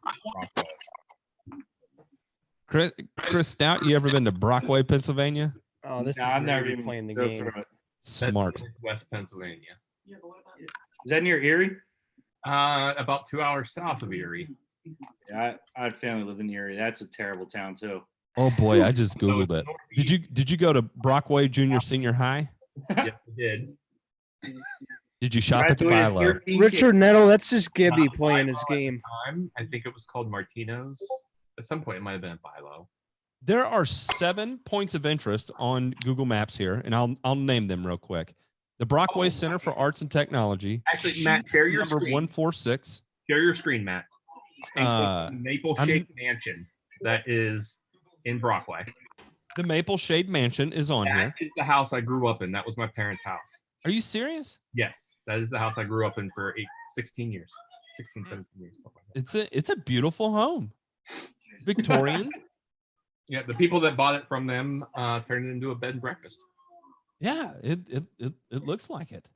Chris Stout, you ever been to Brockway, Pennsylvania? Oh, this is I've never really even playing the go game. through it. Smart. West Pennsylvania. Is that near Erie? About 2 hours south of Erie. Yeah, I had family live in Erie. That's a terrible town too. Oh boy, I just Googled it. Did you go to Brockway Junior Senior High? Yes, I did. Did you shop at the Bilo? Richard Nettle, that's just Gibby playing his game. I think it was called Martino's. At some point, it might have been Bilo. There are 7 points of interest on Google Maps here, and I'll name them real quick. The Brockway Center for Arts and Technology. Actually, Matt, share your number screen. 146. Share your screen, Matt. Maple Shade Mansion that is in Brockway. The Maple Shade Mansion is on here. That is the house I grew up in. That was my parents' house. Are you serious? Yes, that is the house I grew up in for 16 years. 16, 17 years. Something like that. It's a beautiful home. Victorian. Yeah, the people that bought it from them turned it into a bed and breakfast. Yeah, it looks like it.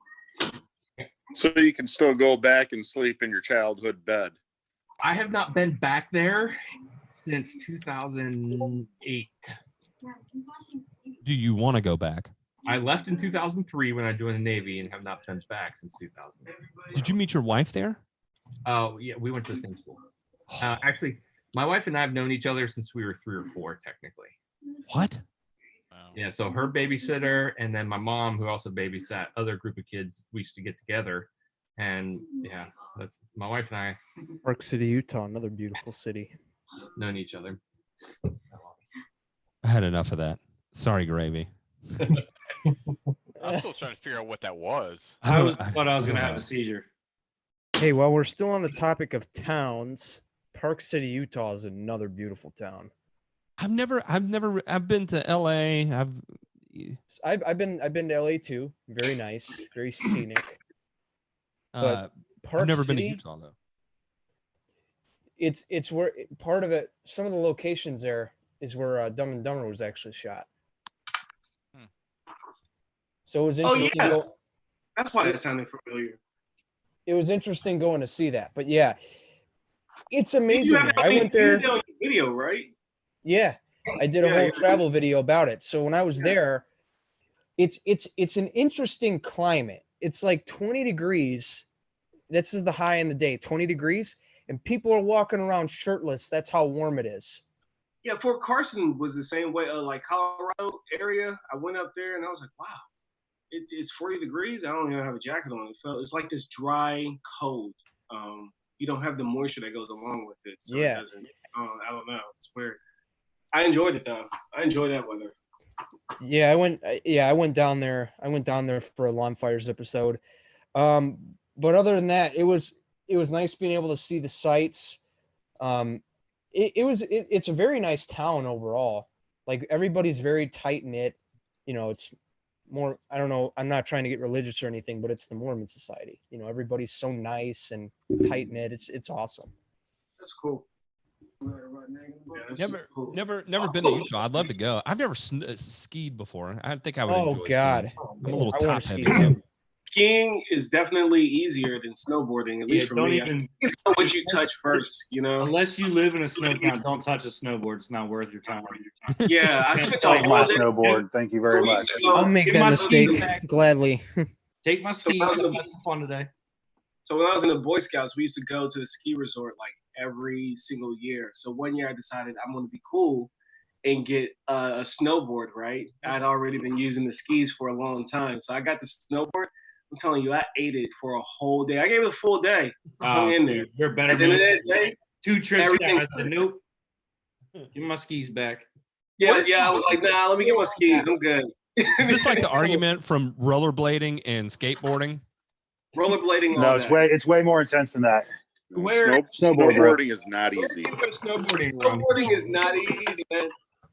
So you can still go back and sleep in your childhood bed. I have not been back there since 2008. Do you want to go back? I left in 2003 when I joined the Navy and have not been back since 2008. Did you meet your wife there? Oh, yeah, we went to the same school. Actually, my wife and I have known each other since we were 3 or 4, technically. What? Yeah, so her babysitter and then my mom, who also babysat other group of kids, we used to get together. And yeah, that's my wife and I Park City, Utah, another beautiful city. known each other. I had enough of that. Sorry, Gravy. I'm still trying to figure out what that was. I thought I was going to have a seizure. Hey, while we're still on the topic of towns, Park City, Utah is another beautiful town. I've been to LA. I've been to LA too. Very nice, very scenic. But Park I've never City, been to Utah though. It's where part of it. Some of the locations there is where Dumb and Dumber was actually shot. So it was interesting. Oh yeah, that's why that sounded familiar. It was interesting going to see that, but yeah, it's amazing. I went there. Video, right? Yeah, I did a whole travel video about it. So when I was there, it's an interesting climate. It's like 20 degrees. This is the high in the day, 20 degrees, and people are walking around shirtless. That's how warm it is. Yeah, Fort Carson was the same way. Like Colorado area, I went up there and I was like, wow, it's 40 degrees. I don't even have a jacket on. It's like this dry cold. You don't have the moisture that goes along with it. So Yeah. it doesn't. I don't know. It's weird. I enjoyed it though. I enjoyed that weather. Yeah, I went down there. I went down there for a Lawn Fires episode. But other than that, it was nice being able to see the sights. It's a very nice town overall. Like everybody's very tight knit. You know, it's more, I don't know, I'm not trying to get religious or anything, but it's the Mormon society. You know, everybody's so nice and tight knit. It's awesome. That's cool. Never been to Utah. I'd love to go. I've never skied before. I think I would. Oh, enjoy God. skiing. I'm a little I wanna top ski heavy. too. Skiing is definitely easier than snowboarding, at least for don't me. even- I know what you touch first, you know? Unless you live in a snow town, don't touch a snowboard. It's not worth your time. Yeah, I spent a Like whole my day. snowboard. Thank you very much. I'll make Get that my mistake skis back. gladly. Take my skis. I was I've in- had some fun today. So when I was in the Boy Scouts, we used to go to the ski resort like every single year. So one year I decided I'm going to be cool and get a snowboard, right? I'd already been using the skis for a long time. So I got the snowboard. I'm telling you, I ate it for a whole day. I gave it a full day. I hung in there. You're better At the end of man. that day, 2 trips. everything- I said, nope. Give me my skis back. yeah, I was like, nah, let me get my skis. I'm good. Is this like the argument from rollerblading and skateboarding? Rollerblading. No, it's way more intense than that. Snowboard, bro. Snowboarding is not easy. Snowboarding is not easy, man.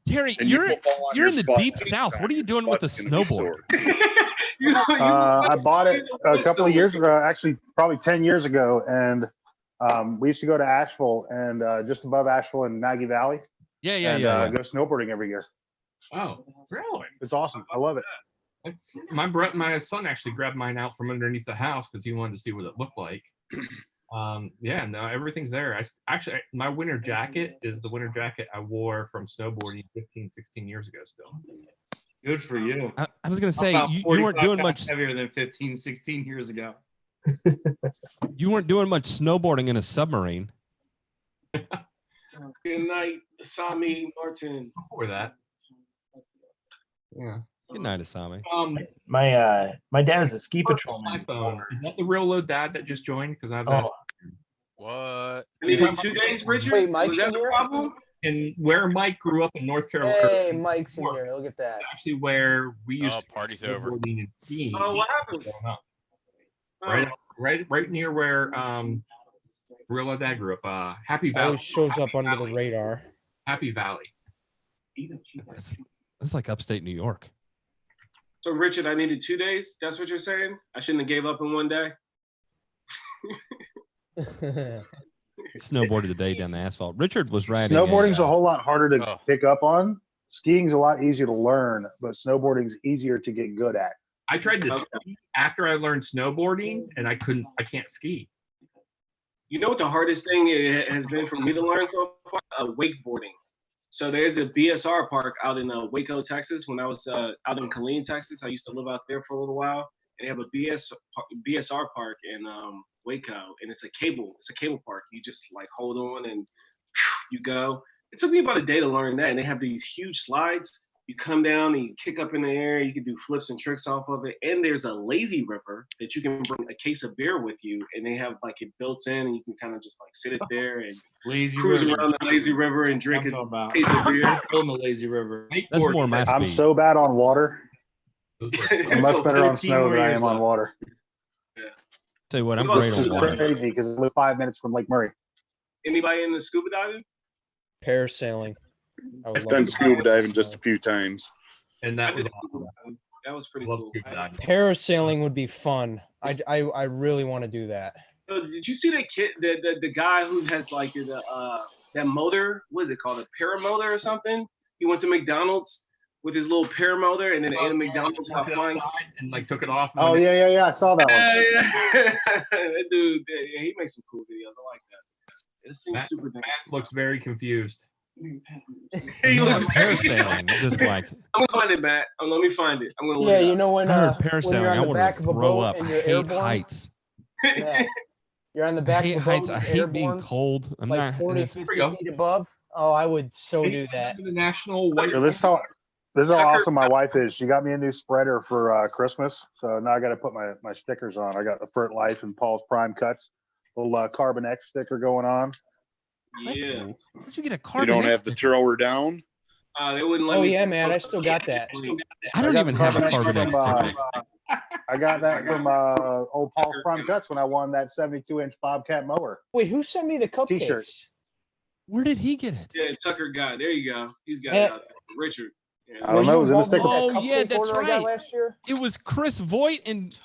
Terry, And you you're will fall on you're in your the butt deep every south. time. What are you doing with a snowboard? I bought it a couple of years ago, actually probably 10 years ago, and we used to go to Asheville and just above Asheville in Maggie Valley. Yeah. Go snowboarding every year. Oh, really? It's awesome. I love it. It's, my son actually grabbed mine out from underneath the house because he wanted to see what it looked like. Yeah, no, everything's there. Actually, my winter jacket is the winter jacket I wore from snowboarding 15, 16 years ago still. Good for you. I was going to say, About you weren't 45 doing pounds much. heavier than 15, 16 years ago. You weren't doing much snowboarding in a submarine. Good night, Asami Martin. Before that. Yeah. Good night, Asami. My dad is a ski My patrolman. phone. Is that the real low dad that just joined? Because I've Oh. asked. What? I needed 2 days, Richard. Wait, Mike's was that in the here? problem? And where Mike grew up in North Carolina. Hey, Mike's in here. Look at that. Actually, where we used to Party's go over. snowboarding and skiing. Oh, what happened? growing up. Oh. Right near where real low dad grew up. Happy Valley. Always shows up under the radar. Happy Valley. That's like upstate New York. So, Richard, I needed 2 days. That's what you're saying? I shouldn't have gave up in one day. Snowboarded the day down the asphalt. Richard was riding. Snowboarding's a whole lot harder to Oh. pick up on. Skiing's a lot easier to learn, but snowboarding's easier to get good at. I tried to ski after I learned snowboarding, and I can't ski. You know what the hardest thing has been for me to learn so far? Wakeboarding. So there's a BSR park out in Waco, Texas. When I was out in Killeen, Texas, I used to live out there for a little while. And they have a BSR park in Waco, and it's a cable park. You just like hold on and you go. It took me about a day to learn that. And they have these huge slides. You come down and you kick up in the air. You can do flips and tricks off of it. And there's a lazy river that you can bring a case of beer with you, and they have like it built in, and you can kind of just like sit it there and Lazy cruise river. around the lazy river and drink I'm a talking about. case of beer. On the lazy river. That's more my I'm speed. so bad on water. I'm much better on 14 snow than I warriors am on left. water. Tell you what, I'm It was great Which on is water. crazy because I live 5 minutes from Lake Murray. Anybody in the scuba diving? Parasailing. I would I've love done to- scuba diving just a few times. And I that was did awesome. scuba diving. That was pretty Love cool. scuba diving. Parasailing would be fun. I really want to do that. Did you see that kid, the guy who has like that motor? What is it called? A paramotor or something? He went to McDonald's with his little paramotor, and then ate a McDonald's while flying. And like took it off. Oh yeah, I saw that one. Yeah. That dude, yeah, he makes some cool videos. I like that. It seems Matt, super. Matt looks very confused. He looks Parasailing, just like I'm gonna find it, Matt. Let me find it. I'm gonna look Yeah, it you up. know when I heard when you're parasailing. I on the wanted back to of a throw boat up. and I you're hate airborne. heights. Yeah. You're on the I back hate of the heights. boat I and hate being airborne, cold. I'm like not 40, 50 feet above. Oh, I would so do that. The national white. So this is how awesome my wife is. She got me a new spreader for Christmas. So now I got to put my stickers on. I got the Furt Life and Paul's Prime Cuts. Little Carbon X sticker going on. Yeah. Where'd you get a You carbon? don't X have to sticker? throw her down. They wouldn't let Oh me. yeah, man, I still got that. I don't got even the have a Carbon X carbon X from, sticker. I got that from old Paul's Prime Cuts when I won that 72-inch Bobcat mower. Wait, who sent me the cupcakes? T-shirt. Where did he get it? Yeah, Tucker got. There you go. He's got Yeah. it out there. Richard. Yeah. I don't know. It was in the involved with sticker. that Oh yeah, cupcake that's order I got right. last year? It was Chris Voigt and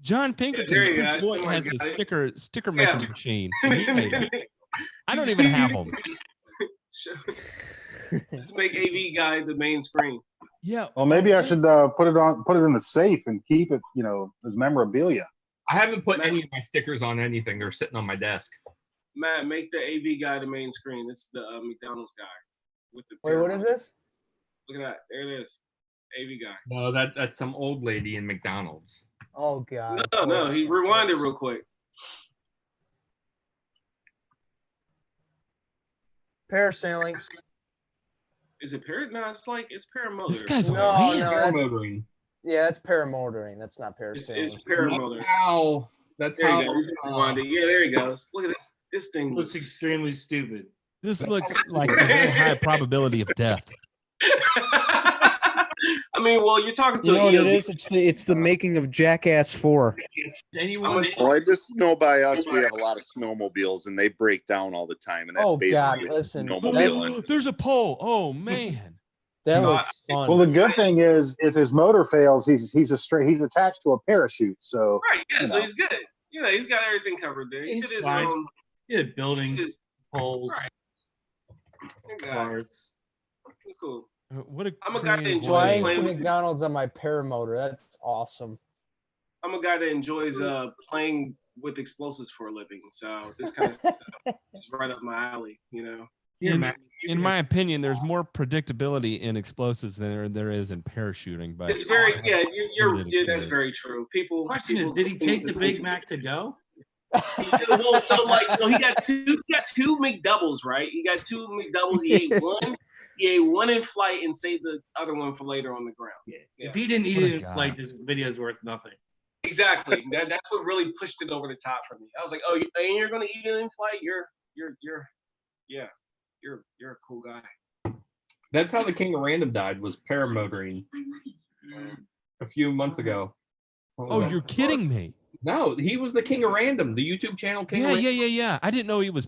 John Pinkerton. there you Chris go. Voigt Somebody has a got it. sticker Yeah. making machine. And he made it. I don't even have them. Let's make AV Guy the main screen. Yeah. Well, maybe I should put it in the safe and keep it, as memorabilia. I haven't put any of my stickers on anything. They're sitting on my desk. Matt, make the AV Guy the main screen. This is the McDonald's guy with the. Wait, what is this? Look at that. There it is. AV Guy. No, that's some old lady in McDonald's. Oh god. No. He rewinded real quick. Parasailing. Is it No, it's paramotor. This guy's a No, man. that's Paramotoring. that's paramotoring. That's not It's parasailing. paramotor. How? That's There how. you go. He's rewinded. Yeah, there he goes. Look at this. This thing Looks extremely stupid. This looks like a very high probability of death. I mean, well, you're talking to You know what an it EOD. is? It's the making of Jackass 4. Anyone? Well, I just know by us we have a lot of snowmobiles and they break down all the time, and that's Oh, God, basically listen, snowmobiling. There's a pole. Oh man. That No, looks fun. Well, the good thing is, if his motor fails, he's attached to a parachute. So Right, yeah, so he's good. Yeah, he's got everything covered there. He He's did his fine. own. Yeah, buildings, poles, Right. Good guy. cars. He's cool. What a I'm a guy that creative enjoys way. Flying playing to with- McDonald's on my paramotor. That's awesome. I'm a guy that enjoys playing with explosives for a living. So this kind of stuff is right up my alley, In my opinion, there's more predictability in explosives than there is in parachuting. But It's very that's experience. very true. People. Question is, did he take the Big Mac to go? Well, so he got two McDoubles, right? He got two McDoubles. He ate one. He ate one in flight and saved the other one for later on the ground. Yeah. If he didn't eat What a it, guy. like this video's worth nothing. Exactly. That's what really pushed it over the top for me. I was like, oh, and you're gonna eat it in flight? You're a cool guy. That's how the King of Random died. Was paramotoring a few months ago. What was Oh, that? you're kidding me. No, he was the King of Random, the YouTube channel King. Yeah, of Random. yeah. I didn't know he was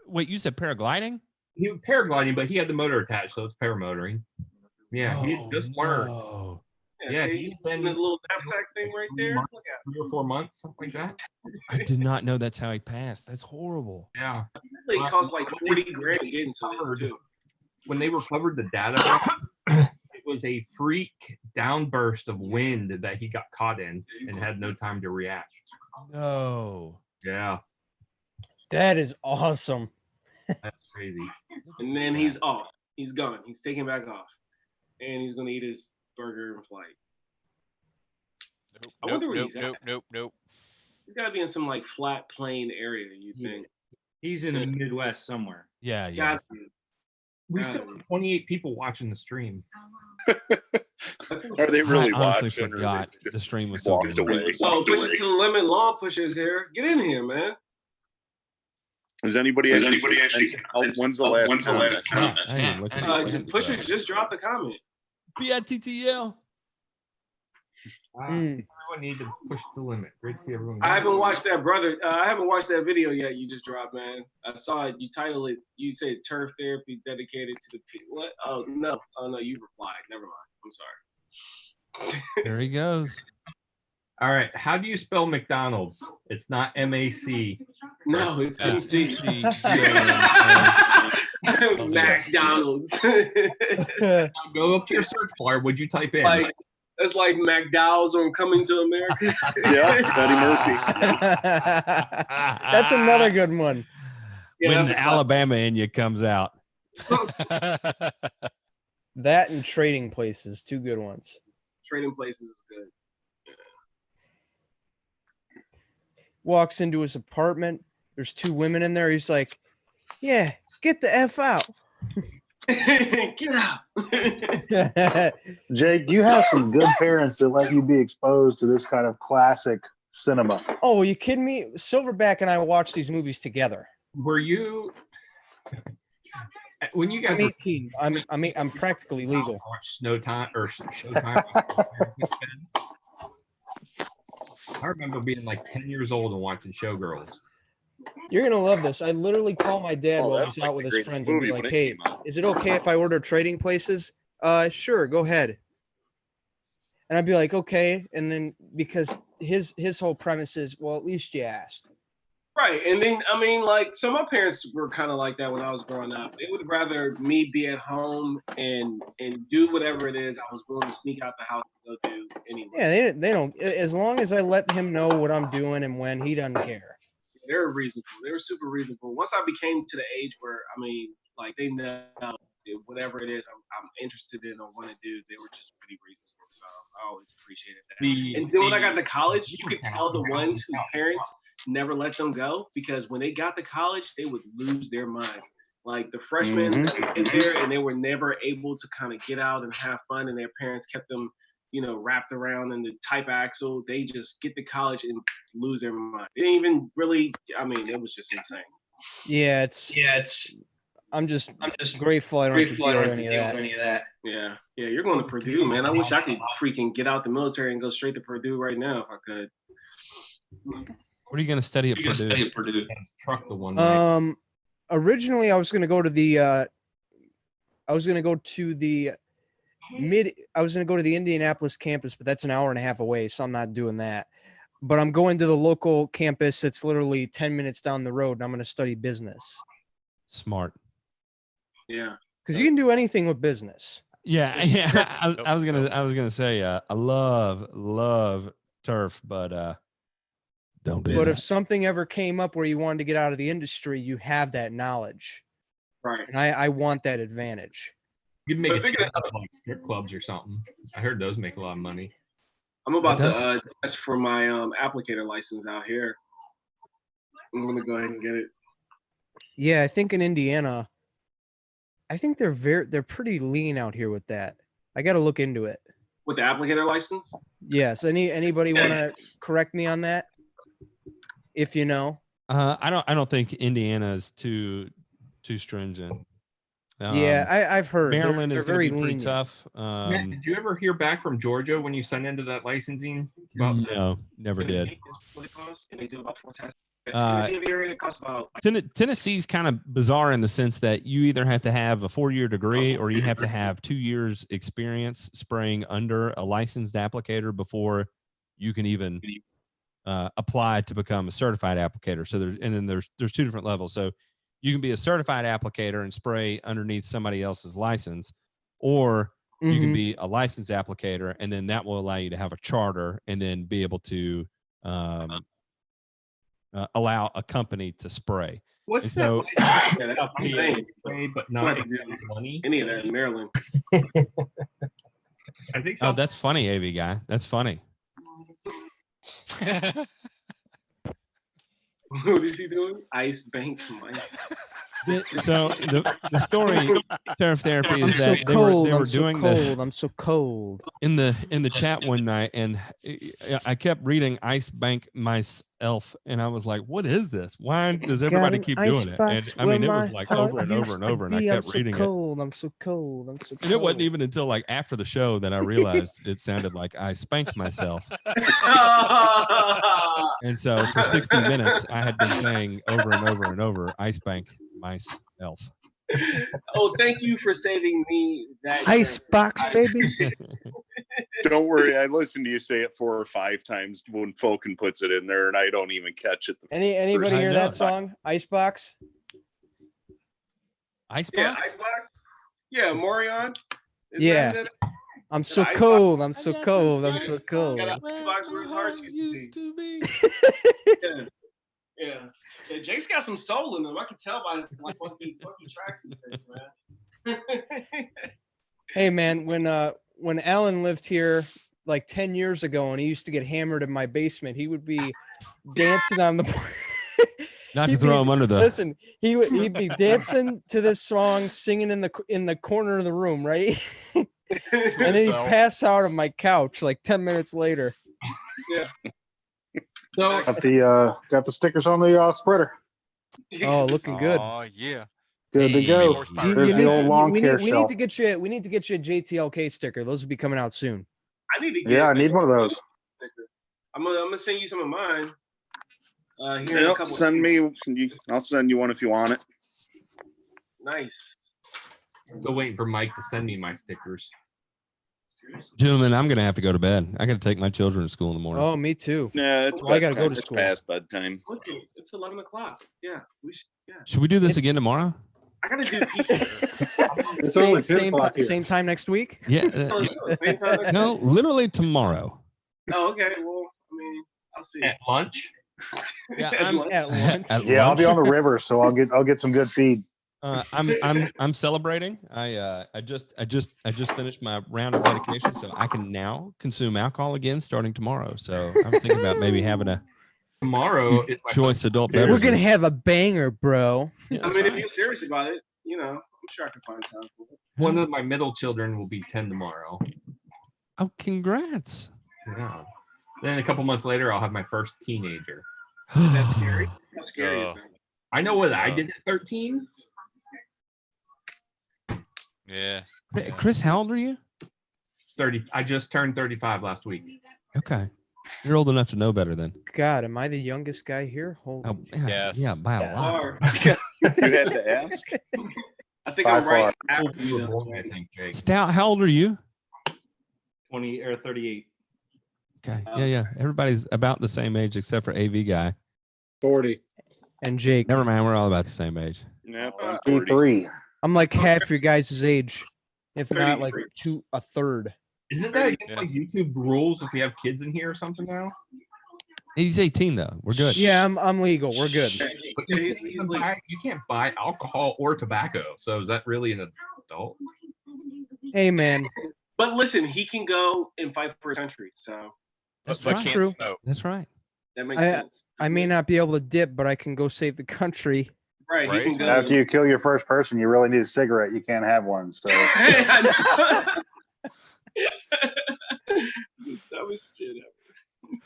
Wait, you said paragliding? He was paragliding, but he had the motor attached, so it's paramotoring. Yeah, he Oh, just learned. no. Yeah, see, he's been this little knapsack thing right there. Look at 3 or 4 months, something like that. I did not know that's how he passed. That's horrible. Yeah. it. It cost like 40 grand to get into this too. When they recovered the data, it was a freak downburst of wind that he got caught in and had no time to react. No. Yeah, That is awesome. that's crazy. And then he's off. He's gone. He's taking back off, and he's gonna eat his burger in flight. I wonder where he's at. Nope. He's got to be in some like flat plain area. You think? He's in the Midwest somewhere. Yeah, He's yeah. gotta be. We still have 28 people watching the stream. Are they really I honestly watching? Or forgot they the stream was so walked good. away? So push it to the limit. Law pushes here. Get in here, man. Is anybody actually? When's the last comment? I didn't look at it. Pusher just dropped a comment. BITTL. Everyone need to push the limit. Great to see everyone. I haven't watched that, brother. I haven't watched that video yet. You just dropped, man. I saw it. You titled it. You said turf therapy dedicated to the what? Oh no. You replied. Never mind. I'm sorry. There he goes. All right. How do you spell McDonald's? It's not MAC. No, it's MC. McDonald's. Go up to your search bar. What'd you type in? Like it's like McDowell's on Coming to America. Yeah, Eddie Murphy. That's another good one. When the Alabama in you comes out. That and Trading Places, two good ones. Trading Places is good. Walks into his apartment. There's two women in there. He's like, yeah, get the F out. Get out. Jake, you have some good parents that let you be exposed to this kind of classic cinema. Oh, are you kidding me? Silverback and I watched these movies together. Were you when you guys? I'm 18. I'm practically legal. Watch Snowtime or Showtime. I remember being like 10 years old and watching Showgirls. You're gonna love this. I literally call my dad while he's out with his friends and be like, "Hey, is it okay if I order Trading Places?" Sure, go ahead. And I'd be like, "Okay." And then because his whole premise is, well, at least you asked. Right. And then so my parents were kind of like that when I was growing up. They would rather me be at home and do whatever it is I was willing to sneak out the house to go do anyway. Yeah, they don't. As long as I let him know what I'm doing and when, he doesn't care. They were reasonable. They were super reasonable. Once I became to the age where, they know whatever it is I'm interested in or want to do, they were just pretty reasonable. So I always appreciated that. And then when I got to college, you could tell the ones whose parents never let them go, because when they got to college, they would lose their mind. Like the freshmen that get there and they were never able to kind of get out and have fun, and their parents kept them wrapped around in the type axle. They just get to college and lose their mind. It didn't even really, it was just insane. Yeah, it's. I'm just grateful I don't have to deal with any of that. Yeah, you're going to Purdue, man. I wish I could freaking get out the military and go straight to Purdue right now if I could. What are you going to study at Purdue? Truck the one night. Originally, I was going to go to the. I was going to go to the Indianapolis campus, but that's an hour and a half away, so I'm not doing that. But I'm going to the local campus. It's literally 10 minutes down the road, and I'm going to study business. Smart. Yeah. Because you can do anything with business. Yeah. I was gonna say I love turf, but don't do But that. if something ever came up where you wanted to get out of the industry, you have that knowledge. Right. And I want that advantage. You'd make it like strip clubs or something. I heard those make a lot of money. I'm about to test for my applicator license out here. I'm gonna go ahead and get it. Yeah, I think in Indiana, I think they're pretty lean out here with that. I got to look into it. With the applicator license? Yes. Anybody want to correct me on that? If you know. I don't think Indiana is too stringent. Yeah, I've heard Maryland they're is very pretty lenient. tough. Matt, did you ever hear back from Georgia when you sent into that licensing? No, never did. Tennessee's kind of bizarre in the sense that you either have to have a 4-year degree or you have to have 2 years experience spraying under a licensed applicator before you can even apply to become a certified applicator. So there's 2 different levels. So you can be a certified applicator and spray underneath somebody else's license, or you can be a licensed applicator, and then that will allow you to have a charter and then be able to allow a company to spray. What's that? Spray, but not money. Any of that in Maryland. I think so. Oh, that's funny, AV guy. That's funny. What is he doing? Ice Bank Mike. So the story, Turf Therapy, I'm is so that cold. they were I'm so doing cold. this I'm so cold. in the chat one night, and I kept reading Ice Bank Myself, and I was like, what is this? Why does Got everybody an keep doing it? And icebox I mean, where it was my like heart over and over used and to over, and I be. I'm kept so reading it. cold. I'm so cold. I'm so cold. And it wasn't even until like after the show that I realized it sounded like I spanked myself. And so for 60 minutes, I had been saying over and over and over, Ice Bank Myself. Oh, thank you for saving me that Icebox, baby. Don't worry, I listened to you say it 4 or 5 times when Falcon puts it in there, and I don't even catch it. Anybody hear that song? Icebox. Icebox. Yeah, Icebox. Yeah, Morion. Yeah. I'm so cold. I'm so cold. I'm so cold. Got an Icebox where his heart used to be. Yeah. Yeah, Jake's got some soul in him. I can tell by his like funky tracks he plays, man. Hey man, when Alan lived here like 10 years ago and he used to get hammered in my basement, he would be dancing on the Not to throw him under the Listen, he'd be dancing to this song, singing in the corner of the room, right? And then he'd pass out on my couch like 10 minutes later. Yeah. So got the stickers on the spreader. Oh, looking good. Oh yeah. Good to go. There's the old lawn care we need shelf. to get you a JTLK sticker. Those will be coming out soon. I need to get. Yeah, I need one of those. I'm gonna send you some of mine. Here in a couple. Send me. I'll send you one if you want it. Nice. I'm still waiting for Mike to send me my stickers. Gentlemen, I'm gonna have to go to bed. I got to take my children to school in the morning. Oh, me too. Yeah, it's I gotta go to it's school. past bedtime. It's 11 o'clock. Yeah, we should. Yeah. Should we do this again tomorrow? I gotta do pizza. Same time next week. Yeah. Same time next No, week? literally tomorrow. Oh, okay. Well, I mean, I'll see. At lunch. Yeah, At I'm lunch. At lunch. At Yeah, I'll be lunch? on the river, so I'll get some good feed. I'm celebrating. I just finished my round of medication, so I can now consume alcohol again starting tomorrow. So I'm thinking about maybe having a Tomorrow is my choice adult We're beverage. gonna have a banger, bro. I mean, if you're serious about it, I'm sure I can find time for it. One of my middle children will be 10 tomorrow. Oh, congrats! Yeah. Then a couple months later, I'll have my first teenager. Is that scary? How scary is that? I know what I did at 13. Yeah. Hey, Chris, how old are you? 30. I just turned 35 last week. Okay, you're old enough to know better then. God, am I the youngest guy here? Holy Oh, yeah, by a lot. You had to ask. I think By I'm right. far. After you, though. I think, Jake. Stout, how old are you? 20 or 38. Okay, yeah. Everybody's about the same age except for AV guy. 40. And Jake. Never mind, we're all about the same age. Yep, I'm 40. 3. I'm like half your guys' age, if not like 33. a third. Isn't that against like YouTube rules if we have kids in here or something now? He's 18 though. We're good. Yeah, I'm legal. We're good. But you can't buy alcohol or tobacco. So is that really an adult? Hey, man. But listen, he can go and fight for his country, so That's But right. can't True. smoke. That's right. that makes I sense. I may not be able to dip, but I can go save the country. Right, he Right. can go. After you kill your first person, you really need a cigarette. You can't have one. So That was shit ever.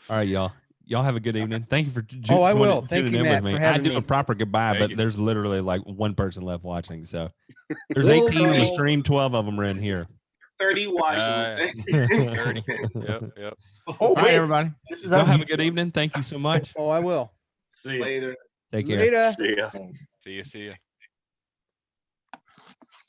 All right, y'all. Y'all have a good evening. Thank you for Oh, I joining- will. Thank tuning you, in Matt, with me. for I having do me. a proper goodbye, Thank but you. there's literally like one person left watching. So there's Well, 18 on the well. stream. 12 of them are in here. 30 watching. 30. Yep. All right, everybody. this is Y'all have a good evening. Thank you so much. Oh, I will. See ya. Later. Take care. Later. See ya. See ya.